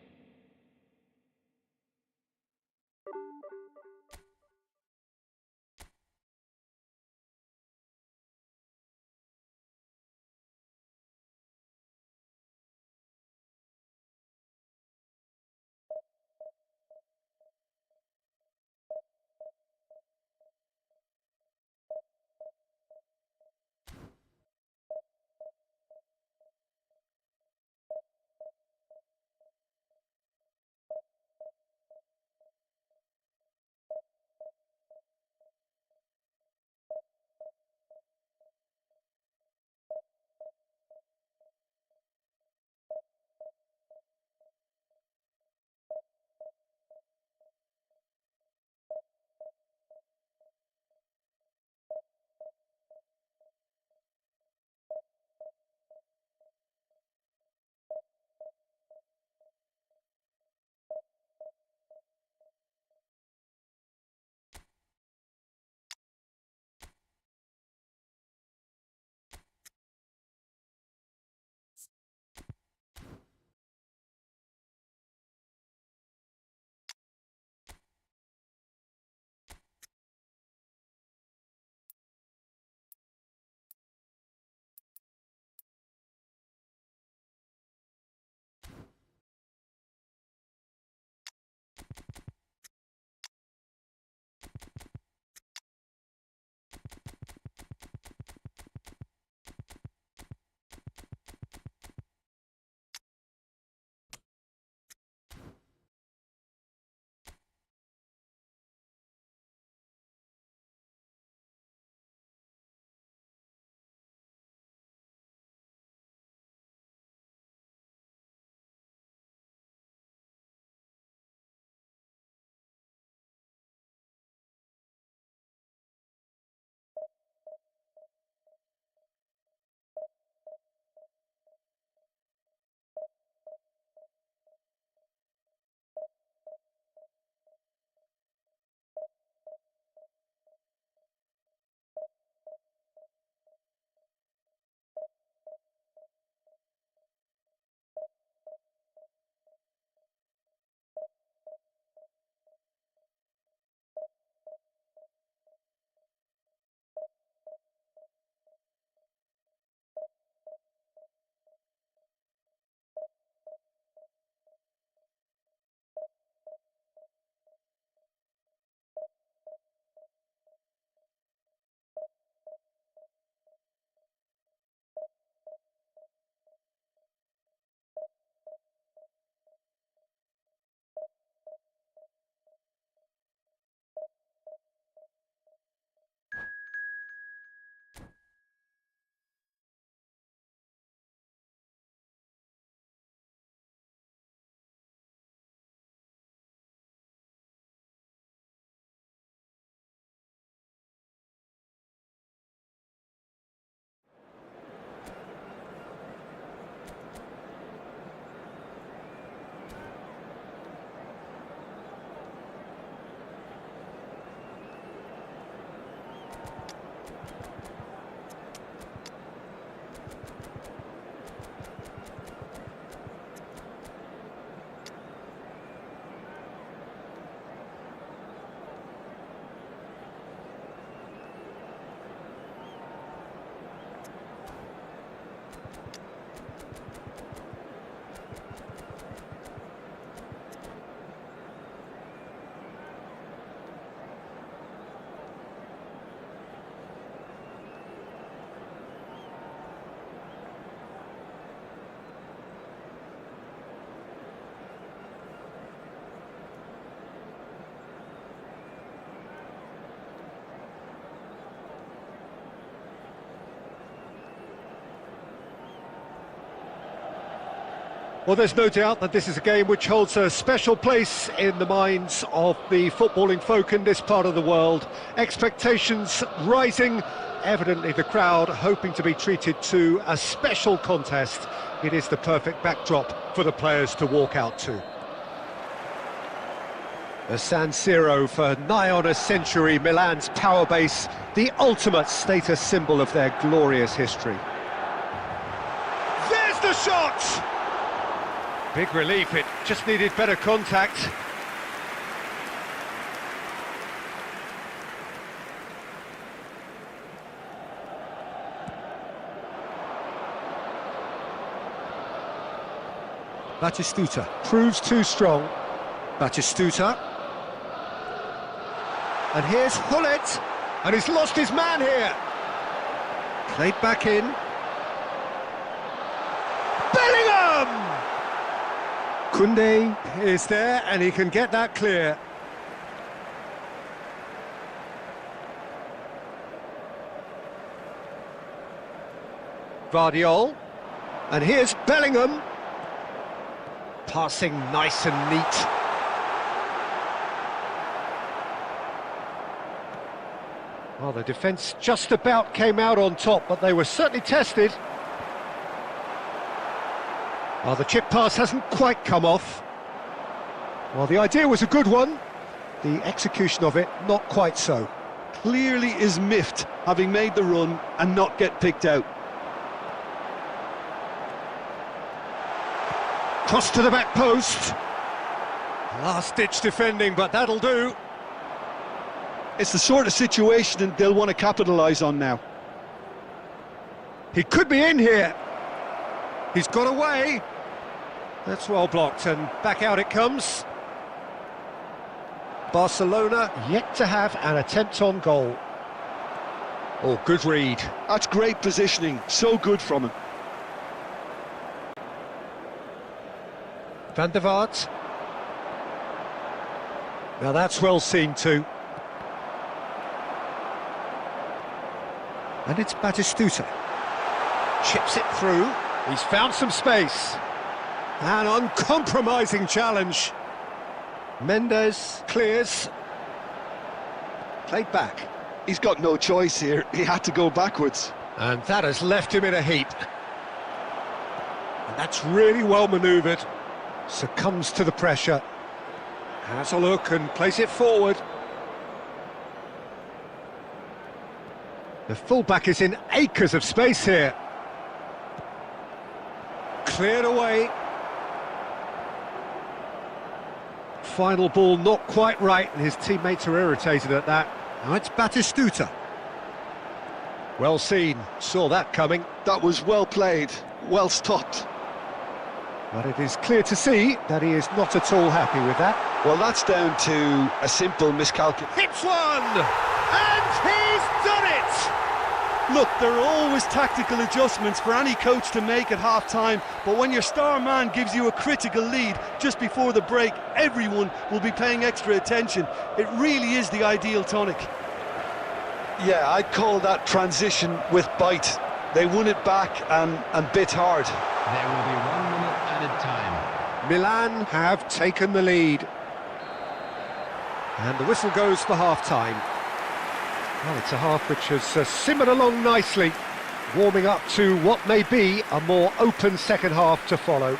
Well, there's no doubt that this is a game which holds a special place in the minds of the footballing folk in this part of the world. Expectations rising, evidently the crowd hoping to be treated to a special contest. It is the perfect backdrop for the players to walk out to. The San Siro for nigh on a century, Milan's power base, the ultimate status symbol of their glorious history. There's the shot! Big relief, it just needed better contact. Batistuta proves too strong. Batistuta. And here's Hullet, and he's lost his man here. Played back in. Bellingham! Koundé is there, and he can get that clear. Vardiol. And here's Bellingham. Passing nice and neat. Well, the defence just about came out on top, but they were certainly tested. Well, the chip pass hasn't quite come off. Well, the idea was a good one. The execution of it, not quite so. Clearly is miffed, having made the run and not get picked out. Cross to the back post. Last-ditch defending, but that'll do. It's the sort of situation they'll want to capitalise on now. He could be in here. He's got away. That's well blocked, and back out it comes. Barcelona yet to have an attempt on goal. Oh, good read. That's great positioning, so good from him. Van der Vaart. Now that's well seen too. And it's Batistuta. Chips it through. He's found some space. An uncompromising challenge. Mendes clears. Played back. He's got no choice here. He had to go backwards. And that has left him in a heap. And that's really well manoeuvred. Succumbs to the pressure. Has a look and plays it forward. The fullback is in acres of space here. Cleared away. Final ball not quite right, and his teammates are irritated at that. Now it's Batistuta. Well seen, saw that coming. That was well played, well stopped. But it is clear to see that he is not at all happy with that. Well, that's down to a simple miscalculation. Hits one! And he's done it! Look, there are always tactical adjustments for any coach to make at half-time, but when your star man gives you a critical lead just before the break, everyone will be paying extra attention. It really is the ideal tonic. Yeah, I'd call that transition with bite. They won it back and bit hard. There will be 1 minute added time. Milan have taken the lead. And the whistle goes for half-time. Well, it's a half which has simmered along nicely, warming up to what may be a more open second half to follow.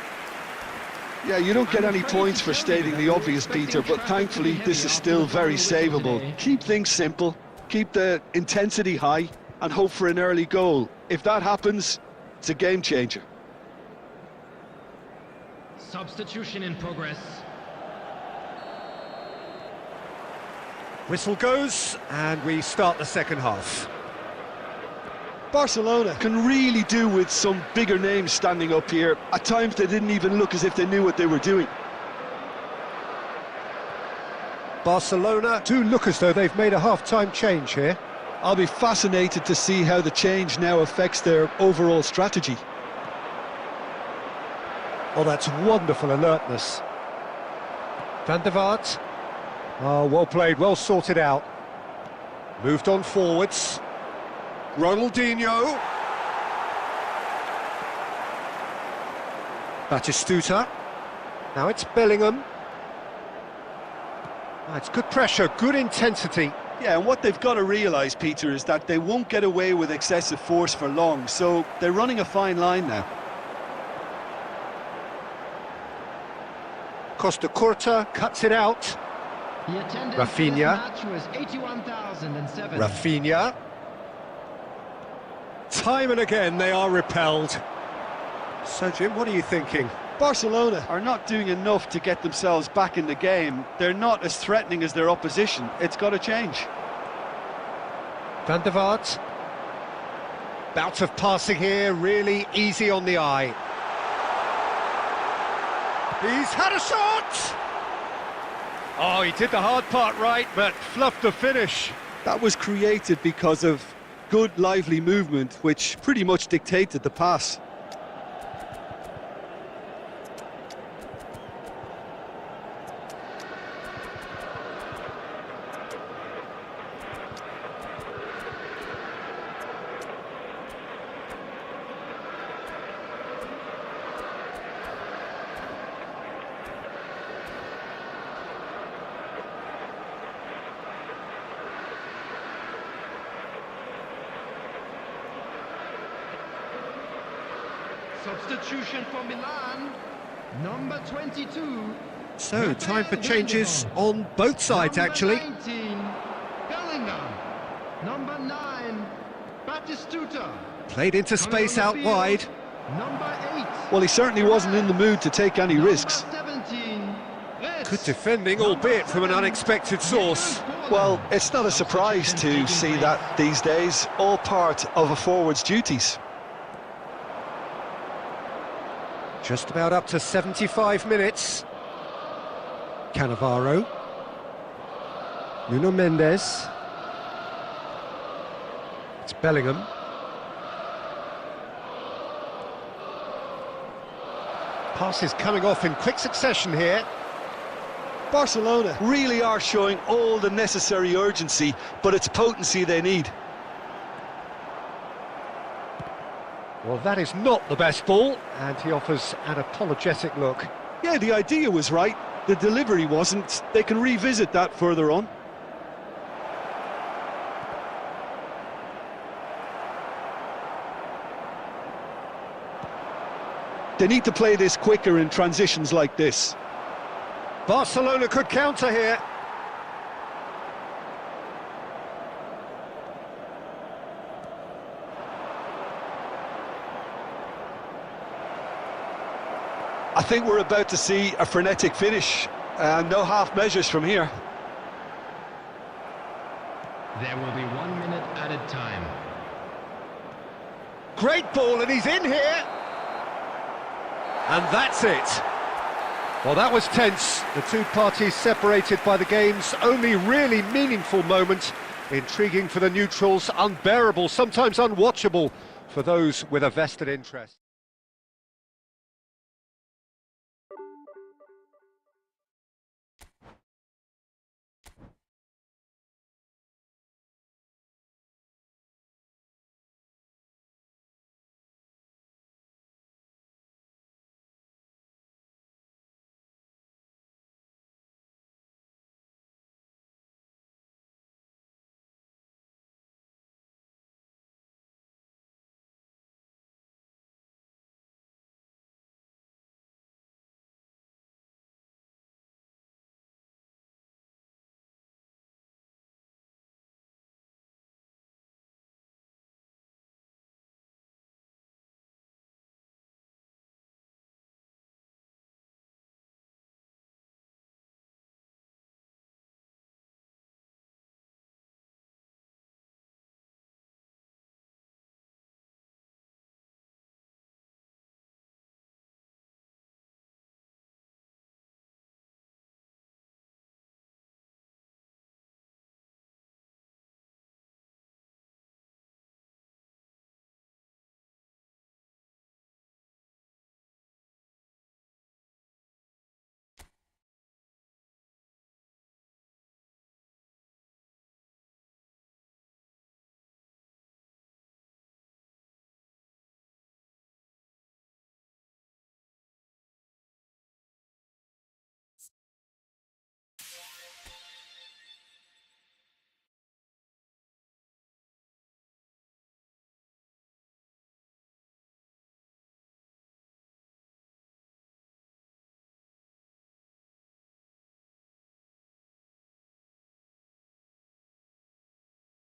Yeah, you don't get any points for stating the obvious, Peter, but thankfully this is still very savable. Keep things simple, keep the intensity high, and hope for an early goal. If that happens, it's a game changer. Substitution in progress. Whistle goes, and we start the second half. Barcelona can really do with some bigger names standing up here. At times they didn't even look as if they knew what they were doing. Barcelona do look as though they've made a half-time change here. I'll be fascinated to see how the change now affects their overall strategy. Oh, that's wonderful alertness. Van der Vaart. Oh, well played, well sorted out. Moved on forwards. Ronaldinho. Batistuta. Now it's Bellingham. It's good pressure, good intensity. Yeah, and what they've got to realise, Peter, is that they won't get away with excessive force for long, so they're running a fine line now. Costa Curta cuts it out. The attendance Rafinha. for this match was 81,007. Rafinha. Time and again they are repelled. So Jim, what are you thinking? Barcelona are not doing enough to get themselves back in the game. They're not as threatening as their opposition. It's got to change. Van der Vaart. Bout of passing here, really easy on the eye. He's had a shot! Oh, he did the hard part right, but fluffed the finish. That was created because of good, lively movement, which pretty much dictated the pass. Substitution for Milan, number 22. So, time for changes on both sides, actually. Number 19, Bellingham. Number 9, Batistuta. Played into space out wide. Number 8. Well, he certainly wasn't in the mood to take any risks. Number 17, Reds. Good defending, albeit from an unexpected source. Well, it's not a surprise to see that these days, all part of a forward's duties. Just about up to 75 minutes. Cannavaro. Nuno Mendes. It's Bellingham. Passes coming off in quick succession here. Barcelona really are showing all the necessary urgency, but it's potency they need. Well, that is not the best ball, and he offers an apologetic look. Yeah, the idea was right, the delivery wasn't. They can revisit that further on. They need to play this quicker in transitions like this. Barcelona could counter here. I think we're about to see a frenetic finish, no half measures from here. There will be 1 minute added time. Great ball, and he's in here. And that's it. Well, that was tense. The two parties separated by the game's only really meaningful moment. Intriguing for the neutrals, unbearable, sometimes unwatchable for those with a vested interest.